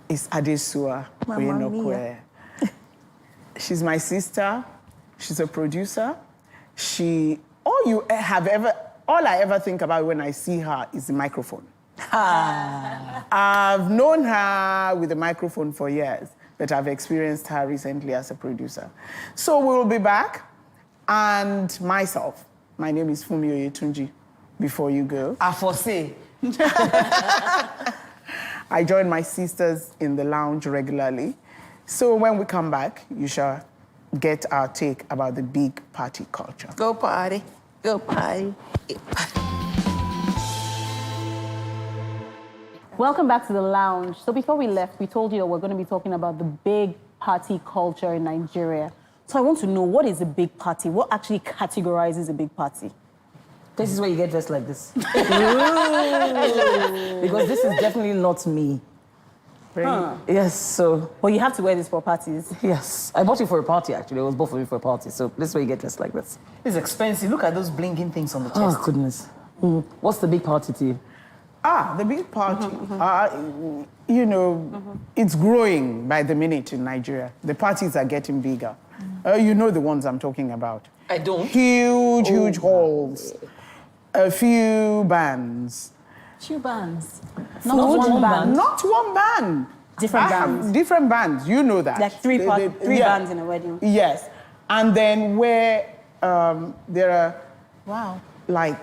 [SPEAKER 3] it's Adesua Oyenokwe. She's my sister. She's a producer. All I ever think about when I see her is the microphone. I've known her with the microphone for years, but I've experienced her recently as a producer. So we'll be back. And myself, my name is Fumi Oyetunji. Before you go.
[SPEAKER 4] I foresee.
[SPEAKER 3] I join my sisters in the lounge regularly. So when we come back, you shall get our take about the big party culture.
[SPEAKER 4] Go party. Go party.
[SPEAKER 5] Welcome back to the lounge. So before we left, we told you that we're going to be talking about the big party culture in Nigeria. So I want to know, what is a big party? What actually categorizes a big party?
[SPEAKER 4] This is where you get dressed like this. Because this is definitely not me.
[SPEAKER 5] Huh.
[SPEAKER 4] Yes, so...
[SPEAKER 5] Well, you have to wear this for parties.
[SPEAKER 4] Yes. I bought it for a party, actually. It was bought for me for a party. So this is where you get dressed like this. It's expensive. Look at those blinking things on the chest. Oh, goodness. What's the big party to you?
[SPEAKER 3] The big party, it's growing by the minute in Nigeria. The parties are getting bigger. You know the ones I'm talking about.
[SPEAKER 4] I don't.
[SPEAKER 3] Huge halls. A few bands.
[SPEAKER 5] Few bands?
[SPEAKER 3] Not one band. Not one band.
[SPEAKER 5] Different bands.
[SPEAKER 3] Different bands, you know that.
[SPEAKER 5] Like three bands in a wedding.
[SPEAKER 3] Yes. And then where there are, like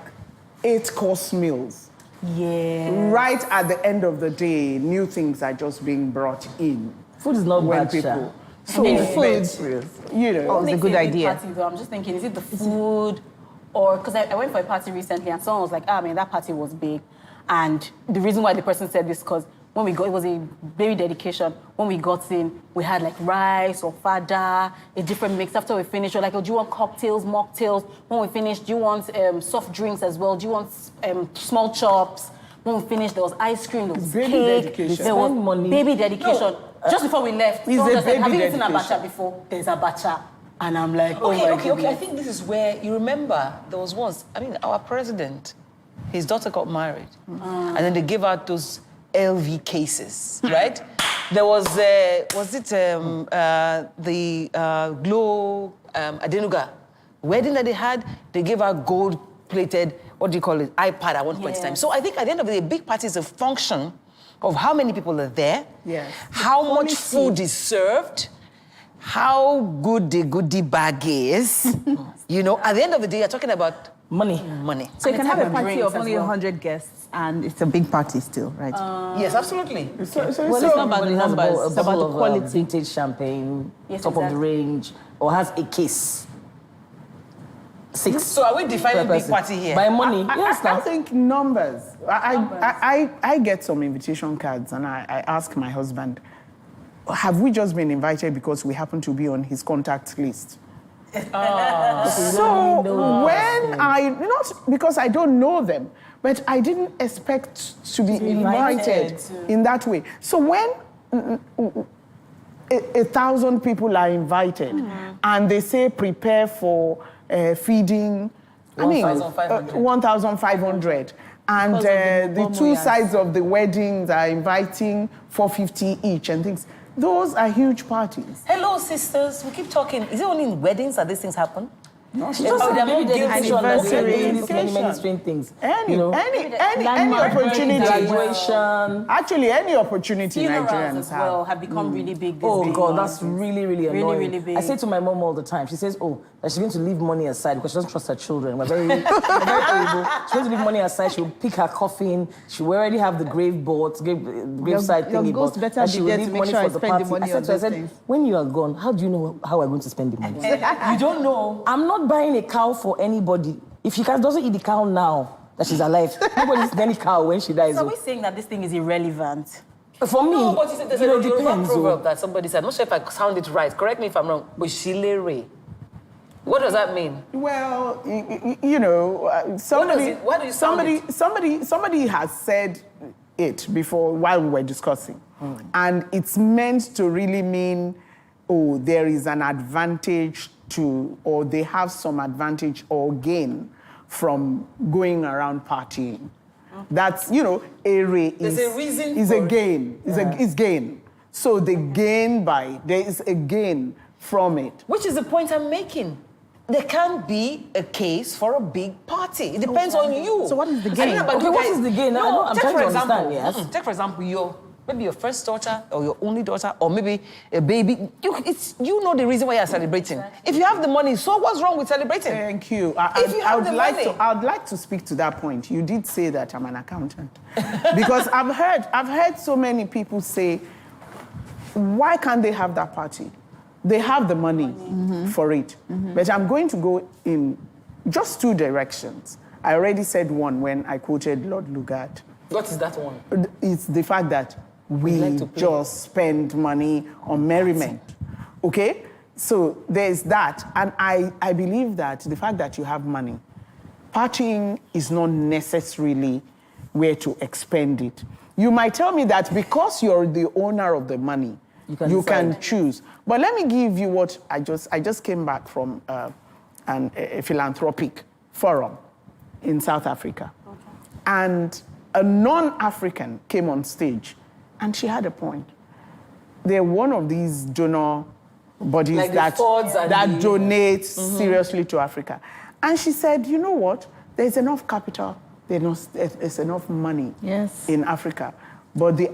[SPEAKER 3] 8-course meals.
[SPEAKER 5] Yeah.
[SPEAKER 3] Right at the end of the day, new things are just being brought in.
[SPEAKER 4] Food is not
[SPEAKER 3] when
[SPEAKER 4] bad,
[SPEAKER 3] people.
[SPEAKER 5] So food,
[SPEAKER 3] it's a good idea.
[SPEAKER 5] Party, though. I'm just thinking, is it the food, or because I went for a party recently and someone was like, that party was big, and the reason why the person said this because when we got, it was a baby dedication. When we got in, we had like rice or fada, a different mix. After we finished, we're like, do you want cocktails, mocktails? When we finished, do you want soft drinks as well? Do you want small chops? When we finished, there was ice cream, there was
[SPEAKER 3] baby
[SPEAKER 5] cake,
[SPEAKER 3] dedication.
[SPEAKER 5] there was
[SPEAKER 4] money.
[SPEAKER 5] baby dedication. No. Just before we left, someone just said, have you eaten
[SPEAKER 3] dedication.
[SPEAKER 5] abacha before? There's abacha. And I'm like,
[SPEAKER 4] Okay. I think this is where, you remember, there was once, our president, his daughter got married. And then they gave out those LV cases, right? There was, the Glow Adenuga wedding that they had, they gave out gold-plated, iPad at one point in time. So I think at the end of the day, big party is a function of how many people are there, how much food is served, how good the goodie bag is. At the end of the day, you're talking about money.
[SPEAKER 5] So you can have a party of
[SPEAKER 12] only 100 guests, and it's a big party still, right?
[SPEAKER 4] Yes, absolutely.
[SPEAKER 5] It's not about the numbers, it's about the quality.
[SPEAKER 4] Vintage champagne,
[SPEAKER 5] Yes,
[SPEAKER 4] top of the range, or has a case. 6.
[SPEAKER 12] So are we defining
[SPEAKER 4] per
[SPEAKER 12] big
[SPEAKER 4] person.
[SPEAKER 12] party here?
[SPEAKER 4] By money?
[SPEAKER 3] Yes, I think numbers. I get some invitation cards and I ask my husband, have we just been invited because we happen to be on his contact list? So when not because I don't know them, but I didn't expect to be invited in that way. So when 1,000 people are invited and they say prepare for feeding I mean,
[SPEAKER 4] 1,500.
[SPEAKER 3] 1,500. And the two sides of the weddings are inviting 450 each and things. Those are huge parties.
[SPEAKER 4] Hello, sisters. We keep talking. Is it only in weddings that these things happen?
[SPEAKER 6] No, she just said maybe dedication, many strange things.
[SPEAKER 3] Any opportunity.
[SPEAKER 6] Graduation.
[SPEAKER 3] Actually, any opportunity
[SPEAKER 5] Funerals
[SPEAKER 3] Nigerians
[SPEAKER 5] as well have become really big.
[SPEAKER 6] Oh God, that's really, really annoying.
[SPEAKER 5] Really big.
[SPEAKER 6] I say to my mom all the time, she says, oh, that she's going to leave money aside because she doesn't trust her children. We're very able. She's going to leave money aside, she'll pick her coffin, she will already have the graveside thingy, but she will leave money for the party. I said, when you are gone, how do you know how I'm going to spend the money?
[SPEAKER 4] You don't know.
[SPEAKER 6] I'm not buying a cow for anybody. If she doesn't eat the cow now that she's alive, nobody eats any cow when she dies.
[SPEAKER 5] So are we saying that this thing is irrelevant?
[SPEAKER 6] For me,
[SPEAKER 4] no, but there's a
[SPEAKER 6] depends.
[SPEAKER 4] proverb that somebody said. I'm not sure if I sound it right. Correct me if I'm wrong. Bushilere. What does that mean?
[SPEAKER 3] Well, you know, somebody has said it before while we were discussing, and it's meant to really mean, oh, there is an advantage to, or they have some advantage or gain from going around partying. That's, you know, ere is a gain. Is gain. So they gain there is a gain from it.
[SPEAKER 4] Which is the point I'm making. There can be a case for a big party. It depends on you.
[SPEAKER 6] So what is the gain?
[SPEAKER 4] Okay,
[SPEAKER 6] what is the gain?
[SPEAKER 4] No,
[SPEAKER 6] I'm trying to understand, yes.
[SPEAKER 4] Take for example, maybe your first daughter or your only daughter or maybe a baby. You know the reason why you're celebrating. Exactly. If you have the money, so what's wrong with celebrating?
[SPEAKER 3] Thank you. I'd like to speak to that point. You did say that I'm an accountant. Because I've heard so many people say, why can't they have that party? They have the money for it. But I'm going to go in just two directions. I already said one when I quoted Lord Lugard.
[SPEAKER 4] What is that one?
[SPEAKER 3] It's the fact that we just spend money on merriment. Okay? So there's that. And I believe that the fact that you have money, partying is not necessarily where to expend it. You might tell me that because you're the owner of the money, you can choose. But let me give you what I just came back from a philanthropic forum in South Africa. Okay. And a non-African came on stage, and she had a point. They're one of these donor bodies
[SPEAKER 4] like
[SPEAKER 3] that donates seriously to Africa. And she said, you know what? There's enough capital, there's enough money in Africa. But the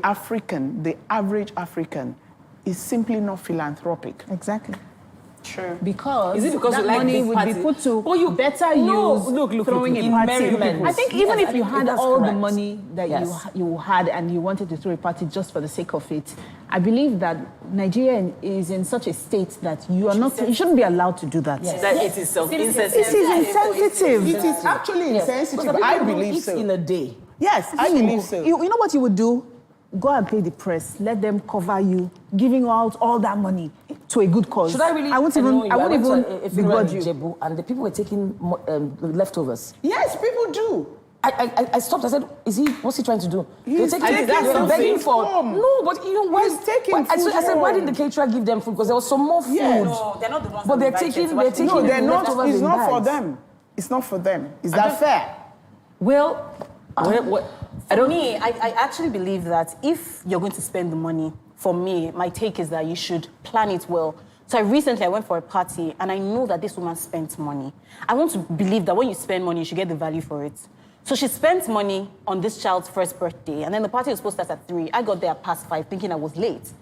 [SPEAKER 3] average African, is simply not philanthropic.
[SPEAKER 7] Exactly.
[SPEAKER 5] True.
[SPEAKER 7] Because
[SPEAKER 4] is it because
[SPEAKER 7] that
[SPEAKER 4] you like
[SPEAKER 7] money would be put to better use throwing in party. I think even if you had all the money that you had and you wanted to throw a party just for the sake of it, I believe that Nigeria is in such a state that you shouldn't be allowed to do that.
[SPEAKER 4] Yes. That it is insensitive.
[SPEAKER 7] It is insensitive.
[SPEAKER 3] It is actually insensitive. I believe so.
[SPEAKER 6] In a day.
[SPEAKER 3] Yes, I believe so.
[SPEAKER 7] You know what you would do? Go and pay the press. Let them cover you, giving out all that money to a good cause.
[SPEAKER 6] Should I really?
[SPEAKER 7] I won't even begrudge you.
[SPEAKER 6] Jebu, and the people were taking leftovers.
[SPEAKER 3] Yes, people do.
[SPEAKER 6] I stopped. I said, what's he trying to do?
[SPEAKER 3] He's taking
[SPEAKER 6] begging for. No, but you know why?
[SPEAKER 3] He's taking food.
[SPEAKER 6] I said, why didn't the caterer give them food? Because there was some more food.
[SPEAKER 3] Yes.
[SPEAKER 5] No, they're not the ones.
[SPEAKER 6] But they're taking.
[SPEAKER 3] No, they're not.
[SPEAKER 6] leftovers
[SPEAKER 3] It's
[SPEAKER 6] in
[SPEAKER 3] not for
[SPEAKER 6] bags.
[SPEAKER 3] them. It's not for them. Is that fair?
[SPEAKER 5] Well, for me, I actually believe that if you're going to spend the money, for me, my take is that you should plan it well. So recently I went for a party and I know that this woman spent money. I want to believe that when you spend money, you should get the value for it. So she spent money on this child's first birthday, and then the party was supposed to start at 3. I got there at past 5 thinking I was late.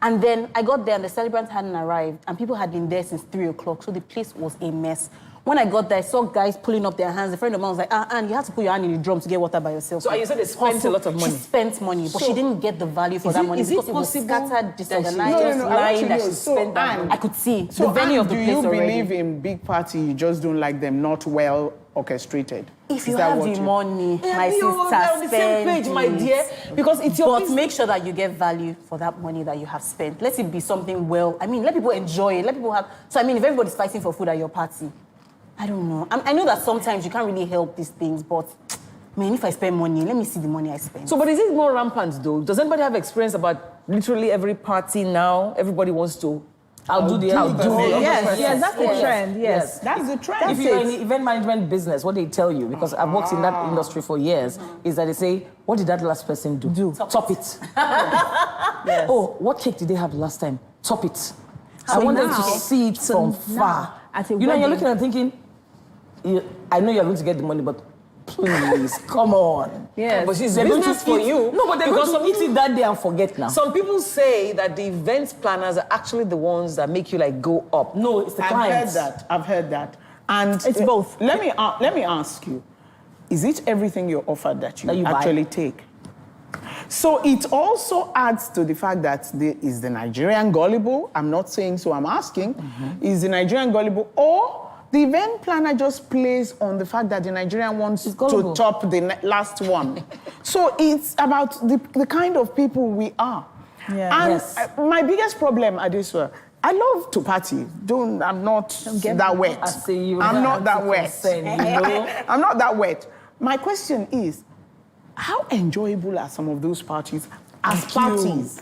[SPEAKER 5] And then I got there and the celebrant hadn't arrived and people had been there since 3 o'clock, so the place was a mess. When I got there, I saw guys pulling up their hands. A friend of mine was like, and you have to put your hand in the drum to get water by yourself.
[SPEAKER 4] So you said they spent a lot of money.
[SPEAKER 5] She spent money, but she didn't get the value for that money because it was scattered, disorganized, lying that she spent that money. I could see the value of the place already.
[SPEAKER 3] Do you believe in big party, you just don't like them not well orchestrated?
[SPEAKER 5] If you have the money, my sister,
[SPEAKER 4] on the same page, my dear, because it's your
[SPEAKER 5] business. But make sure that you get value for that money that you have spent. Let it be something let people enjoy it. Let people have. So if everybody's fighting for food at your party, I don't know. I know that sometimes you can't really help these things, but man, if I spend money, let me see the money I spend.
[SPEAKER 4] So, but is it more rampant though? Does anybody have experience about literally every party now? Everybody wants to
[SPEAKER 6] I'll do the
[SPEAKER 7] Yes, that's the trend. Yes,
[SPEAKER 3] that's the trend.
[SPEAKER 6] If you're in the event management business, what they tell you, because I've worked in that industry for years, is that they say, what did that last person do? Top it.
[SPEAKER 7] Yes.
[SPEAKER 6] Oh, what cake did they have last time? Top it. I want them to see it from far.
[SPEAKER 7] At a
[SPEAKER 6] You know, you're looking and thinking, I know you're going to get the money, but please, come on.
[SPEAKER 7] Yes.
[SPEAKER 4] But it's
[SPEAKER 6] They're going
[SPEAKER 4] business
[SPEAKER 6] to
[SPEAKER 4] for
[SPEAKER 6] eat-
[SPEAKER 4] you.
[SPEAKER 6] No, but they're going to eat it that day and forget now.
[SPEAKER 4] Some people say that the event planners are actually the ones that make you like go up.
[SPEAKER 6] No, it's the clients.
[SPEAKER 3] I've heard that. And
[SPEAKER 7] It's both.
[SPEAKER 3] Let me ask you, is it everything you're offered that you
[SPEAKER 6] buy?
[SPEAKER 3] actually take? So it also adds to the fact that is the Nigerian gullible? I'm not saying so, I'm asking. Is the Nigerian gullible, or the event planner just plays on the fact that the Nigerian wants to top the last one? So it's about the kind of people we are.
[SPEAKER 7] Yeah.
[SPEAKER 3] And my biggest problem, Adesua, I love to party. I'm not that wet.
[SPEAKER 6] I see you.
[SPEAKER 3] I'm not that wet.
[SPEAKER 6] Consent, you know?
[SPEAKER 3] I'm not that wet. My question is, how enjoyable are some of those parties as parties?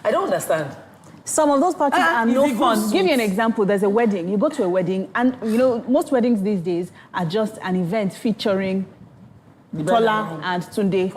[SPEAKER 4] I don't understand.
[SPEAKER 7] Some of those parties are no
[SPEAKER 6] you go
[SPEAKER 7] fun.
[SPEAKER 6] suits.
[SPEAKER 7] Give you an example. There's a wedding. You go to a wedding, and you know most weddings these days are just an event featuring Tola and Tunde.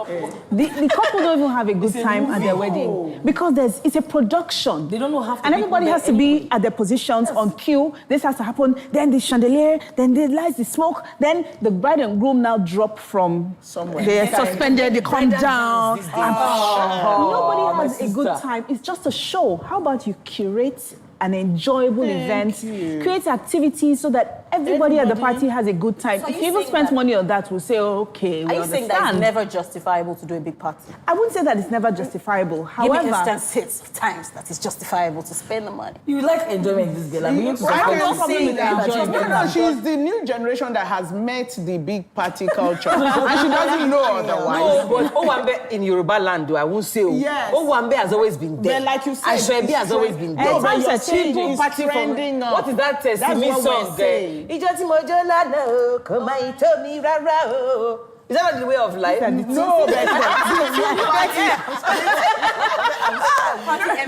[SPEAKER 7] The couple don't even have a good time at their wedding because it's a production.
[SPEAKER 6] They don't know half the
[SPEAKER 7] and
[SPEAKER 6] people
[SPEAKER 7] everybody
[SPEAKER 6] there
[SPEAKER 7] has to be at their positions on cue. This has to happen. Then the chandelier. Then the lights, the smoke. Then the bride and groom now drop from
[SPEAKER 3] somewhere.
[SPEAKER 7] They're suspended. They come down. Nobody has a good
[SPEAKER 6] sister.
[SPEAKER 7] time. It's just a show. How about you curate an enjoyable event, create activities so that everybody at the party has a good time.
[SPEAKER 5] So
[SPEAKER 7] if
[SPEAKER 5] are
[SPEAKER 7] you
[SPEAKER 5] you
[SPEAKER 7] even
[SPEAKER 5] saying
[SPEAKER 7] spend
[SPEAKER 5] that-
[SPEAKER 7] money on that, we'll say, okay, we
[SPEAKER 5] Are you saying that it's
[SPEAKER 7] understand.
[SPEAKER 5] never justifiable to do a big party?
[SPEAKER 7] I wouldn't say that it's never justifiable.
[SPEAKER 5] Give
[SPEAKER 7] However,
[SPEAKER 5] me instances of times that it's justifiable to spend the money.
[SPEAKER 6] You like enjoyment, this girl. I'm beginning to
[SPEAKER 3] I
[SPEAKER 6] suspect
[SPEAKER 3] have no
[SPEAKER 6] you.
[SPEAKER 3] problem with that.
[SPEAKER 6] Enjoyment.
[SPEAKER 3] No, she's the new generation that has met the big party culture. And she doesn't know otherwise.
[SPEAKER 4] No, but Owambe in Yoruba land, though, I won't say.
[SPEAKER 3] Yes.
[SPEAKER 4] Owambe has always been there.
[SPEAKER 3] But like you said,
[SPEAKER 4] Ashwebi
[SPEAKER 3] it's
[SPEAKER 4] has always been there.
[SPEAKER 3] No, but you're
[SPEAKER 4] People
[SPEAKER 3] saying
[SPEAKER 4] party
[SPEAKER 3] it's
[SPEAKER 4] from.
[SPEAKER 3] trending up.
[SPEAKER 4] What is that
[SPEAKER 3] That's
[SPEAKER 4] Simi
[SPEAKER 3] what we're
[SPEAKER 4] song?
[SPEAKER 3] saying.
[SPEAKER 4] Ijó tí mo jó lánàá o, kò má ì tó mi rárá o. Is that not the way of life?
[SPEAKER 3] No, but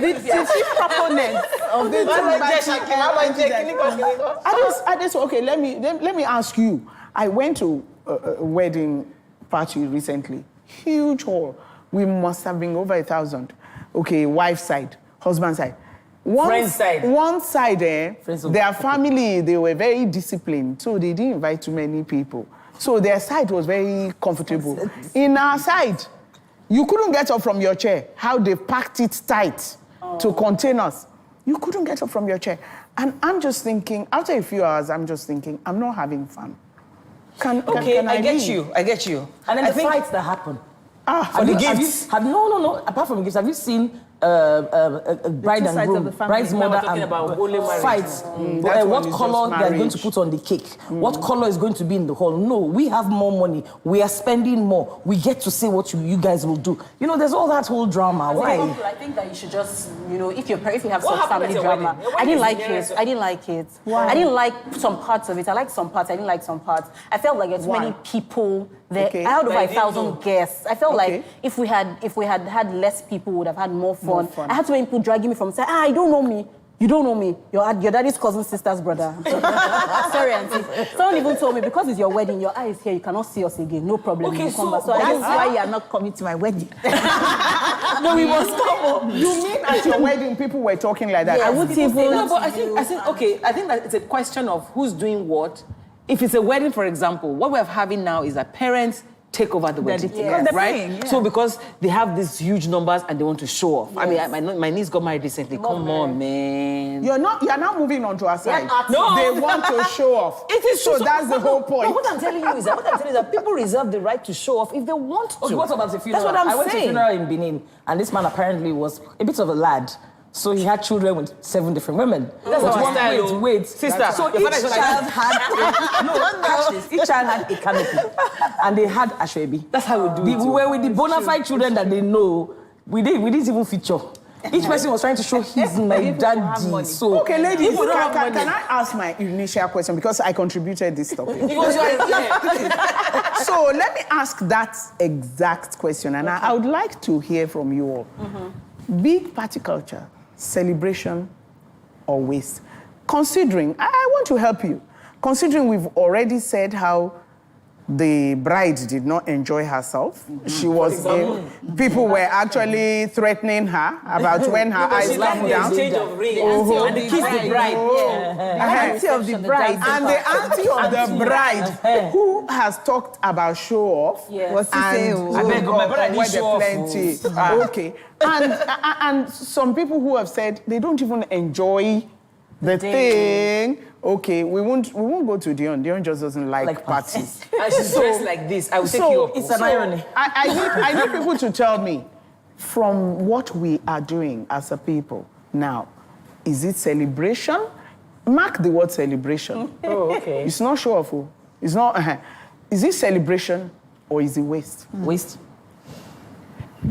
[SPEAKER 3] the chief proponent of the okay, let me ask you. I went to a wedding party recently. Huge hall. We must have been over 1,000. Okay, wife side, husband side.
[SPEAKER 4] Friend side.
[SPEAKER 3] One side, their family, they were very disciplined, so they didn't invite too many people. So their side was very comfortable. In our side, you couldn't get up from your chair. How they packed it tight to contain us. You couldn't get up from your chair. And I'm just thinking, after a few hours, I'm just thinking, I'm not having fun. Can
[SPEAKER 4] I get
[SPEAKER 3] leave?
[SPEAKER 4] you. I get you.
[SPEAKER 6] And then
[SPEAKER 4] I
[SPEAKER 6] the
[SPEAKER 4] think
[SPEAKER 6] fights that happen.
[SPEAKER 3] For the
[SPEAKER 6] gifts. No. Apart from gifts, have you seen a bride
[SPEAKER 7] two
[SPEAKER 6] and
[SPEAKER 7] sides
[SPEAKER 6] groom,
[SPEAKER 7] of the family.
[SPEAKER 6] bride's
[SPEAKER 7] Now
[SPEAKER 6] mother
[SPEAKER 4] we're talking
[SPEAKER 6] and
[SPEAKER 4] about holy marriage.
[SPEAKER 6] fights?
[SPEAKER 3] That
[SPEAKER 6] What
[SPEAKER 3] one is
[SPEAKER 6] color
[SPEAKER 3] just
[SPEAKER 6] they are going to
[SPEAKER 3] marriage.
[SPEAKER 6] put on the cake? What color is going to be in the hall? No, we have more money. We are spending more. We get to say what you guys will do. You know, there's all that whole drama. Why?
[SPEAKER 5] I think that you should just, if you have
[SPEAKER 4] What
[SPEAKER 5] some
[SPEAKER 4] happened
[SPEAKER 5] family
[SPEAKER 4] at your
[SPEAKER 5] drama.
[SPEAKER 4] wedding? Your
[SPEAKER 5] I didn't
[SPEAKER 4] wedding
[SPEAKER 5] like
[SPEAKER 4] is
[SPEAKER 5] it. I didn't like it.
[SPEAKER 7] Why?
[SPEAKER 5] I didn't like some parts of it. I liked some parts. I didn't like some parts. I felt like there's
[SPEAKER 3] Why?
[SPEAKER 5] many people there.
[SPEAKER 3] Okay.
[SPEAKER 5] I had over
[SPEAKER 4] That you didn't
[SPEAKER 5] 1,000
[SPEAKER 4] know.
[SPEAKER 5] guests. I felt
[SPEAKER 3] Okay.
[SPEAKER 5] like if we had less people, we would have had more fun.
[SPEAKER 3] More fun.
[SPEAKER 5] I had too many people dragging me from saying, you don't know me. You don't know me. Your daddy's cousin, sister's brother. Sorry, auntie. Someone even told me, because it's your wedding, your eye is here, you cannot see us again. No problem.
[SPEAKER 6] Okay,
[SPEAKER 5] you come
[SPEAKER 6] so
[SPEAKER 5] back. So I
[SPEAKER 7] that's
[SPEAKER 5] didn't
[SPEAKER 7] why you are not coming to my wedding.
[SPEAKER 5] No, we must come home.
[SPEAKER 3] You mean at your wedding, people were talking like that?
[SPEAKER 5] Yes.
[SPEAKER 3] I would
[SPEAKER 5] People say
[SPEAKER 4] No,
[SPEAKER 5] that
[SPEAKER 4] but
[SPEAKER 5] to
[SPEAKER 4] I think okay. I think that it's a question of who's doing what. If it's a wedding, for example, what we're having now is that parents take over the wedding,
[SPEAKER 7] Because they're
[SPEAKER 4] right?
[SPEAKER 7] paying, yeah.
[SPEAKER 4] So because they have these huge numbers and they want to show off. I mean, my niece got married recently. Come on, man.
[SPEAKER 3] You're now moving on to our side.
[SPEAKER 4] No.
[SPEAKER 3] They want to show off.
[SPEAKER 4] It is
[SPEAKER 3] so that's the whole point.
[SPEAKER 4] No, what I'm telling you is that people reserve the right to show off if they want to.
[SPEAKER 6] Okay, what about the funeral?
[SPEAKER 4] That's what I'm
[SPEAKER 6] I went to a
[SPEAKER 4] saying.
[SPEAKER 6] funeral in Benin, and this man apparently was a bit of a lad. So he had children with 7 different women.
[SPEAKER 4] That's
[SPEAKER 6] But
[SPEAKER 4] our style.
[SPEAKER 6] wait.
[SPEAKER 4] Sister,
[SPEAKER 6] So
[SPEAKER 4] your
[SPEAKER 6] each
[SPEAKER 4] father is not like
[SPEAKER 6] child had each child had a canopy, and they had ashwebi.
[SPEAKER 4] That's how we do it.
[SPEAKER 6] We were with the bona fide children that they know. We didn't even feature. Each person was trying to show he's my daddy. So
[SPEAKER 3] Okay, ladies,
[SPEAKER 6] people don't have money.
[SPEAKER 3] can I ask my initial question because I contributed this topic? So let me ask that exact question, and I would like to hear from you all. Big party culture, celebration, or waste. Considering, I want to help you. Considering we've already said how the bride did not enjoy herself. She was, people were actually threatening her about when her eyes come down.
[SPEAKER 6] The and the kiss the bride.
[SPEAKER 7] The auntie of the bride.
[SPEAKER 3] And the auntie of the bride, who has talked about show off.
[SPEAKER 7] What's he
[SPEAKER 3] and
[SPEAKER 7] saying?
[SPEAKER 6] I beg, my brother didn't show off.
[SPEAKER 3] plenty. Okay. And some people who have said they don't even enjoy the thing. Okay, we won't go to Dion. Dion just doesn't like parties.
[SPEAKER 6] And she's dressed like this. I will take you up. It's an irony.
[SPEAKER 3] I need people to tell me, from what we are doing as a people now, is it celebration? Mark the word celebration.
[SPEAKER 6] Oh, okay.
[SPEAKER 3] It's not show off. It's not. Is it celebration or is it waste?
[SPEAKER 6] Waste.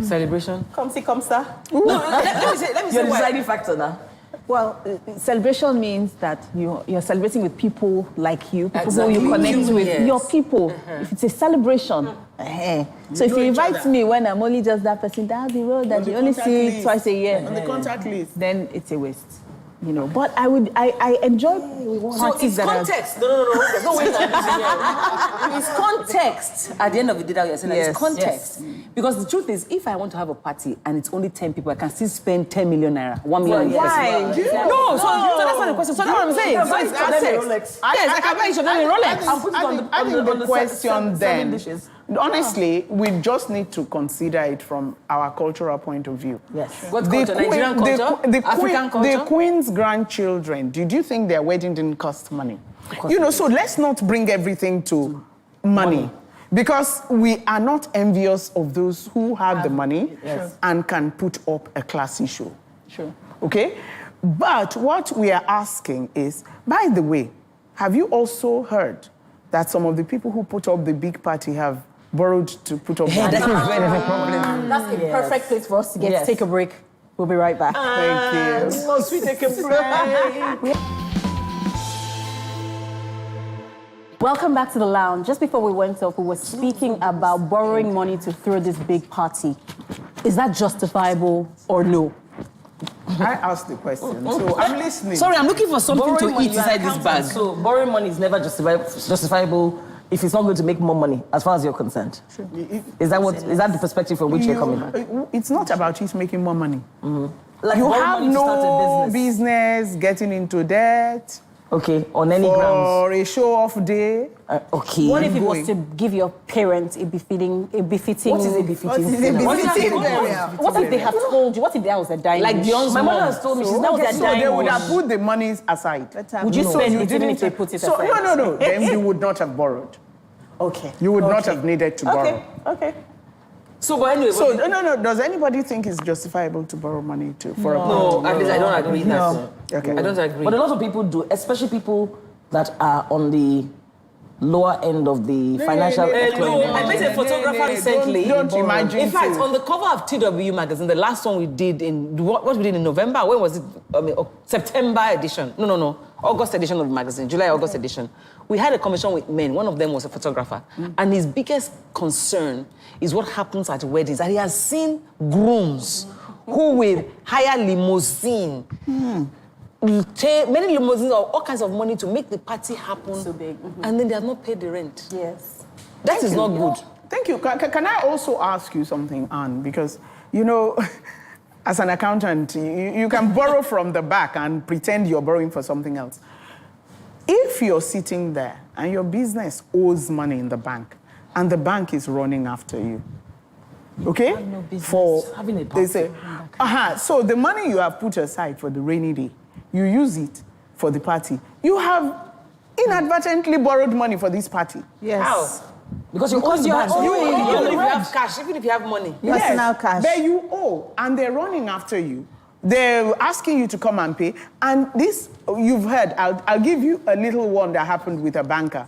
[SPEAKER 6] Celebration.
[SPEAKER 5] Come see, come sir.
[SPEAKER 6] No, let me say
[SPEAKER 7] You're the
[SPEAKER 6] why.
[SPEAKER 7] deciding factor now. Well, celebration means that you're celebrating with people like you, people who you connect with, your people. If it's a celebration. So if you invite me when I'm only just that person down the road that you only see twice a year,
[SPEAKER 3] on the contact list,
[SPEAKER 7] then it's a waste. You know, but I enjoy parties that
[SPEAKER 6] context. No. There's no way it's context. At the end of the day, that you're saying it's context. Yes. Because the truth is, if I want to have a party and it's only 10 people, I can still spend 10 million naira, 1 million.
[SPEAKER 7] Why?
[SPEAKER 6] No, so that's not the question. So that's what I'm saying. So it's context. Yes, I can buy each of them a Rolex.
[SPEAKER 3] I think the question then, honestly, we just need to consider it from our cultural point of view.
[SPEAKER 6] Yes. What culture? Nigerian culture? African culture?
[SPEAKER 3] The Queen's grandchildren, did you think their wedding didn't cost money? You know, so let's not bring everything to money. Because we are not envious of those who have the money and can put up a classy show.
[SPEAKER 7] Sure.
[SPEAKER 3] Okay? But what we are asking is, by the way, have you also heard that some of the people who put up the big party have borrowed to put up the
[SPEAKER 6] that's a problem.
[SPEAKER 5] That's a perfect place for us to get to take a break. We'll be right back.
[SPEAKER 3] Thank you.
[SPEAKER 6] Once we take a break.
[SPEAKER 5] Welcome back to the lounge. Just before we went off, we were speaking about borrowing money to throw this big party. Is that justifiable or no?
[SPEAKER 3] I asked the question, so I'm listening.
[SPEAKER 6] Sorry, I'm looking for something to eat inside this bag.
[SPEAKER 7] So borrowing money is never justifiable if it's not going to make more money, as far as you're concerned.
[SPEAKER 3] Sure.
[SPEAKER 7] Is that the perspective from which you're coming from?
[SPEAKER 3] It's not about it making more money.
[SPEAKER 7] Like
[SPEAKER 3] you have
[SPEAKER 7] money to start a
[SPEAKER 3] no business getting into debt.
[SPEAKER 7] Okay, on any grounds.
[SPEAKER 3] Or a show-off day.
[SPEAKER 7] Okay.
[SPEAKER 5] What if it was to give your parents a befitting?
[SPEAKER 7] What is a befitting?
[SPEAKER 5] What if they have told you? What if there was a dying?
[SPEAKER 7] Like Dion's
[SPEAKER 5] my
[SPEAKER 7] mom
[SPEAKER 5] mother has told me she's
[SPEAKER 3] So
[SPEAKER 5] not
[SPEAKER 3] they would have put the monies aside.
[SPEAKER 5] Would you spend it even if they put it aside?
[SPEAKER 3] No. Then you would not have borrowed.
[SPEAKER 5] Okay.
[SPEAKER 3] You would not have needed to borrow.
[SPEAKER 5] Okay.
[SPEAKER 6] So, but anyway.
[SPEAKER 3] So, no. Does anybody think it's justifiable to borrow money for a party?
[SPEAKER 6] No, at least I don't agree.
[SPEAKER 3] No. Okay.
[SPEAKER 6] I don't agree.
[SPEAKER 7] But a lot of people do, especially people that are on the lower end of the financial...
[SPEAKER 6] No, I met a photographer recently.
[SPEAKER 3] Don't imagine.
[SPEAKER 6] In fact, on the cover of TW magazine, the last one we did in... What we did in November? When was it? September edition. No. August edition of the magazine. July-August edition. We had a conversation with men. One of them was a photographer. And his biggest concern is what happens at weddings. And he has seen grooms who will hire limousine. Many limousines or all kinds of money to make the party happen.
[SPEAKER 5] So big.
[SPEAKER 6] And then they have not paid the rent.
[SPEAKER 5] Yes.
[SPEAKER 6] That is not good.
[SPEAKER 3] Thank you. Can I also ask you something, Anne? Because, you know, as an accountant, you can borrow from the back and pretend you're borrowing for something else. If you're sitting there and your business owes money in the bank and the bank is running after you, okay?
[SPEAKER 7] No business
[SPEAKER 3] for
[SPEAKER 7] having a
[SPEAKER 3] they say, so the money you have put aside for the rainy day, you use it for the party. You have inadvertently borrowed money for this party.
[SPEAKER 7] Yes.
[SPEAKER 6] How?
[SPEAKER 7] Because you owe the bank.
[SPEAKER 6] Even if you have cash, even if you have money.
[SPEAKER 7] Personal cash.
[SPEAKER 3] But you owe, and they're running after you. They're asking you to come and pay. And this, you've heard, I'll give you a little one that happened with a banker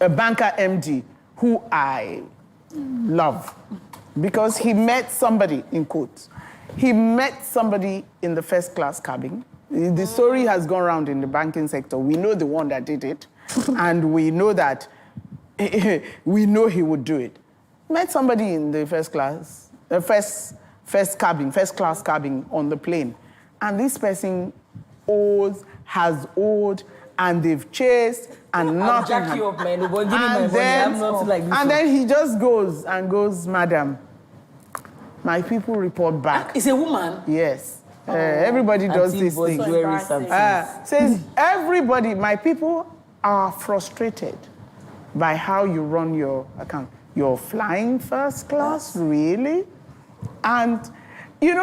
[SPEAKER 3] MD, who I love. Because he met somebody, in quotes, he met somebody in the first class cabin. The story has gone around in the banking sector. We know the one that did it, and we know that we know he would do it. Met somebody in the first class on the plane, and this person has owed, and they've chased, and nothing.
[SPEAKER 6] I'll jack you up, man. Nobody give me my money. I'm not like this.
[SPEAKER 3] And then he just goes, madam, my people report back.
[SPEAKER 6] It's a woman?
[SPEAKER 3] Yes. Everybody does this thing. Says, everybody, my people are frustrated by how you run your account. You're flying first class, really? And,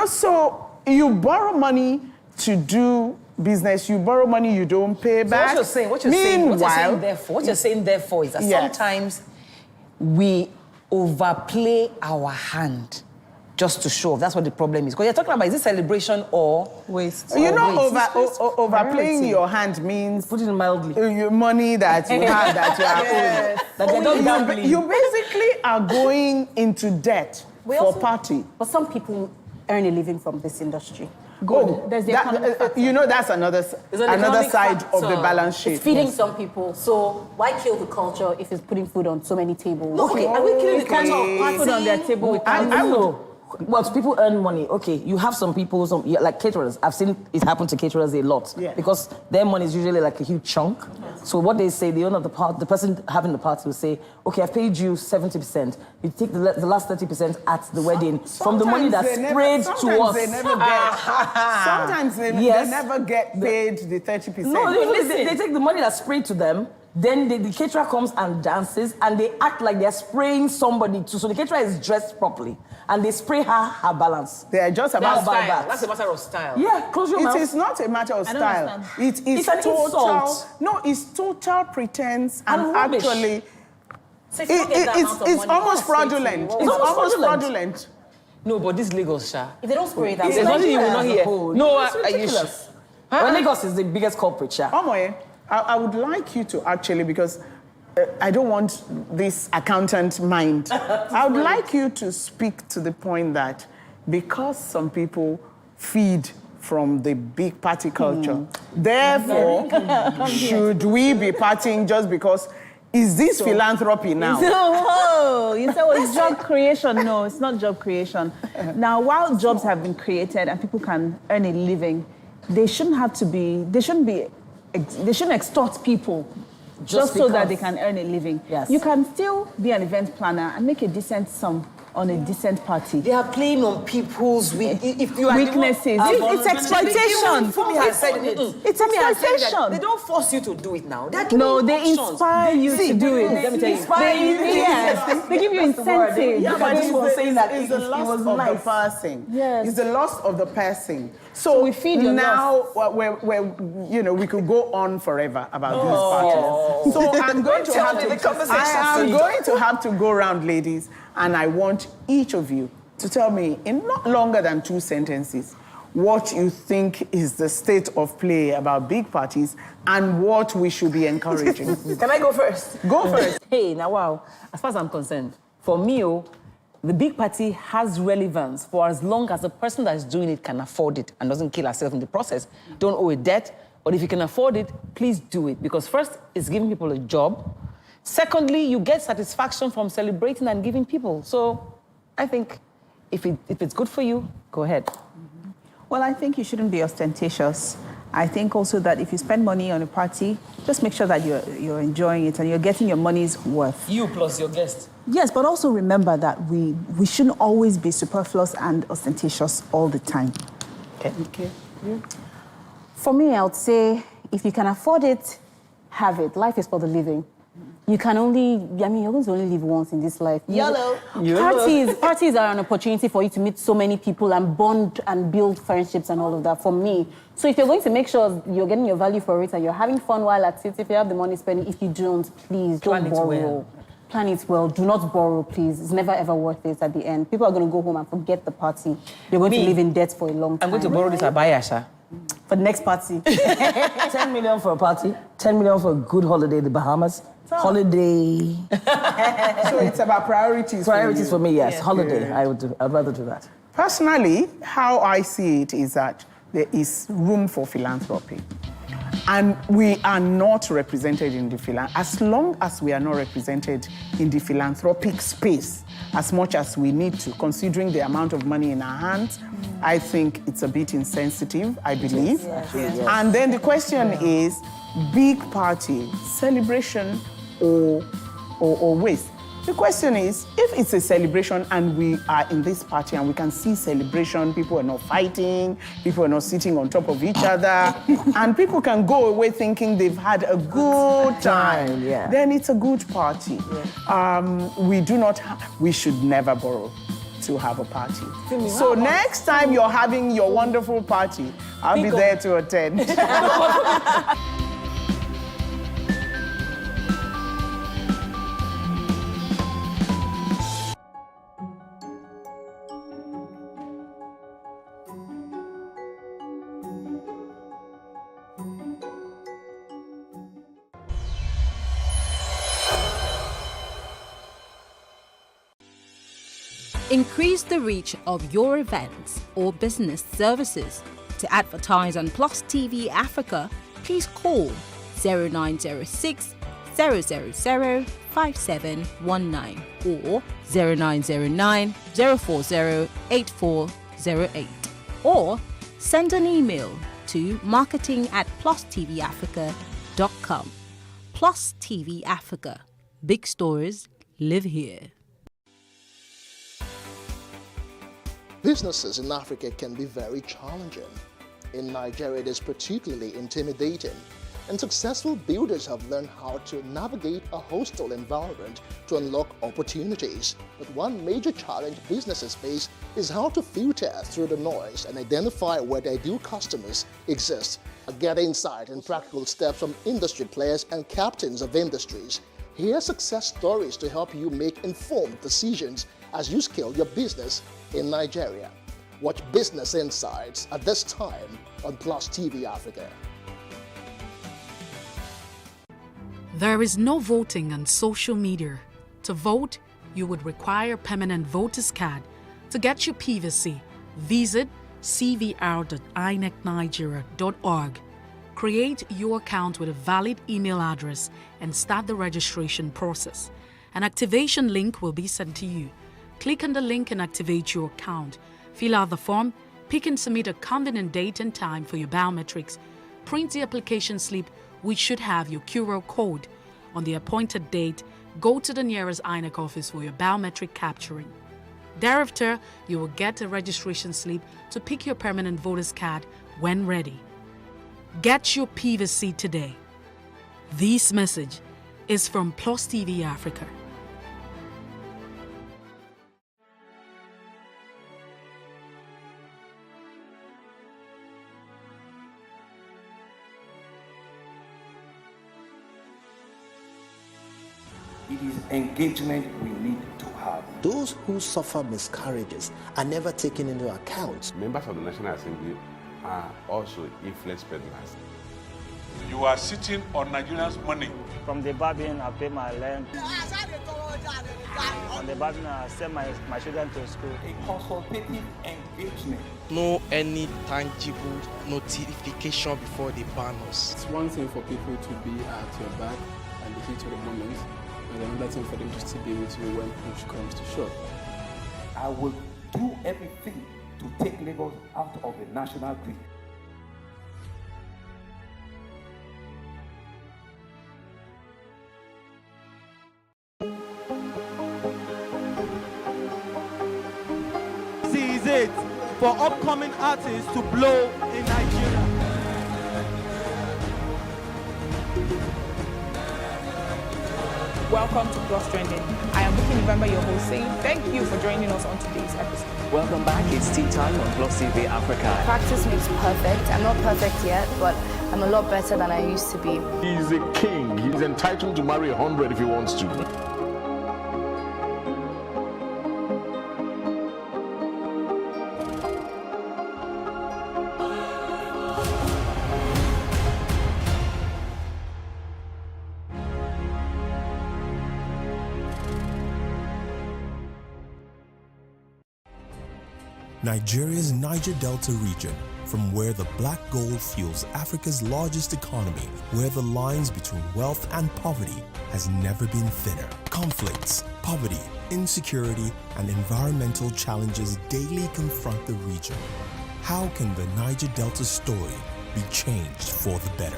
[SPEAKER 3] so you borrow money to do business, you borrow money, you don't pay back.
[SPEAKER 6] So what you're saying therefore is that sometimes we overplay our hand just to show off. That's what the problem is. Because you're talking about, is it celebration or waste?
[SPEAKER 3] Overplaying your hand means,
[SPEAKER 6] put it mildly,
[SPEAKER 3] your money that you have, that you basically are going into debt for party.
[SPEAKER 5] But some people earn a living from this industry.
[SPEAKER 3] There's the that's another side of the balance sheet.
[SPEAKER 5] It's feeding some people. So why kill the culture if it's putting food on so many tables?
[SPEAKER 6] Okay, are we killing the culture of putting
[SPEAKER 5] food on their table without
[SPEAKER 6] know. Well, people earn money. Okay, you have some people, like caterers. I've seen it happen to caterers a lot because their money is usually like a huge chunk. So what they say, the owner of the party, the person having the party will say, okay, I've paid you 70%. You take the last 30% at the wedding from the money that's sprayed to us.
[SPEAKER 3] Sometimes they never get paid the 30%.
[SPEAKER 6] No, they take the money that's sprayed to them. Then the caterer comes and dances, and they act like they're spraying somebody too. So the caterer is dressed properly, and they spray her balance.
[SPEAKER 3] They are just about
[SPEAKER 6] that.
[SPEAKER 4] That's a matter of style.
[SPEAKER 6] Yeah, close your mouth.
[SPEAKER 3] It is not a matter of style. It is
[SPEAKER 6] an insult.
[SPEAKER 3] No, it's total pretense, and
[SPEAKER 6] rubbish.
[SPEAKER 3] Actually, it's almost fraudulent. It's almost fraudulent.
[SPEAKER 4] No, but this Lagos, Sha.
[SPEAKER 5] If they don't spray that,
[SPEAKER 4] there's nothing you will not hear. No,
[SPEAKER 6] it's ridiculous. Well, Lagos is the biggest culprit, Sha.
[SPEAKER 3] I would like you to actually, because I don't want this accountant mind. I would like you to speak to the point that because some people feed from the big party culture, therefore, should we be partying just because? Is this philanthropy now?
[SPEAKER 7] No, you said it's job creation. No, it's not job creation. Now, while jobs have been created and people can earn a living, they shouldn't extort people just so that they can earn a living.
[SPEAKER 6] Yes.
[SPEAKER 7] You can still be an event planner and make a decent sum on a decent party.
[SPEAKER 4] They are playing on people's weaknesses.
[SPEAKER 7] It's exploitation. It's exploitation.
[SPEAKER 4] They don't force you to do it now.
[SPEAKER 7] No, they inspire you to do it.
[SPEAKER 4] Let me tell you.
[SPEAKER 7] They give you incentives.
[SPEAKER 3] Yeah, but this was saying that it's the loss of the person.
[SPEAKER 7] Yes.
[SPEAKER 3] It's the loss of the person. So
[SPEAKER 7] we feed your
[SPEAKER 3] now, we could go on forever about these parties. So I'm going to have to go around, ladies, and I want each of you to tell me in not longer than 2 sentences what you think is the state of play about big parties and what we should be encouraging.
[SPEAKER 4] Can I go first?
[SPEAKER 3] Go first.
[SPEAKER 4] Hey, now wow. As far as I'm concerned, for me, the big party has relevance for as long as the person that's doing it can afford it and doesn't kill herself in the process. Don't owe a debt, but if you can afford it, please do it. Because first, it's giving people a job. Secondly, you get satisfaction from celebrating and giving people. So I think if it's good for you, go ahead.
[SPEAKER 7] Well, I think you shouldn't be ostentatious. I think also that if you spend money on a party, just make sure that you're enjoying it and you're getting your money's worth.
[SPEAKER 4] You plus your guest.
[SPEAKER 7] Yes, but also remember that we shouldn't always be superfluous and ostentatious all the time.
[SPEAKER 3] Okay. Yeah.
[SPEAKER 5] For me, I would say if you can afford it, have it. Life is for the living. You can you're going to only live once in this life.
[SPEAKER 7] YOLO.
[SPEAKER 5] Parties are an opportunity for you to meet so many people and bond and build friendships and all of that, for me. So if you're going to make sure you're getting your value for it and you're having fun while at it, if you have the money spending, if you don't, please don't borrow. Plan it well. Do not borrow, please. It's never, ever worth it at the end. People are going to go home and forget the party. You're going to live in debt for a long time.
[SPEAKER 4] I'm going to borrow this at Bayasha.
[SPEAKER 5] For the next party.
[SPEAKER 6] 10 million for a party, 10 million for a good holiday in the Bahamas. Holiday.
[SPEAKER 3] So it's about priorities.
[SPEAKER 6] Priorities for me, yes. Holiday. I'd rather do that.
[SPEAKER 3] Personally, how I see it is that there is room for philanthropy. And we are not represented in the as long as we are not represented in the philanthropic space, as much as we need to, considering the amount of money in our hands. I think it's a bit insensitive, I believe.
[SPEAKER 6] Yes.
[SPEAKER 3] And then the question is, big party, celebration or waste? The question is, if it's a celebration and we are in this party and we can see celebration, people are not fighting, people are not sitting on top of each other, and people can go away thinking they've had a good time, then it's a good party. We should never borrow to have a party. So next time you're having your wonderful party, I'll be there to attend.
[SPEAKER 10] Increase the reach of your events or business services. To advertise on Plus TV Africa, please call 0906 000 5719 or 0909 040 8408, or send an email to marketing@plustvafrica.com. Plus TV Africa. Big stories live here.
[SPEAKER 8] Businesses in Africa can be very challenging. In Nigeria, it is particularly intimidating, and successful builders have learned how to navigate a hostile environment to unlock opportunities. But one major challenge businesses face is how to filter through the noise and identify where their ideal customers exist. Get insight and practical steps from industry players and captains of industries. Hear success stories to help you make informed decisions as you scale your business in Nigeria. Watch Business Insights at this time on Plus TV Africa.
[SPEAKER 9] There is no voting on social media. To vote, you would require a permanent voter's card. To get your PVC, visit cvr.inecnigeria.org. Create your account with a valid email address and start the registration process. An activation link will be sent to you. Click on the link and activate your account. Fill out the form, pick and submit a convenient date and time for your biometrics. Print the application slip, which should have your QR code. On the appointed date, go to the nearest INEC office for your biometric capturing. Thereafter, you will get a registration slip to pick your permanent voter's card when ready. Get your PVC today. This message is from Plus TV Africa.
[SPEAKER 19] It is engagement we need to have.
[SPEAKER 20] Those who suffer miscarriages are never taken into account.
[SPEAKER 15] Members of the National Assembly are also influence peddlers.
[SPEAKER 21] You are sitting on Nigerians' money.
[SPEAKER 23] From the barbing, I pay my rent. From the barbing, I send my children to school.
[SPEAKER 19] A consultative engagement.
[SPEAKER 24] No any tangible notification before they ban us.
[SPEAKER 25] It's one thing for people to be at your back and the heat of the moment, and another thing for them to still be with you when push comes to shove.
[SPEAKER 19] I will do everything to take Lagos out of the national grid.
[SPEAKER 11] This is it for upcoming artists to blow in Nigeria.
[SPEAKER 2] Welcome to Plus Trending. I am Buki November, your host, saying thank you for joining us on today's episode.
[SPEAKER 13] Welcome back. It's tea time on Plus TV Africa.
[SPEAKER 14] Practice makes perfect. I'm not perfect yet, but I'm a lot better than I used to be.
[SPEAKER 15] He's a king. He's entitled to marry 100 if he wants to.
[SPEAKER 22] Nigeria's Niger Delta region, from where the black gold fuels Africa's largest economy, where the lines between wealth and poverty has never been thinner. Conflicts, poverty, insecurity, and environmental challenges daily confront the region. How can the Niger Delta story be changed for the better?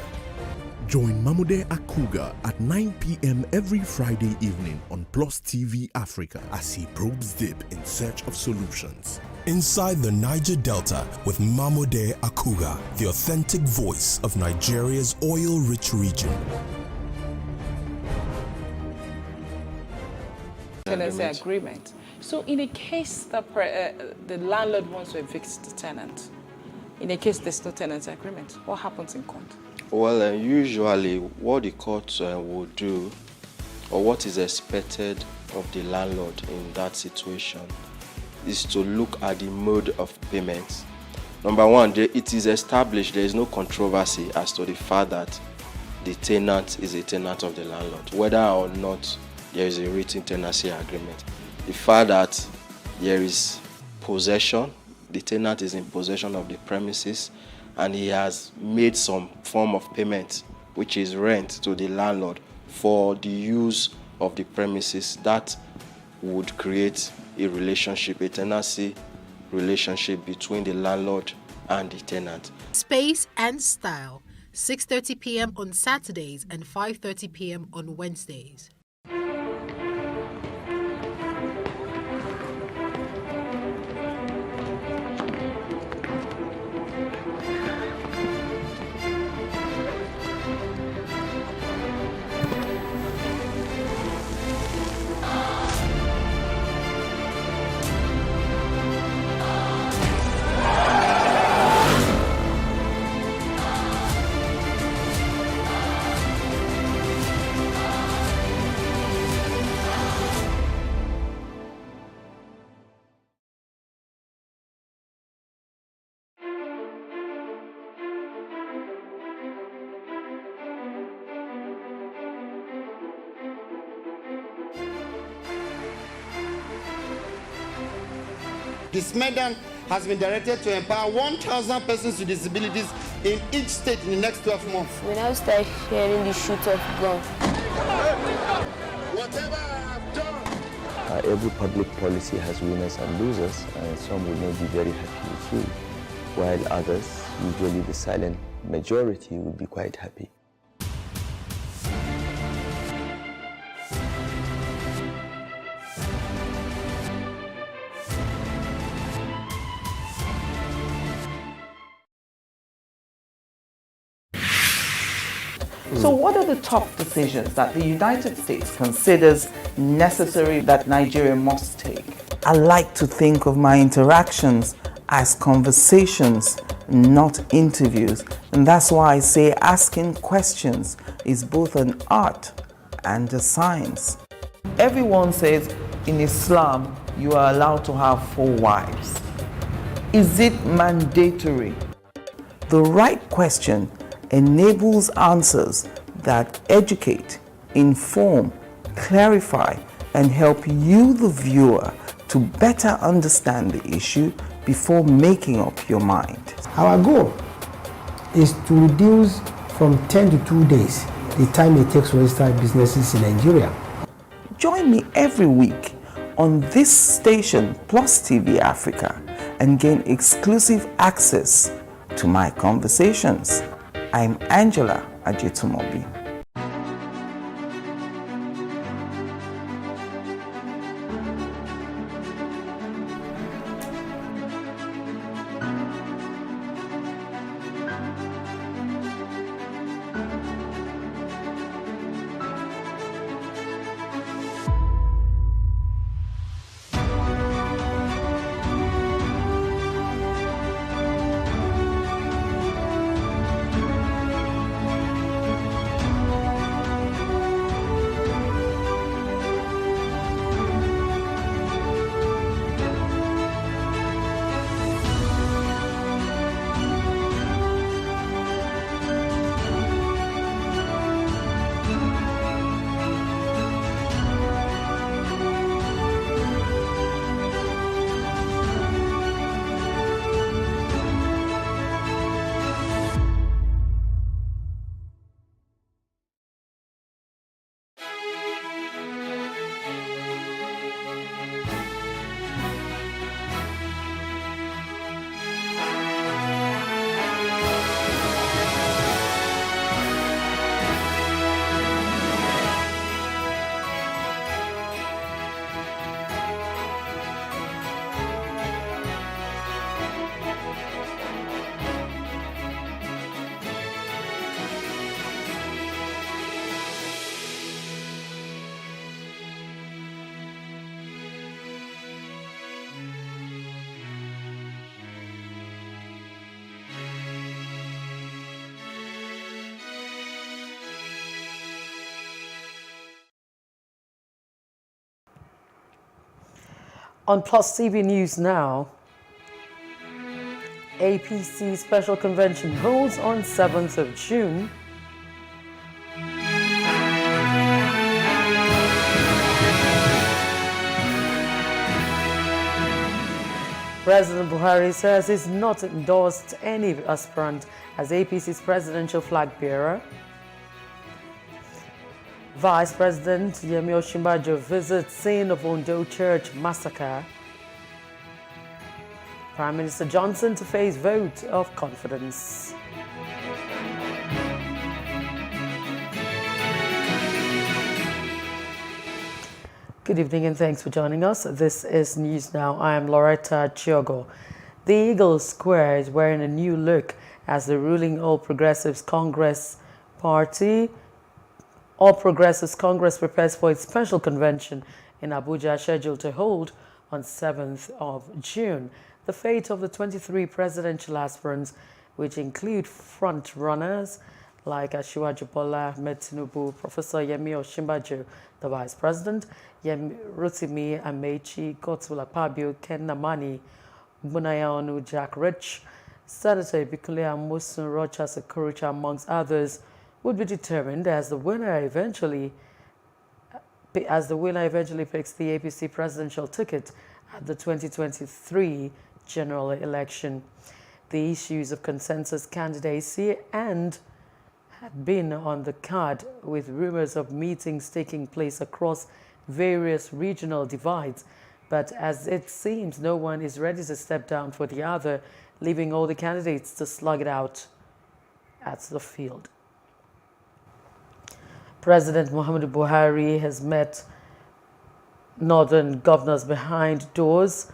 [SPEAKER 15] Join Mamude Akuga at 9 p.m. every Friday evening on Plus TV Africa as he probes deep in search of solutions.
[SPEAKER 22] Inside the Niger Delta with Mamude Akuga, the authentic voice of Nigeria's oil-rich region.
[SPEAKER 2] Tenancy agreement. So in a case that the landlord wants to evict the tenant, in a case there's no tenancy agreement, what happens in court?
[SPEAKER 1] Well, usually what the court will do, or what is expected of the landlord in that situation, is to look at the mode of payment. Number one, it is established, there is no controversy as to the fact that the tenant is a tenant of the landlord, whether or not there is a written tenancy agreement. The fact that there is possession, the tenant is in possession of the premises, and he has made some form of payment, which is rent, to the landlord for the use of the premises, that would create a relationship, a tenancy relationship between the landlord and the tenant.
[SPEAKER 9] Space and Style, 6:30 p.m. on Saturdays and 5:30 p.m. on Wednesdays.
[SPEAKER 12] This Medan has been directed to empower 1,000 persons with disabilities in each state in the next 12 months.
[SPEAKER 16] When I start hearing the shoot of gun.
[SPEAKER 12] Whatever I have done.
[SPEAKER 17] Every public policy has winners and losers, and some will not be very happy with you, while others, usually the silent majority, will be quite happy.
[SPEAKER 18] So what are the top decisions that the United States considers necessary that Nigeria must take? I like to think of my interactions as conversations, not interviews. And that's why I say asking questions is both an art and a science. Everyone says in Islam you are allowed to have 4 wives. Is it mandatory? The right question enables answers that educate, inform, clarify, and help you, the viewer, to better understand the issue before making up your mind.
[SPEAKER 26] Our goal is to reduce from 10 to 2 days the time it takes to register businesses in Nigeria.
[SPEAKER 18] Join me every week on this station, Plus TV Africa, and gain exclusive access to my conversations. I'm Angela Ajetumobi.
[SPEAKER 3] On Plus TV News now, APC Special Convention holds on 7th of June. President Buhari says he's not endorsed any aspirant as APC's presidential flag bearer. Vice President Yemi Osinbajo visits scene of Ondo Church massacre. Prime Minister Johnson to face vote of confidence. Good evening and thanks for joining us. This is News Now. I am Loretta Chiogo. The Eagle Square is wearing a new look as the ruling All Progressives Congress Party, All Progressives Congress prepares for its special convention in Abuja scheduled to hold on 7th of June. The fate of the 23 presidential aspirants, which include front-runners like Asiwaju Bola Ahmed Tinubu, Professor Yemi Osinbajo, the Vice President, Rotimi Amechi, Godswill Akpabio, Ken Namani, Bunaya Onu, Jack Rich, Senator Ibikunle Amosun, Rochas Okorocha, amongst others, would be determined as the winner eventually picks the APC presidential ticket at the 2023 general election. The issues of consensus candidacy and had been on the card, with rumors of meetings taking place across various regional divides, but as it seems no one is ready to step down for the other, leaving all the candidates to slug it out at the field. President Muhammadu Buhari has met northern governors behind doors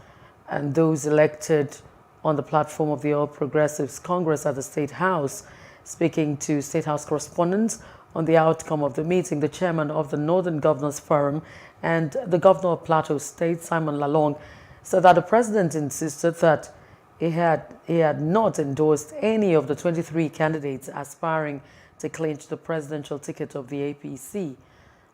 [SPEAKER 3] and those elected on the platform of the All Progressives Congress at the State House. Speaking to State House correspondents on the outcome of the meeting, the chairman of the Northern Governors Forum and the governor of Plateau State, Simon Lalong, said that the president insisted that he had not endorsed any of the 23 candidates aspiring to clinch the presidential ticket of the APC.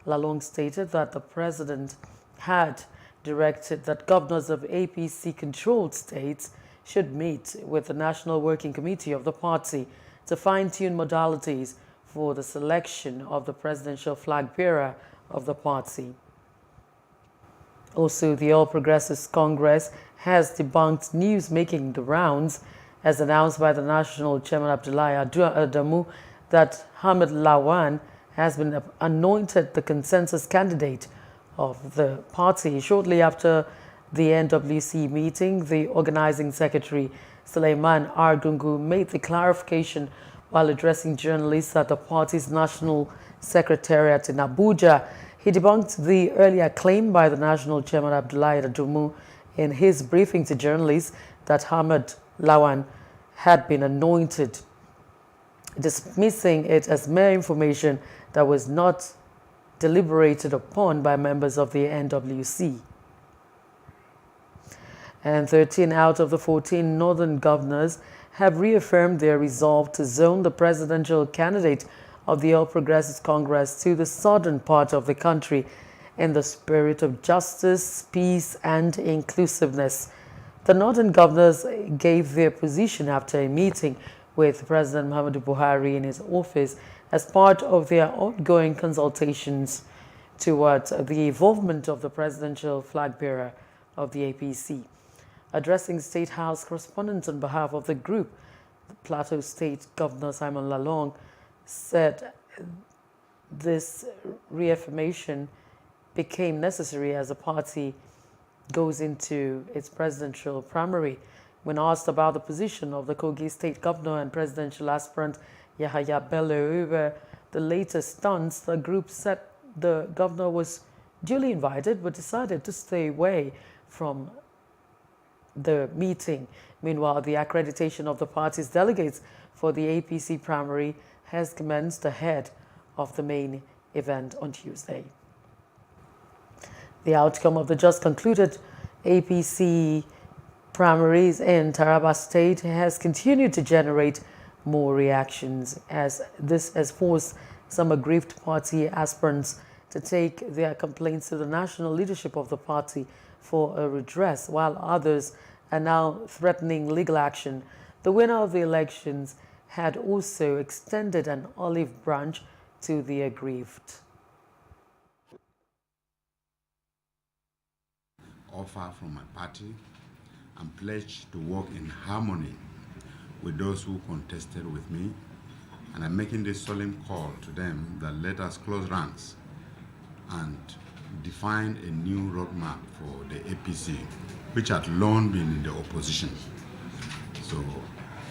[SPEAKER 3] Lalong stated that the president had directed that governors of APC-controlled states should meet with the National Working Committee of the party to fine-tune modalities for the selection of the presidential flag bearer of the party. Also, the All Progressives Congress has debunked news making the rounds, as announced by the National Chairman Abdullahi Adamu, that Ahmed Lawan has been anointed the consensus candidate of the party. Shortly after the NWC meeting, the organizing secretary, Suleiman Argungu, made the clarification while addressing journalists at the party's national secretariat in Abuja. He debunked the earlier claim by the national chairman Abdullahi Adamu in his briefing to journalists that Ahmed Lawan had been anointed, dismissing it as mere information that was not deliberated upon by members of the NWC. And 13 out of the 14 northern governors have reaffirmed their resolve to zone the presidential candidate of the All Progressives Congress to the southern part of the country in the spirit of justice, peace, and inclusiveness. The northern governors gave their position after a meeting with President Muhammadu Buhari in his office as part of their ongoing consultations towards the involvement of the presidential flag bearer of the APC. Addressing State House correspondents on behalf of the group, the Plateau State Governor Simon Lalong said this reaffirmation became necessary as the party goes into its presidential primary. When asked about the position of the Kogi State Governor and presidential aspirant Yahaya Bello over the latest stunts, the group said the governor was duly invited but decided to stay away from the meeting. Meanwhile, the accreditation of the party's delegates for the APC primary has commenced ahead of the main event on Tuesday. The outcome of the just concluded APC primaries in Taraba State has continued to generate more reactions, as this has forced some aggrieved party aspirants to take their complaints to the national leadership of the party for a redress, while others are now threatening legal action. The winner of the elections had also extended an olive branch to the aggrieved.
[SPEAKER 4] Offer from my party and pledge to work in harmony with those who contested with me, and I'm making this solemn call to them that let us close ranks and define a new roadmap for the APC, which had long been in the opposition. So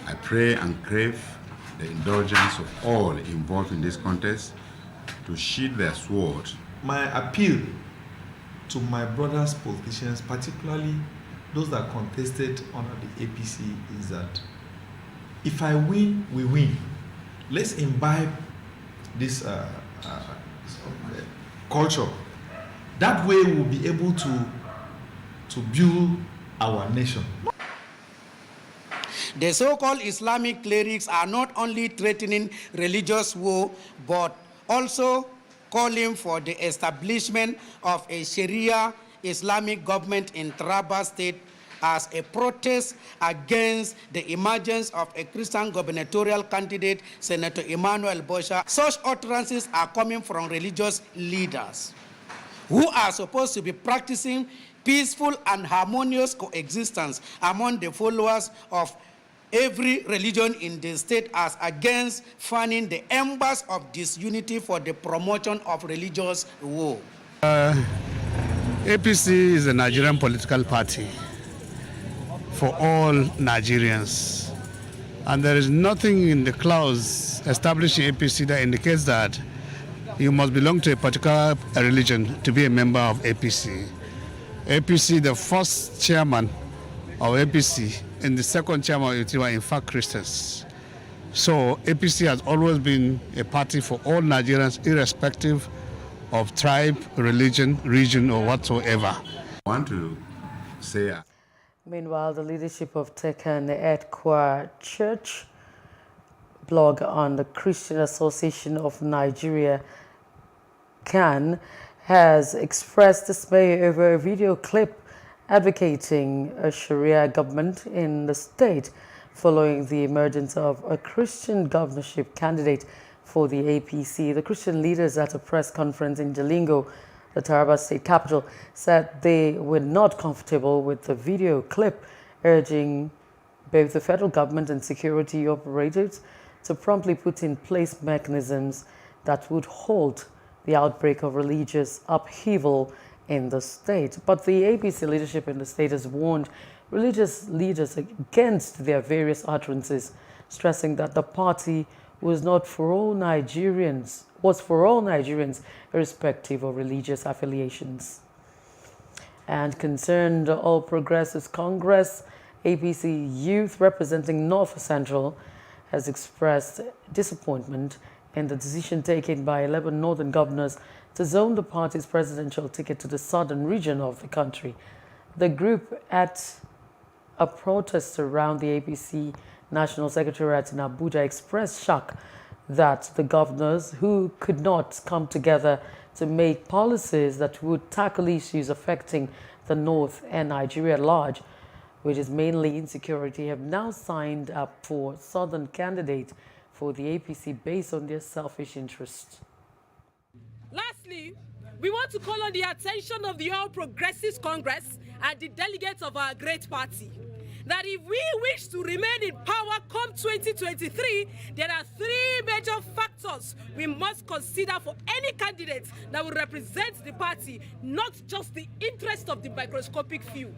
[SPEAKER 4] I pray and crave the indulgence of all involved in this contest to sheathe their sword.
[SPEAKER 5] My appeal to my brothers politicians, particularly those that contested under the APC, is that if I win, we win. Let's imbibe this culture. That way we'll be able to build our nation.
[SPEAKER 6] The so-called Islamic clerics are not only threatening religious war, but also calling for the establishment of a Sharia Islamic government in Taraba State as a protest against the emergence of a Christian gubernatorial candidate, Senator Emmanuel Bosha. Such utterances are coming from religious leaders who are supposed to be practicing peaceful and harmonious coexistence among the followers of every religion in the state, as against fanning the embers of disunity for the promotion of religious war.
[SPEAKER 7] APC is a Nigerian political party for all Nigerians, and there is nothing in the clause establishing APC that indicates that you must belong to a particular religion to be a member of APC. APC, the first chairman of APC and the second chairman were in fact Christians. So APC has always been a party for all Nigerians, irrespective of tribe, religion, region, or whatsoever.
[SPEAKER 4] I want to say...
[SPEAKER 3] Meanwhile, the leadership of Tekan Edkwa Church blog on the Christian Association of Nigeria, CAN, has expressed dismay over a video clip advocating a Sharia government in the state following the emergence of a Christian governorship candidate for the APC. The Christian leaders at a press conference in Jalingo, the Taraba state capital, said they were not comfortable with the video clip, urging both the federal government and security operators to promptly put in place mechanisms that would halt the outbreak of religious upheaval in the state. But the APC leadership in the state has warned religious leaders against their various utterances, stressing that the party was for all Nigerians, irrespective of religious affiliations. And concerned All Progressives Congress, APC youth representing North Central has expressed disappointment in the decision taken by 11 northern governors to zone the party's presidential ticket to the southern region of the country. The group, at a protest around the APC National Secretariat in Abuja, expressed shock that the governors, who could not come together to make policies that would tackle issues affecting the North and Nigeria at large, which is mainly insecurity, have now signed up for southern candidate for the APC based on their selfish interests.
[SPEAKER 8] Lastly, we want to call on the attention of the All Progressives Congress and the delegates of our great party that if we wish to remain in power come 2023, there are three major factors we must consider for any candidate that will represent the party, not just the interest of the microscopic few.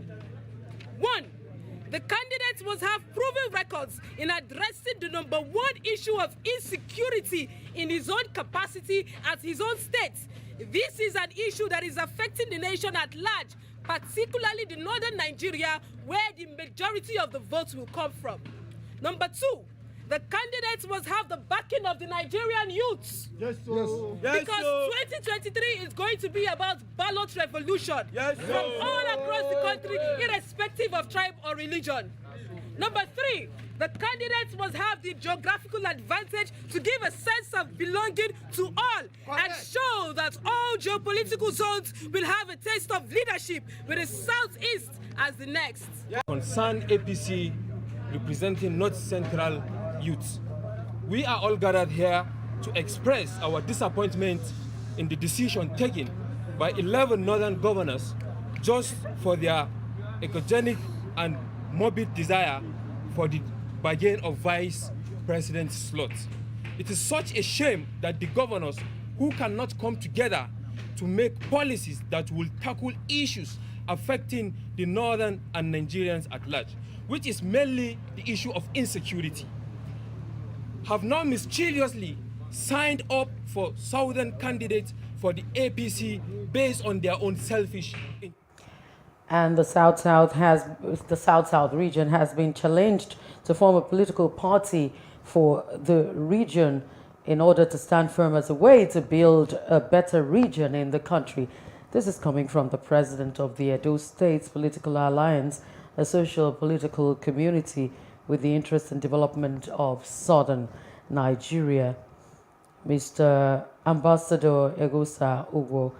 [SPEAKER 8] 1, the candidate must have proven records in addressing the #1 issue of insecurity in his own capacity at his own state. This is an issue that is affecting the nation at large, particularly the northern Nigeria, where the majority of the votes will come from. 2, the candidates must have the backing of the Nigerian youths. Yes, sir. Because 2023 is going to be about ballot revolution from all across the country, irrespective of tribe or religion. 3, The candidates must have the geographical advantage to give a sense of belonging to all and show that all geopolitical zones will have a taste of leadership with the Southeast as the next.
[SPEAKER 11] Concerned APC representing North Central youths, we are all gathered here to express our disappointment in the decision taken by 11 northern governors just for their ecogenic and morbid desire for the bargain of vice president slot. It is such a shame that the governors who cannot come together to make policies that will tackle issues affecting the northern and Nigerians at large, which is mainly the issue of insecurity, have now mischievously signed up for southern candidates for the APC based on their own selfish interest.
[SPEAKER 3] And the South-South region has been challenged to form a political party for the region in order to stand firm as a way to build a better region in the country. This is coming from the president of the Edo States Political Alliance, a social political community with the interest in development of southern Nigeria. Mr. Ambassador Egusa Ugwo,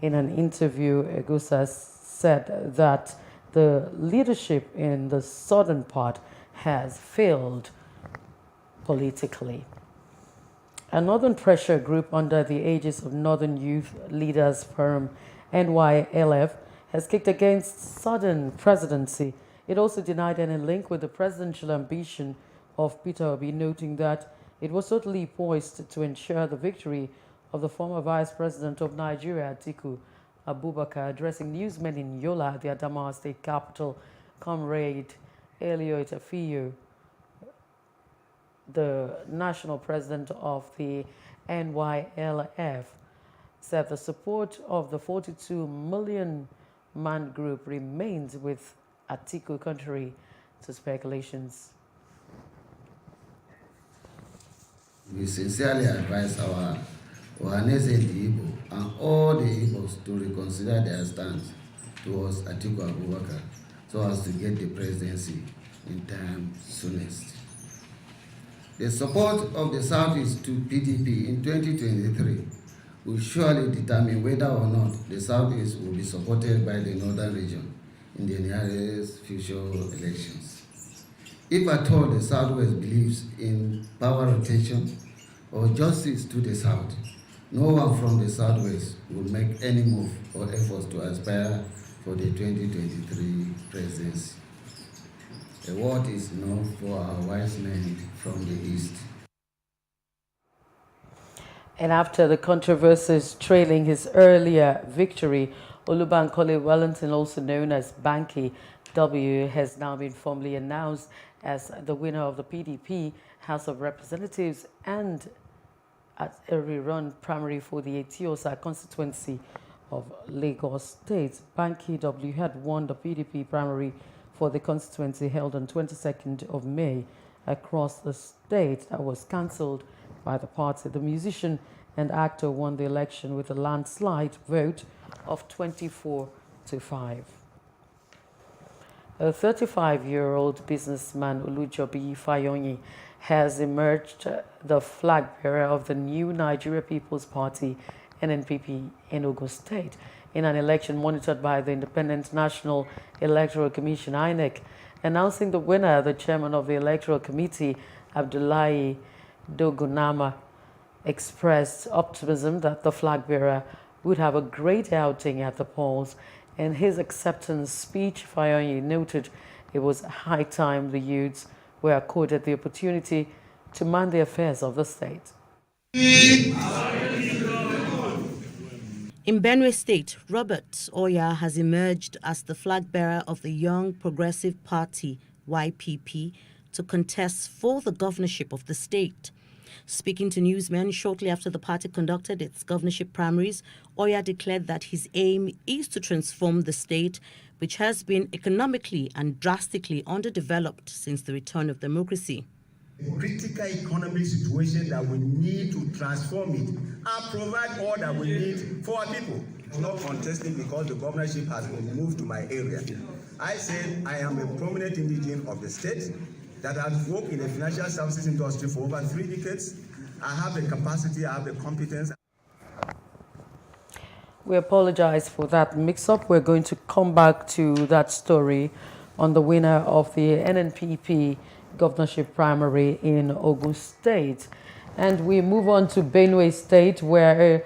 [SPEAKER 3] in an interview, Egusa said that the leadership in the southern part has failed politically. A northern pressure group under the aegis of Northern Youth Leaders Forum, NYLF, has kicked against southern presidency. It also denied any link with the presidential ambition of Peter Obi, noting that it was totally poised to ensure the victory of the former Vice President of Nigeria, Atiku Abubakar. Addressing newsmen in Yola, the Adamawa State capital, Comrade Elliot Afiyo, the national president of the NYLF, said the support of the 42 million man group remains with Atiku, contrary to speculations.
[SPEAKER 10] We sincerely advise our Ohanese in the Igbo and all the Igbos to reconsider their stance towards Atiku Abubakar so as to get the presidency in time soonest. The support of the Southeast to PDP in 2023 will surely determine whether or not the Southeast will be supported by the Northern region in the nearest future elections. If at all the Southwest believes in power rotation or justice to the South, no one from the Southwest will make any move or efforts to aspire for the 2023 presidency. A word is known for our wise men from the East.
[SPEAKER 3] And after the controversies trailing his earlier victory, Olubankole Wellington, also known as Banky W, has now been formally announced as the winner of the PDP House of Representatives and at a rerun primary for the Etiosa constituency of Lagos State. Banky W had won the PDP primary for the constituency held on 22nd of May across the state that was cancelled by the party. The musician and actor won the election with a landslide vote of 24-5. A 35-year-old businessman, Olujobi Fayonyi, has emerged the flag bearer of the new Nigeria People's Party, NNPP, in Ogun State, in an election monitored by the Independent National Electoral Commission, INEC. Announcing the winner, the chairman of the Electoral Committee, Abdullahi Dogunama, expressed optimism that the flag bearer would have a great outing at the polls. In his acceptance speech, Fayonyi noted it was high time the youths were accorded the opportunity to man the affairs of the state.
[SPEAKER 20] In Benue State, Robert Oya has emerged as the flag bearer of the Young Progressive Party, YPP, to contest for the governorship of the state. Speaking to newsmen shortly after the party conducted its governorship primaries, Oya declared that his aim is to transform the state, which has been economically and drastically underdeveloped since the return of democracy.
[SPEAKER 21] Critical economic situation that we need to transform it and provide all that we need for our people. I'm not contesting because the governorship has been moved to my area. I said I am a prominent indigene of the state. that I've worked in the financial services industry for over 3 decades. I have the capacity, I have the competence.
[SPEAKER 3] We apologize for that mix-up. We're going to come back to that story on the winner of the NNPP governorship primary in Ogun State. And we move on to Benue State, where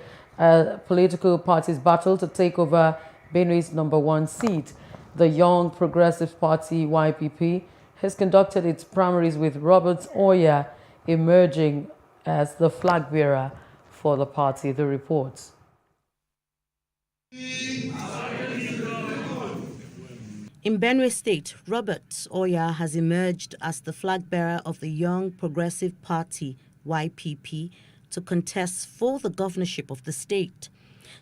[SPEAKER 3] political parties battle to take over Benue's #1 seat. The Young Progressive Party, YPP, has conducted its primaries with Robert Oya emerging as the flag bearer for the party. The reports.
[SPEAKER 20] In Benue State, Robert Oya has emerged as the flag bearer of the Young Progressive Party, YPP, to contest for the governorship of the state.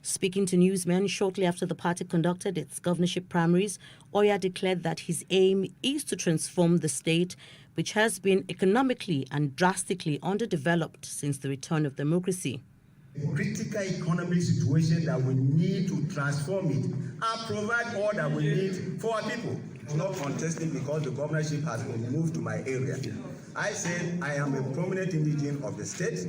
[SPEAKER 20] Speaking to newsmen shortly after the party conducted its governorship primaries, Oya declared that his aim is to transform the state, which has been economically and drastically underdeveloped since the return of democracy.
[SPEAKER 21] Critical economic situation that we need to transform it and provide all that we need for our people. I'm not contesting because the governorship has been moved to my area. I said I am a prominent indigene of the state,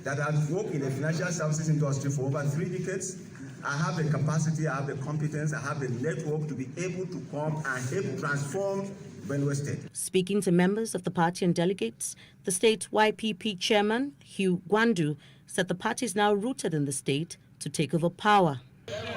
[SPEAKER 21] that I've worked in the financial services industry for over 3 decades. I have the capacity, I have the competence, I have the network to be able to come and help transform Benue State.
[SPEAKER 20] Speaking to members of the party and delegates, the state YPP chairman, Hugh Gwandu, said the party is now rooted in the state to take over power.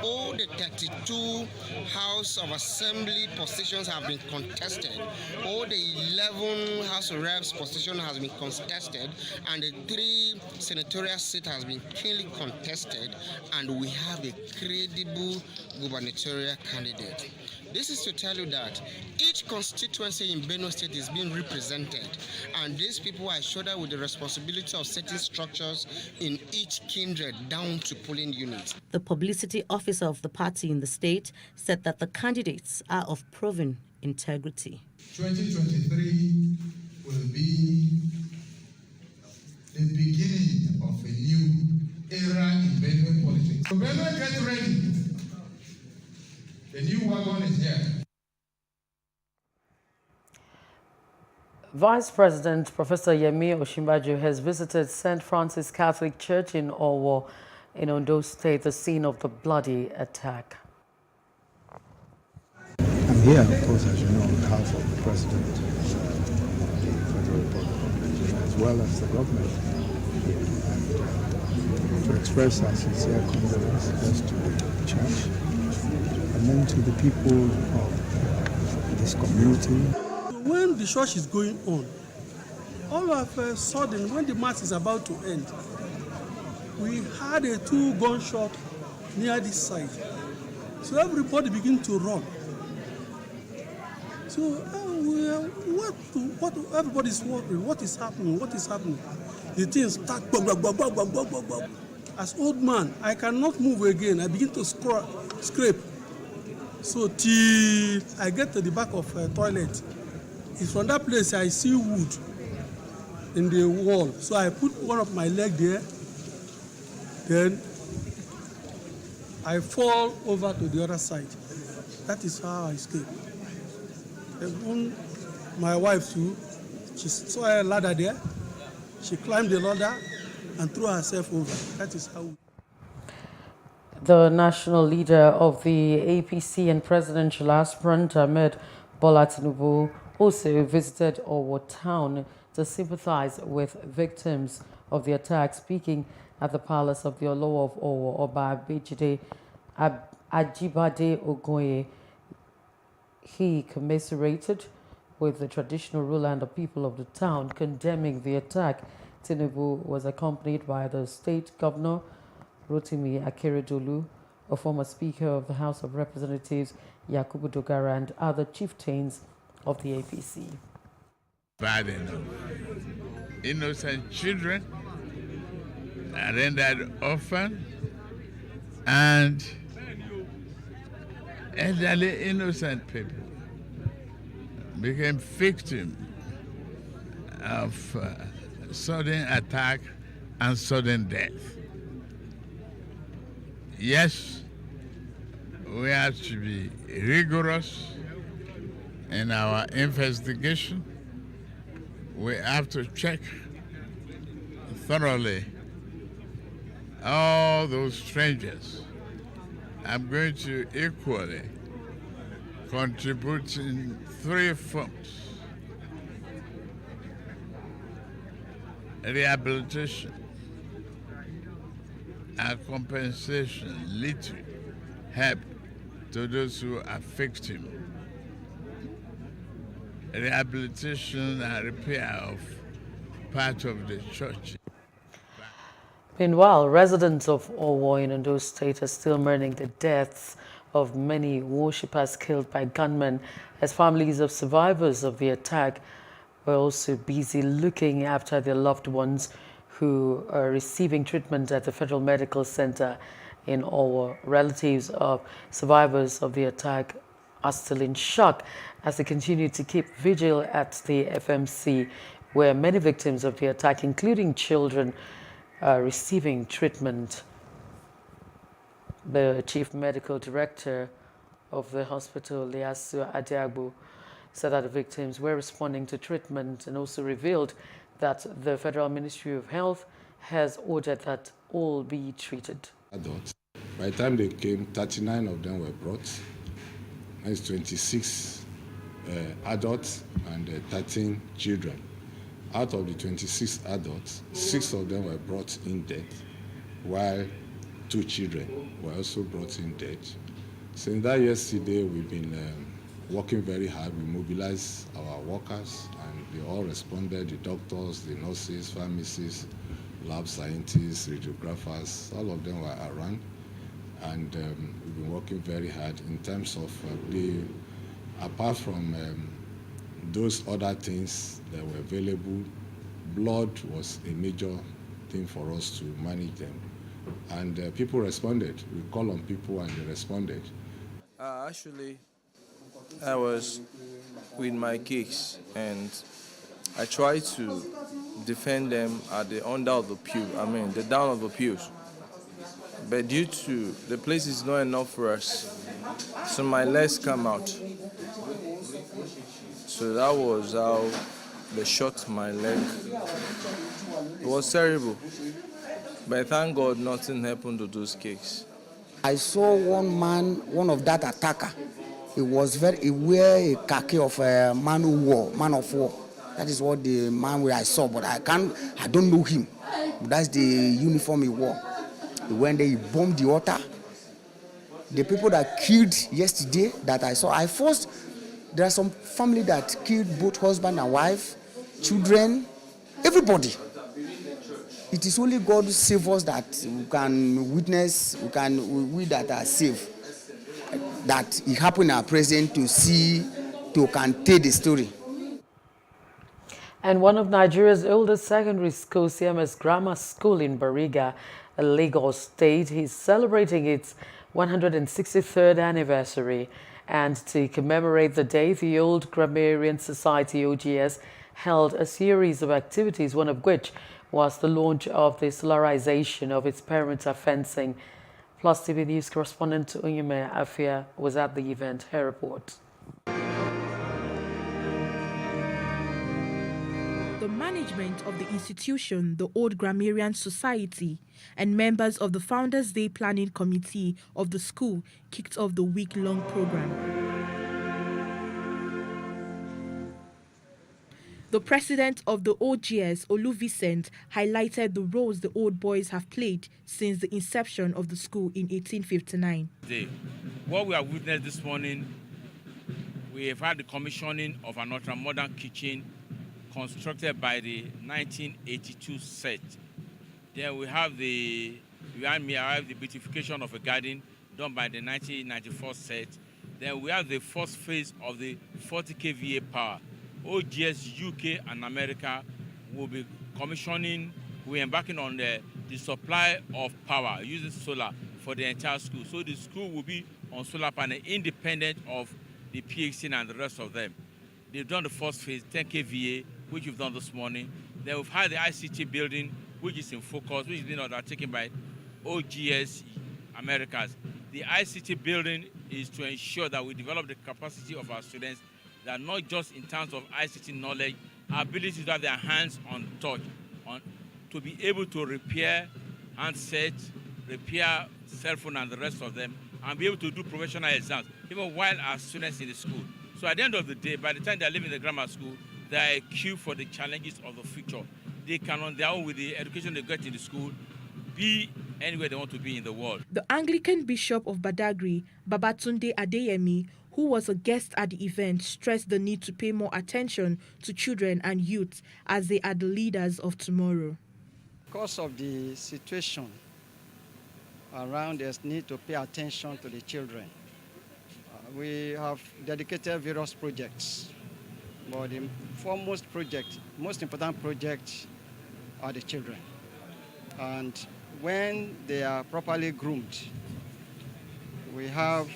[SPEAKER 13] All the 32 House of Assembly positions have been contested. All the 11 House of Reps positions has been contested, and the 3 senatorial seats has been keenly contested, and we have a credible gubernatorial candidate. This is to tell you that each constituency in Benue State is being represented, and these people are shouldered with the responsibility of setting structures in each kindred down to polling units.
[SPEAKER 20] The publicity officer of the party in the state said that the candidates are of proven integrity.
[SPEAKER 14] 2023 will be the beginning of a new era in Benue politics. So Benue, get ready. The new wagon is here.
[SPEAKER 3] Vice President Professor Yemi Osinbajo has visited St. Francis Catholic Church in Owo in Ondo State, the scene of the bloody attack.
[SPEAKER 19] I'm here, of course, as you know, on behalf of the President of the Federal Republic of Nigeria, as well as the government, and to express our sincere condolences to the church and then to the people of this community.
[SPEAKER 23] When the church is going on, all of a sudden, when the mass is about to end, we had a 2 gunshot near this side. So everybody began to run. So what everybody's wondering, what is happening? What is happening? The things start bang, bang, bang, bang, bang, bang, bang. As old man, I cannot move again. I begin to scrape. So till I get to the back of a toilet, it's from that place I see wood in the wall. So I put one of my leg there. Then I fall over to the other side. That is how I escape. Even my wife too, she saw a ladder there. She climbed the ladder and threw herself over. That is how.
[SPEAKER 3] The national leader of the APC and presidential aspirant Ahmed Bola Tinubu also visited Owo town to sympathize with victims of the attack. Speaking at the palace of the Olowo of Owo, Oba Abejide Ajibade Ogoye, he commiserated with the traditional ruler and the people of the town, condemning the attack. Tinubu was accompanied by the state governor, Rotimi Akeredolu, a former Speaker of the House of Representatives, Yakubu Dogara, and other chieftains of the APC.
[SPEAKER 24] Bad enough. Innocent children are rendered orphan, and elderly innocent people became victims of sudden attack and sudden death. Yes, we have to be rigorous in our investigation we have to check thoroughly all those strangers. I'm going to equally contribute in 3 fronts: rehabilitation and compensation, little help to those who are victims, rehabilitation and repair of part of the church.
[SPEAKER 3] Meanwhile, residents of Owo in Ondo State are still mourning the deaths of many worshippers killed by gunmen, as families of survivors of the attack were also busy looking after their loved ones who are receiving treatment at the Federal Medical Center in Owo. Relatives of survivors of the attack are still in shock as they continue to keep vigil at the FMC, where many victims of the attack, including children, are receiving treatment. The Chief Medical Director of the hospital, Liasu Adiagbo, said that the victims were responding to treatment and also revealed that the Federal Ministry of Health has ordered that all be treated.
[SPEAKER 1] Adults. By the time they came, 39 of them were brought. That's 26 adults and 13 children. Out of the 26 adults, 6 of them were brought in dead, while 2 children were also brought in dead. Since that yesterday, we've been working very hard. We mobilized our workers, and they all responded: the doctors, the nurses, pharmacists, lab scientists, radiographers, all of them were around. And we've been working very hard in terms of apart from those other things that were available, blood was a major thing for us to manage them. And people responded. We called on people and they responded.
[SPEAKER 2] Actually, I was with my kids and I tried to defend them at the under of the pew, the down of the pews. But due to the place is not enough for us, so my legs come out. So that was how they shot my leg. It was terrible. But thank God nothing happened to those kids.
[SPEAKER 9] I saw one man, one of that attacker. He wear a khaki of a man of war. That is what the man where I saw, but I don't know him. But that's the uniform he wore. He went there, he bombed the altar. The people that killed yesterday that I saw, there are some family that killed both husband and wife, children, everybody. It is only God who saves us that we can witness, we that are saved, that it happened in our present to can tell the story.
[SPEAKER 3] And one of Nigeria's oldest secondary schools, CMS Grammar School in Bariga, Lagos State, is celebrating its 163rd anniversary. And to commemorate the day, the Old Grammarian Society, OGS, held a series of activities, one of which was the launch of the solarization of its perimeter fencing. Plus TV News correspondent Unyume Afia was at the event. Her report.
[SPEAKER 15] The management of the institution, the Old Grammarian Society, and members of the Founders Day Planning Committee of the school kicked off the week-long program. The president of the OGS, Olu Vicent, highlighted the roles the old boys have played since the inception of the school in 1859.
[SPEAKER 22] What we have witnessed this morning, we have had the commissioning of an ultra-modern kitchen constructed by the 1982 set. Then we have behind me I have the beautification of a garden done by the 1994 set. Then we have the first phase of the 40 kVA power. OGS UK and America will be commissioning, we're embarking on the supply of power using solar for the entire school. So the school will be on solar panel independent of the PHC and the rest of them. They've done the first phase, 10 kVA, which we've done this morning. Then we've had the ICT building, which is in focus, which is being undertaken by OGS Americas. The ICT building is to ensure that we develop the capacity of our students, that not just in terms of ICT knowledge, ability to have their hands on touch, to be able to repair handsets, repair cell phone and the rest of them, and be able to do professional exams, even while our students in the school. So at the end of the day, by the time they're leaving the grammar school, they are equipped for the challenges of the future. They can, on their own, with the education they get in the school, be anywhere they want to be in the world.
[SPEAKER 15] The Anglican Bishop of Badagry, Babatunde Adeyemi, who was a guest at the event, stressed the need to pay more attention to children and youth as they are the leaders of tomorrow.
[SPEAKER 12] Because of the situation around us, need to pay attention to the children. We have dedicated various projects, but the foremost project, most important project, are the children. And when they are properly groomed, we have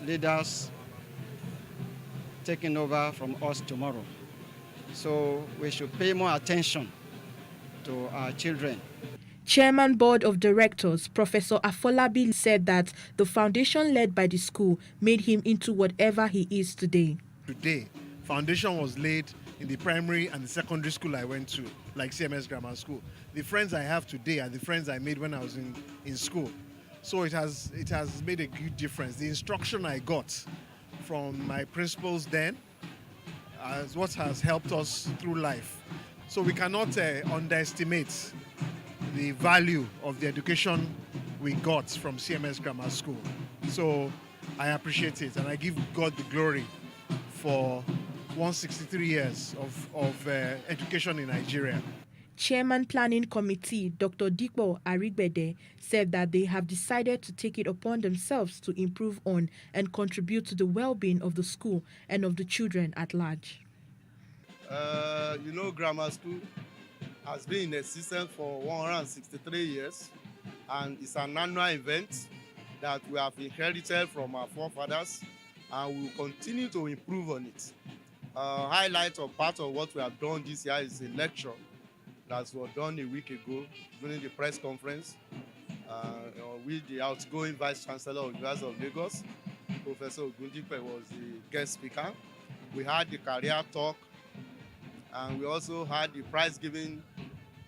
[SPEAKER 12] leaders taking over from us tomorrow. So we should pay more attention to our children.
[SPEAKER 15] Chairman Board of Directors, Professor Afolabi, said that the foundation led by the school made him into whatever he is today.
[SPEAKER 16] Today, foundation was laid in the primary and the secondary school I went to, like CMS Grammar School. The friends I have today are the friends I made when I was in school. So it has made a good difference. The instruction I got from my principals then is what has helped us through life. So we cannot underestimate the value of the education we got from CMS Grammar School. So I appreciate it, and I give God the glory for 163 years of education in Nigeria.
[SPEAKER 15] Chairman Planning Committee, Dr. Dikpo Arigbede, said that they have decided to take it upon themselves to improve on and contribute to the well-being of the school and of the children at large.
[SPEAKER 17] Grammar school has been in existence for 163 years, and it's an annual event that we have inherited from our forefathers, and we will continue to improve on it. Highlight of part of what we have done this year is a lecture that was done a week ago during the press conference with the outgoing Vice Chancellor of the University of Lagos. Professor Ogundipe was the guest speaker. We had the career talk, and we also had the prize-giving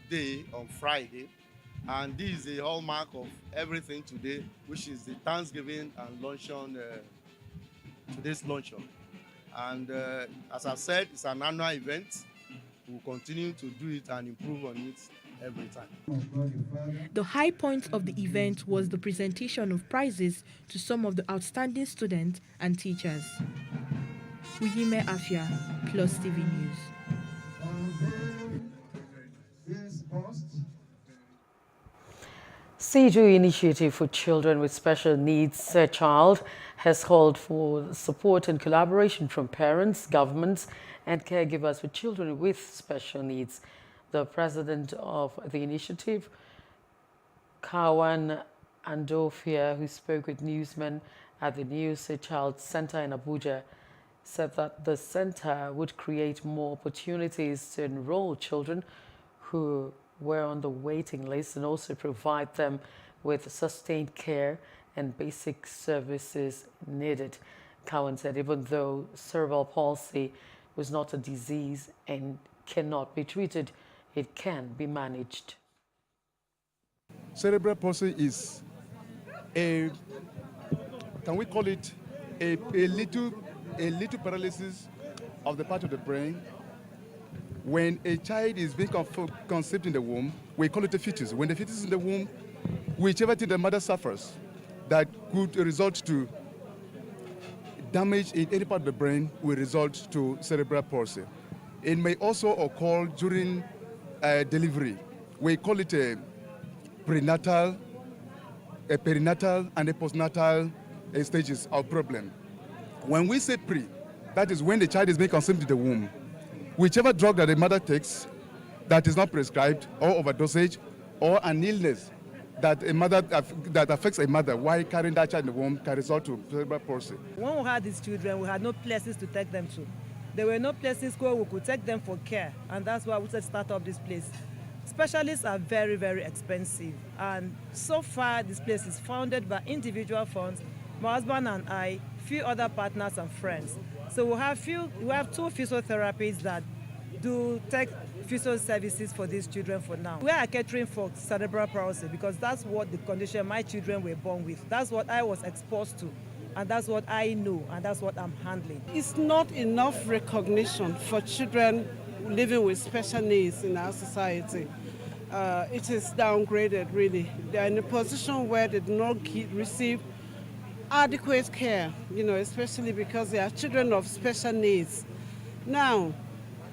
[SPEAKER 17] day on Friday. And this is a hallmark of everything today, which is the Thanksgiving and luncheon, today's luncheon. And as I said, it's an annual event. We'll continue to do it and improve on it every time.
[SPEAKER 15] The high point of the event was the presentation of prizes to some of the outstanding students and teachers. Uyime Afia, Plus TV News.
[SPEAKER 3] CJU Initiative for Children with Special Needs Child has called for support and collaboration from parents, governments, and caregivers for children with special needs. The president of the initiative, Kawan Andofia, who spoke with newsmen at the New Child Center in Abuja, said that the center would create more opportunities to enroll children who were on the waiting list and also provide them with sustained care and basic services needed. Cowan said even though cerebral palsy was not a disease and cannot be treated, it can be managed.
[SPEAKER 18] Cerebral palsy is can we call it a little paralysis of the part of the brain. When a child is being conceived in the womb, we call it a fetus. When the fetus is in the womb, whichever thing the mother suffers that could result to damage in any part of the brain will result to cerebral palsy. It may also occur during delivery. We call it a perinatal, and a postnatal stages of problem. When we say pre, that is when the child is being conceived in the womb. Whichever drug that the mother takes that is not prescribed, or overdosage, or an illness that affects a mother while carrying that child in the womb can result to cerebral palsy.
[SPEAKER 25] When we had these children, we had no places to take them to. There were no places where we could take them for care, and that's why we said start up this place. Specialists are very, very expensive, and so far this place is founded by individual funds, my husband and I, few other partners and friends. So we have two physiotherapists that do take physio services for these children for now. We are catering for cerebral palsy because that's what the condition my children were born with. That's what I was exposed to, and that's what I know, and that's what I'm handling.
[SPEAKER 4] It's not enough recognition for children living with special needs in our society. It is downgraded, really. They're in a position where they do not receive adequate care, especially because they are children of special needs. Now,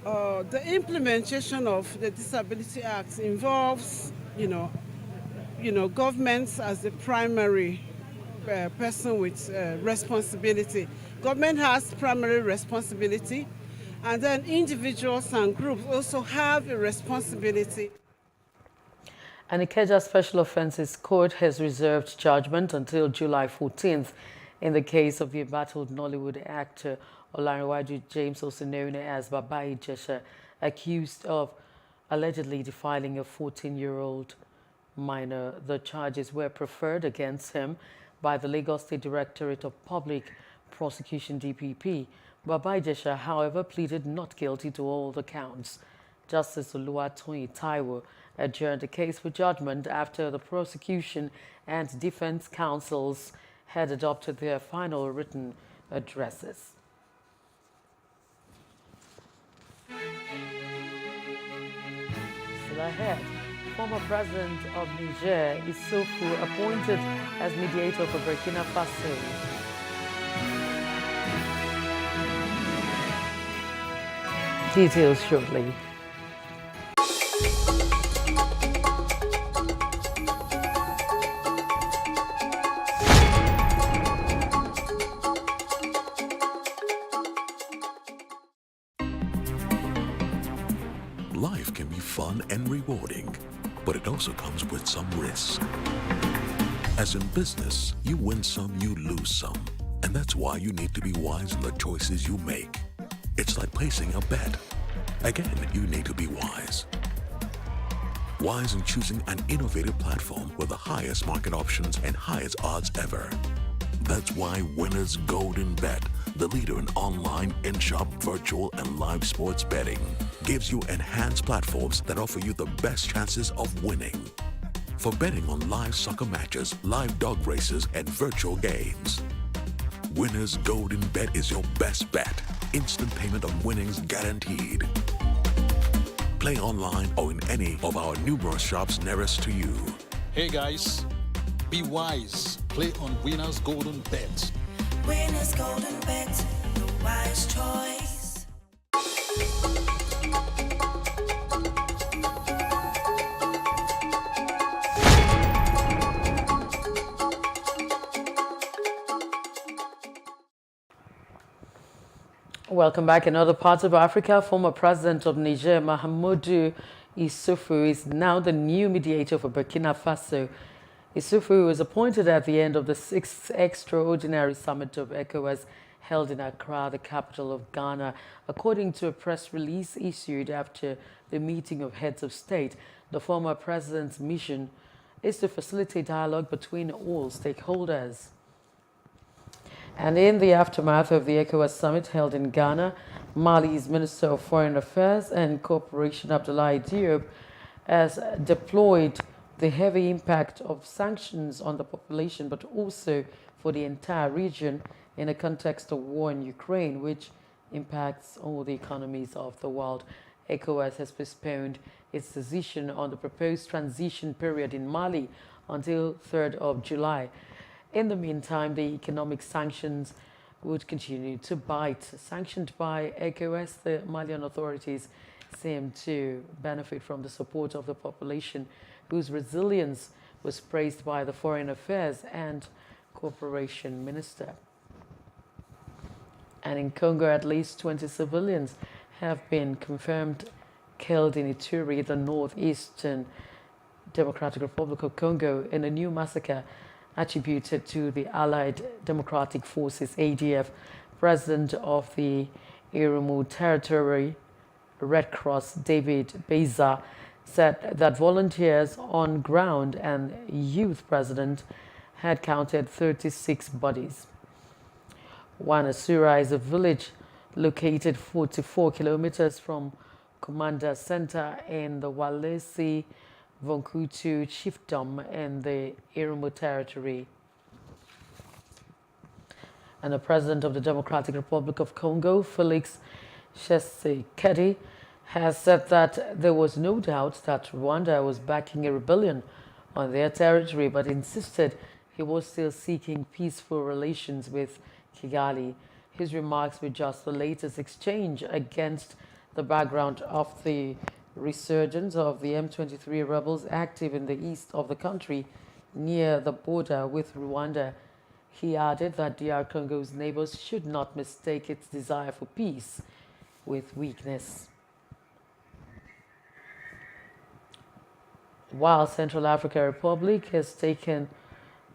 [SPEAKER 4] the implementation of the Disability Act involves, governments as the primary person with responsibility. Government has primary responsibility, and then individuals and groups also have a responsibility.
[SPEAKER 3] An Ikeja Special Offences Court has reserved judgment until July 14th in the case of the embattled Nollywood actor Olanrewaju James, also known as Baba Ijesha, accused of allegedly defiling a 14-year-old minor. The charges were preferred against him by the Lagos State Directorate of Public Prosecution (DPP). Baba Ijesha, however, pleaded not guilty to all the counts. Justice Oluwatoyin Taiwo adjourned the case for judgment after the prosecution and defense counsels had adopted their final written addresses. Still ahead, former president of Niger, Issoufou, appointed as mediator for Burkina Faso. Details shortly.
[SPEAKER 5] Life can be fun and rewarding, but it also comes with some risk. As in business, you win some, you lose some. And that's why you need to be wise in the choices you make. It's like placing a bet. Again, you need to be wise. Wise in choosing an innovative platform with the highest market options and highest odds ever. That's why Winners Golden Bet, the leader in online, in-shop, virtual, and live sports betting, gives you enhanced platforms that offer you the best chances of winning. For betting on live soccer matches, live dog races, and virtual games. Winners Golden Bet is your best bet. Instant payment of winnings guaranteed. Play online or in any of our numerous shops nearest to you.
[SPEAKER 6] Hey guys, be wise. Play on Winners Golden Bet.
[SPEAKER 7] Winners Golden Bet, the wise choice.
[SPEAKER 3] Welcome back. In other parts of Africa, former president of Niger, Mahamadou Issoufou, is now the new mediator for Burkina Faso. Issoufou was appointed at the end of the 6th extraordinary summit of ECOWAS held in Accra, the capital of Ghana. According to a press release issued after the meeting of heads of state, the former president's mission is to facilitate dialogue between all stakeholders. And in the aftermath of the ECOWAS summit held in Ghana, Mali's Minister of Foreign Affairs and Cooperation, Abdoulaye Diop, has deployed the heavy impact of sanctions on the population, but also for the entire region in a context of war in Ukraine, which impacts all the economies of the world. ECOWAS has postponed its decision on the proposed transition period in Mali until 3rd of July. In the meantime, the economic sanctions would continue to bite. Sanctioned by ECOWAS, the Malian authorities seem to benefit from the support of the population, whose resilience was praised by the Foreign Affairs and Cooperation Minister. And in Congo, at least 20 civilians have been confirmed killed in Ituri, the northeastern Democratic Republic of Congo, in a new massacre attributed to the Allied Democratic Forces, ADF. President of the Irumu Territory Red Cross, David Beza, said that volunteers on ground and youth president had counted 36 bodies. Wanasura is a village located 44 kilometers from Commander Center in the Walese Vonkutu chiefdom in the Irumu territory. And the President of the Democratic Republic of Congo, Felix Tshisekedi, has said that there was no doubt that Rwanda was backing a rebellion on their territory, but insisted he was still seeking peaceful relations with Kigali. His remarks were just the latest exchange against the background of the resurgence of the M23 rebels active in the east of the country near the border with Rwanda. He added that DR Congo's neighbors should not mistake its desire for peace with weakness. While Central African Republic has taken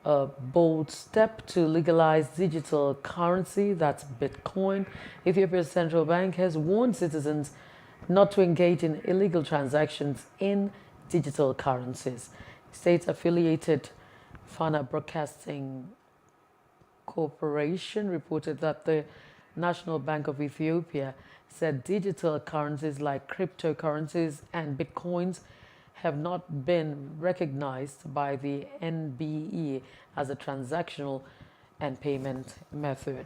[SPEAKER 3] a bold step to legalize digital currency, that's Bitcoin, Ethiopia's central bank has warned citizens not to engage in illegal transactions in digital currencies. State-affiliated Fana Broadcasting Corporation reported that the National Bank of Ethiopia said digital currencies like cryptocurrencies and bitcoins have not been recognized by the NBE as a transactional and payment method.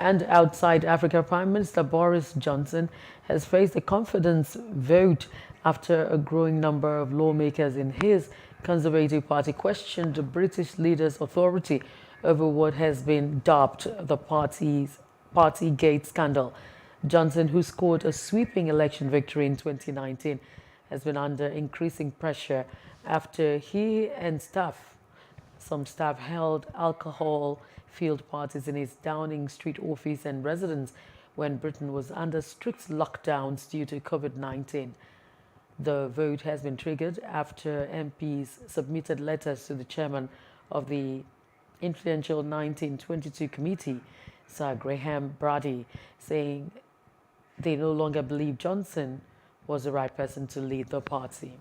[SPEAKER 3] And outside Africa, Prime Minister Boris Johnson has faced a confidence vote after a growing number of lawmakers in his Conservative Party questioned the British leader's authority over what has been dubbed the Partygate scandal. Johnson, who scored a sweeping election victory in 2019, has been under increasing pressure after he and some staff held alcohol field parties in his Downing Street office and residence when Britain was under strict lockdowns due to COVID-19. The vote has been triggered after MPs submitted letters to the chairman of the influential 1922 committee, Sir Graham Brady, saying they no longer believe Johnson was the right person to lead the party.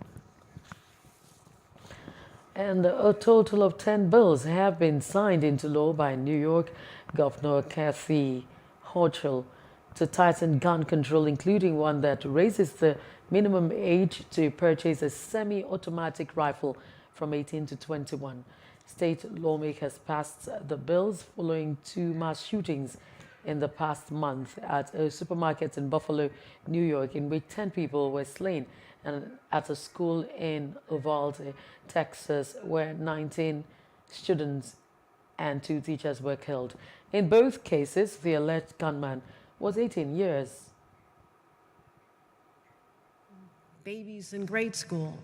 [SPEAKER 3] And a total of 10 bills have been signed into law by New York Governor Kathy Hochul to tighten gun control, including one that raises the minimum age to purchase a semi-automatic rifle from 18 to 21. State lawmakers passed the bills following 2 mass shootings in the past month at a supermarket in Buffalo, New York, in which 10 people were slain, and at a school in Uvalde, Texas, where 19 students and 2 teachers were killed. In both cases, the alleged gunman was 18 years.
[SPEAKER 8] Babies in grade school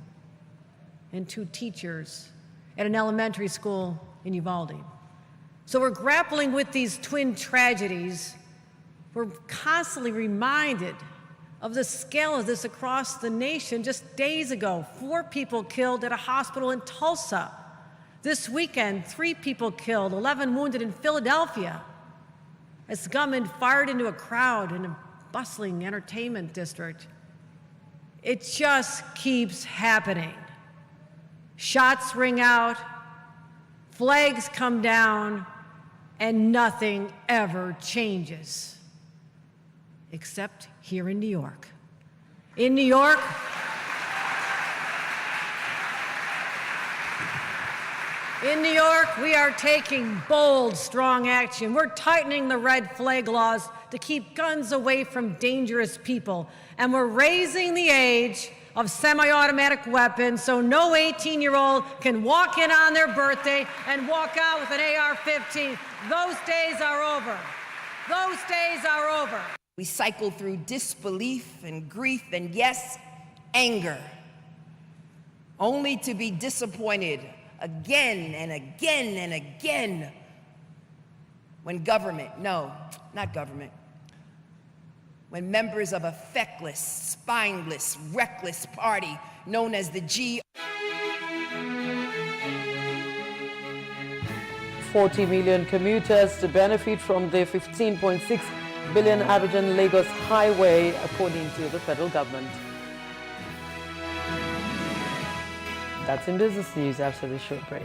[SPEAKER 8] and 2 teachers at an elementary school in Uvalde. So we're grappling with these twin tragedies. We're constantly reminded of the scale of this across the nation. Just days ago, 4 people killed at a hospital in Tulsa. This weekend, 3 people killed, 11 wounded in Philadelphia, as gunmen fired into a crowd in a bustling entertainment district. It just keeps happening. Shots ring out, flags come down, and nothing ever changes. Except here in New York. In New York, we are taking bold, strong action. We're tightening the red flag laws to keep guns away from dangerous people. And we're raising the age of semi-automatic weapons so no 18-year-old can walk in on their birthday and walk out with an AR-15. Those days are over. Those days are over.
[SPEAKER 10] We cycle through disbelief and grief and, yes, anger, only to be disappointed again and again and again when when members of a feckless, spineless, reckless party known as the G.
[SPEAKER 3] 40 million commuters to benefit from the 15.6 billion Abidjan-Lagos highway, according to the federal government. That's in business news after this short break.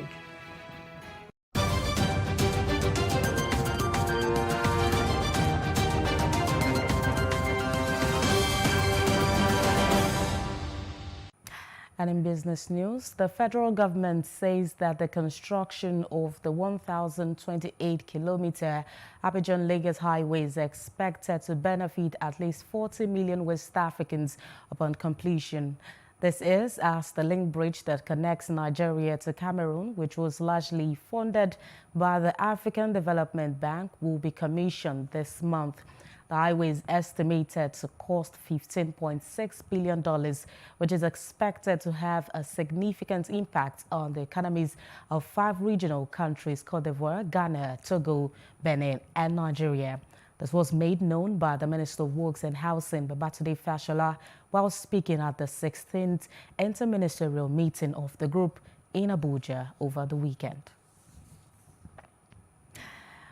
[SPEAKER 3] And in business news, the federal government says that the construction of the 1,028-kilometer Abidjan-Lagos highway is expected to benefit at least 40 million West Africans upon completion. This is as the link bridge that connects Nigeria to Cameroon, which was largely funded by the African Development Bank, will be commissioned this month. The highway is estimated to cost $15.6 billion, which is expected to have a significant impact on the economies of 5 regional countries: Cote d'Ivoire, Ghana, Togo, Benin, and Nigeria. This was made known by the Minister of Works and Housing, Babatunde Fashola, while speaking at the 16th interministerial meeting of the group in Abuja over the weekend.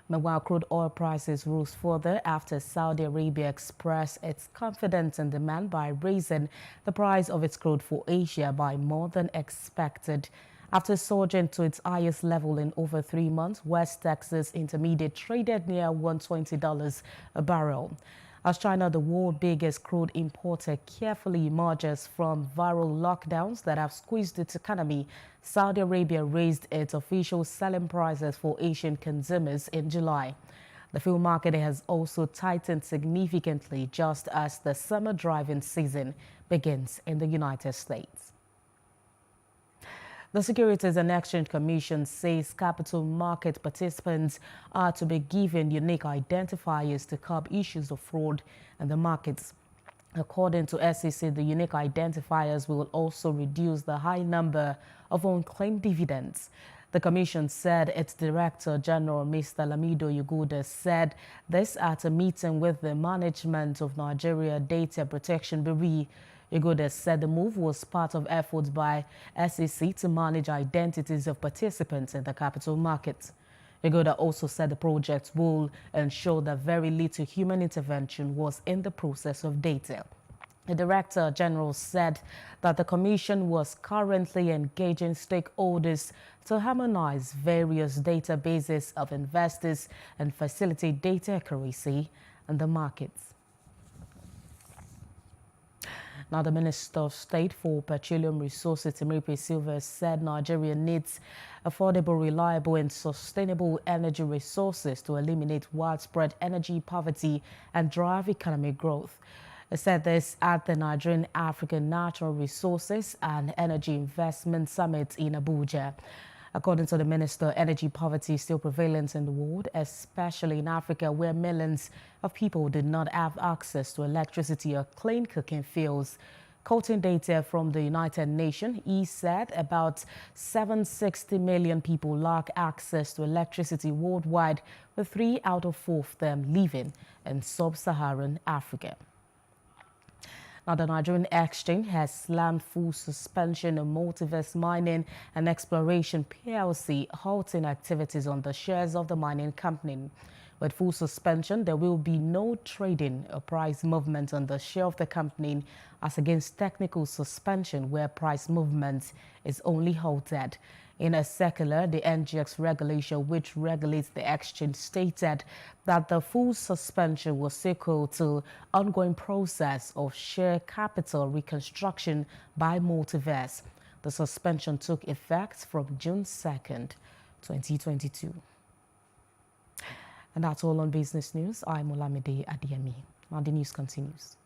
[SPEAKER 3] Meanwhile, crude oil prices rose further after Saudi Arabia expressed its confidence in demand by raising the price of its crude for Asia by more than expected. After surging to its highest level in over 3 months, West Texas Intermediate traded near $120 a barrel. As China, the world's biggest crude importer, carefully emerges from viral lockdowns that have squeezed its economy, Saudi Arabia raised its official selling prices for Asian consumers in July. The fuel market has also tightened significantly just as the summer driving season begins in the United States. The Securities and Exchange Commission says capital market participants are to be given unique identifiers to curb issues of fraud in the markets. According to SEC, the unique identifiers will also reduce the high number of unclaimed dividends. The Commission said its Director General, Mr. Lamido Yuguda, said this at a meeting with the management of Nigeria Data Protection Bureau. Yuguda said the move was part of efforts by SEC to manage identities of participants in the capital market. Yuguda also said the project will ensure that very little human intervention was in the process of data. The Director General said that the Commission was currently engaging stakeholders to harmonize various databases of investors and facilitate data accuracy in the markets. Now, the Minister of State for Petroleum Resources, Timiripe Silva, said Nigeria needs affordable, reliable and sustainable energy resources to eliminate widespread energy poverty and drive economic growth. He said this at the Nigerian African Natural Resources and Energy Investment Summit in Abuja. According to the minister, energy poverty is still prevalent in the world, especially in Africa, where millions of people did not have access to electricity or clean cooking fuels. Quoting data from the United Nations, he said about 760 million people lack access to electricity worldwide, with 3 out of 4 of them living in sub-Saharan Africa. Now, the Nigerian Exchange has slammed full suspension of Multiverse Mining and Exploration PLC, halting activities on the shares of the mining company. With full suspension, there will be no trading or price movement on the share of the company, as against technical suspension, where price movement is only halted. In a circular, the NGX regulation, which regulates the exchange, stated that the full suspension was equal to ongoing process of share capital reconstruction by Multiverse. The suspension took effect from June 2nd, 2022. And that's all on business news. I'm Olamide Adeyemi. Now the news continues.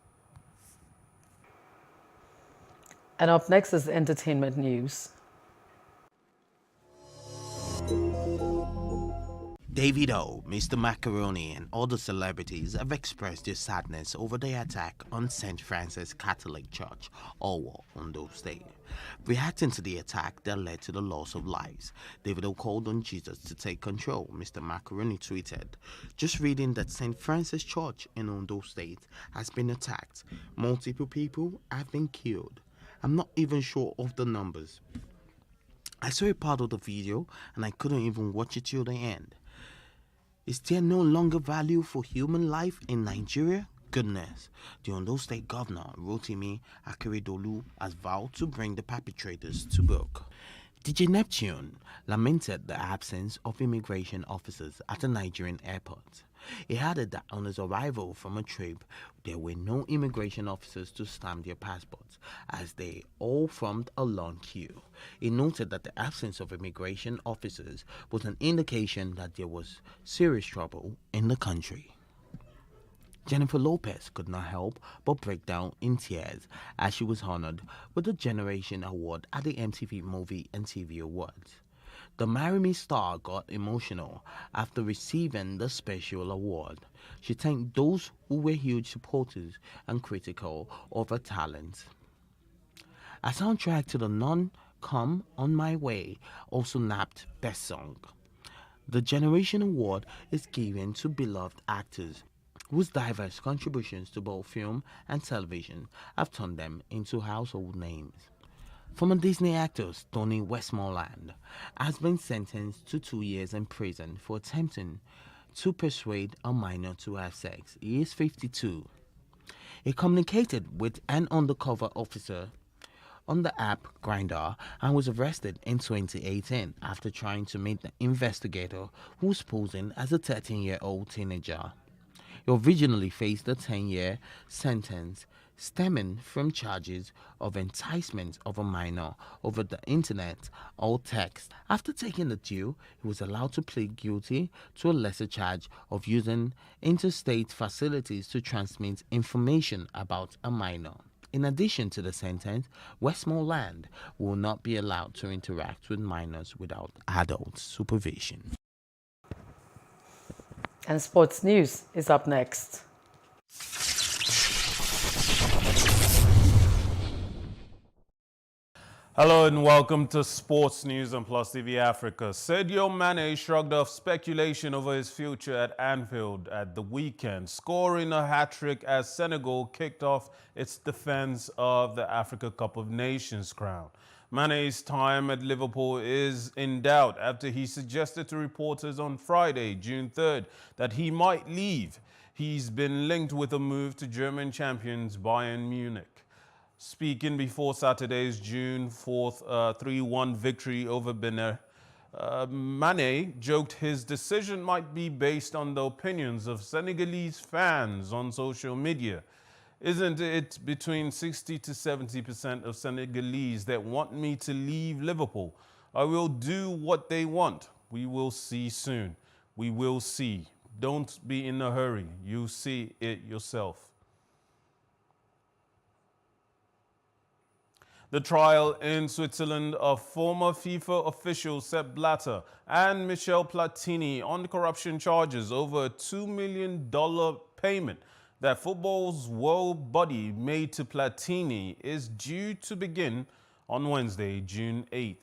[SPEAKER 3] And up next is entertainment news.
[SPEAKER 11] Davido, Mr. Macaroni, and other celebrities have expressed their sadness over the attack on St. Francis Catholic Church, Owo, Ondo State. Reacting to the attack that led to the loss of lives, Davido called on Jesus to take control. Mr. Macaroni tweeted, "Just reading that St. Francis Church in Ondo State has been attacked. Multiple people have been killed. I'm not even sure of the numbers. I saw a part of the video and I couldn't even watch it till the end. Is there no longer value for human life in Nigeria? Goodness." The Ondo State Governor, Rotimi Akeredolu, has vowed to bring the perpetrators to book. DJ Neptune lamented the absence of immigration officers at the Nigerian airport. He added that on his arrival from a trip, there were no immigration officers to stamp their passports, as they all formed a long queue. He noted that the absence of immigration officers was an indication that there was serious trouble in the country. Jennifer Lopez could not help but break down in tears as she was honored with the Generation Award at the MTV Movie and TV Awards. The Marry Me star got emotional after receiving the special award. She thanked those who were huge supporters and critical of her talent. A soundtrack to the non-Come On My Way also nabbed Best Song. The Generation Award is given to beloved actors whose diverse contributions to both film and television have turned them into household names. Former Disney actor Tony Westmoreland has been sentenced to 2 years in prison for attempting to persuade a minor to have sex. He is 52. He communicated with an undercover officer on the app Grindr and was arrested in 2018 after trying to meet the investigator who was posing as a 13-year-old teenager. He originally faced a 10-year sentence stemming from charges of enticement of a minor over the internet or text. After taking the deal, he was allowed to plead guilty to a lesser charge of using interstate facilities to transmit information about a minor. In addition to the sentence, Westmoreland will not be allowed to interact with minors without adult supervision.
[SPEAKER 3] And sports news is up next.
[SPEAKER 13] Hello and welcome to Sports News on Plus TV Africa. Sadio Mane shrugged off speculation over his future at Anfield at the weekend, scoring a hat-trick as Senegal kicked off its defense of the Africa Cup of Nations crown. Mane's time at Liverpool is in doubt after he suggested to reporters on Friday, June 3rd, that he might leave. He's been linked with a move to German champions Bayern Munich. Speaking before Saturday's June 4th 3-1 victory over Benin, Mane joked his decision might be based on the opinions of Senegalese fans on social media. Isn't it between 60 to 70% of Senegalese that want me to leave Liverpool? I will do what they want. We will see soon. We will see. Don't be in a hurry. You'll see it yourself. The trial in Switzerland of former FIFA officials Sepp Blatter and Michel Platini on corruption charges over a $2 million payment that football's world body made to Platini is due to begin on Wednesday, June 8th.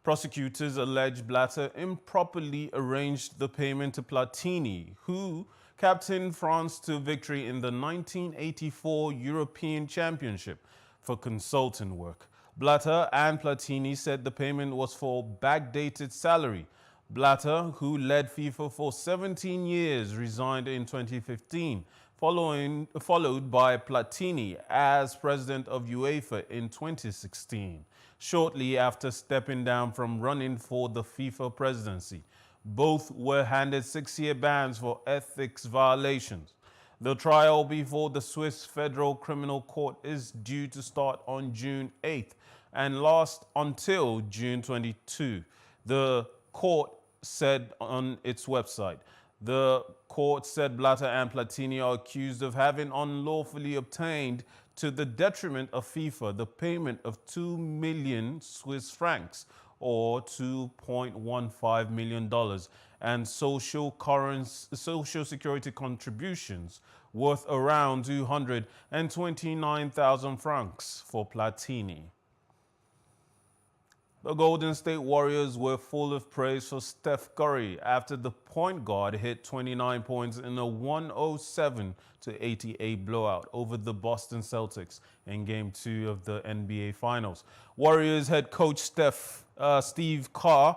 [SPEAKER 13] Prosecutors allege Blatter improperly arranged the payment to Platini, who captained France to victory in the 1984 European Championship, for consulting work. Blatter and Platini said the payment was for backdated salary. Blatter, who led FIFA for 17 years, resigned in 2015, followed by Platini as president of UEFA in 2016, shortly after stepping down from running for the FIFA presidency. Both were handed 6-year bans for ethics violations. The trial before the Swiss Federal Criminal Court is due to start on June 8th and last until June 22, the court said on its website. The court said Blatter and Platini are accused of having unlawfully obtained, to the detriment of FIFA, the payment of 2 million Swiss francs or $2.15 million and social security contributions worth around 229,000 francs for Platini. The Golden State Warriors were full of praise for Steph Curry after the point guard hit 29 points in a 107-88 blowout over the Boston Celtics in Game 2 of the NBA Finals. Warriors head coach Steve Kerr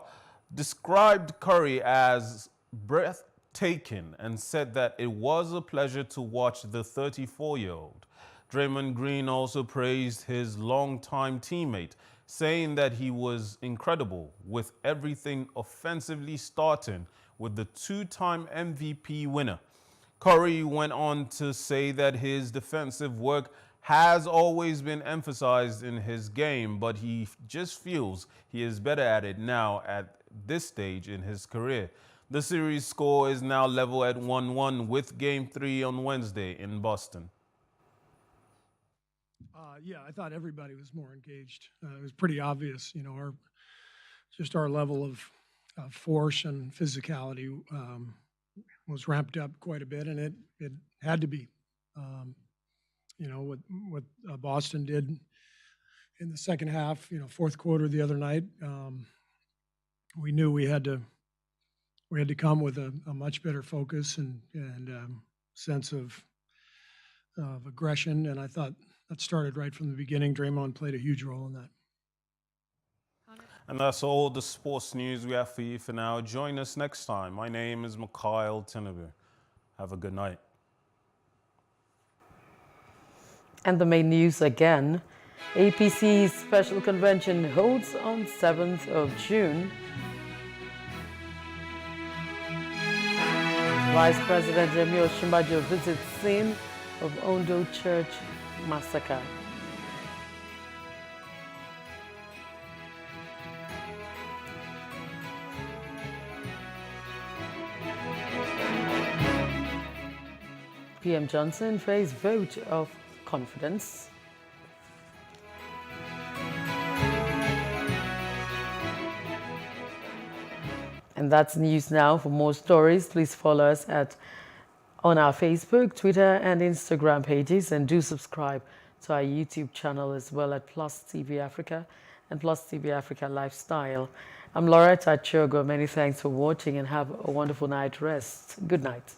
[SPEAKER 13] described Curry as breathtaking and said that it was a pleasure to watch the 34-year-old. Draymond Green also praised his longtime teammate, saying that he was incredible with everything offensively, starting with the two-time MVP winner. Curry went on to say that his defensive work has always been emphasized in his game, but he just feels he is better at it now at this stage in his career. The series score is now level at 1-1 with Game 3 on Wednesday in Boston.
[SPEAKER 14] Yeah, I thought everybody was more engaged. It was pretty obvious, you know, our level of force and physicality was ramped up quite a bit, and it had to be. You know, what Boston did in the second half, you know, fourth quarter the other night, we knew we had to come with a much better focus and sense of aggression, and I thought that started right from the beginning. Draymond played a huge role in that.
[SPEAKER 13] And that's all the sports news we have for you for now. Join us next time. My name is Mikhail Tinubu. Have a good night.
[SPEAKER 3] And the main news again. APC's special convention holds on 7th of June. Vice President Yemi Osinbajo visits scene of Ondo Church massacre. PM Johnson faced vote of confidence. And that's news now. For more stories, please follow us on our Facebook, Twitter, and Instagram pages, and do subscribe to our YouTube channel as well at Plus TV Africa and Plus TV Africa Lifestyle. I'm Loretta Chiogo. Many thanks for watching and have a wonderful night rest. Good night.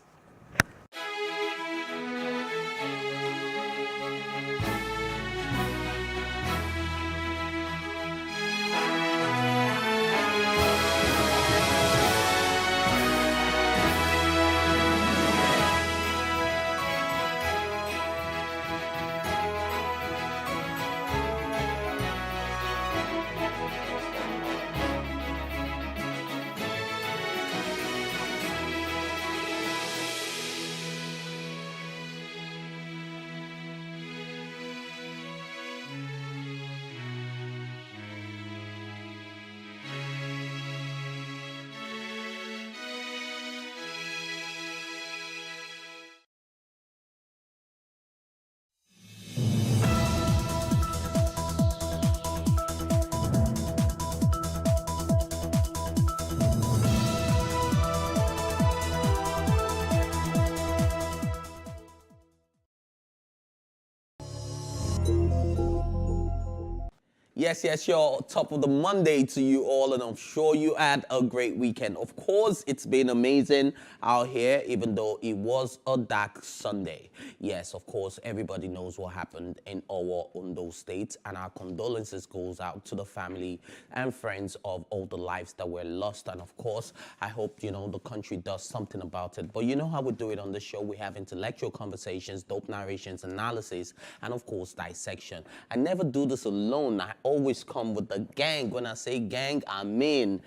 [SPEAKER 19] Yes, y'all. Top of the Monday to you all, and I'm sure you had a great weekend. Of course, it's been amazing out here, even though it was a dark Sunday. Yes, of course, everybody knows what happened in Owo, Ondo State, and our condolences goes out to the family and friends of all the lives that were lost. And of course, I hope, the country does something about it. But you know how we do it on the show. We have intellectual conversations, dope narrations, analysis, and of course, dissection. I never do this alone. I always come with the gang. When I say gang, I mean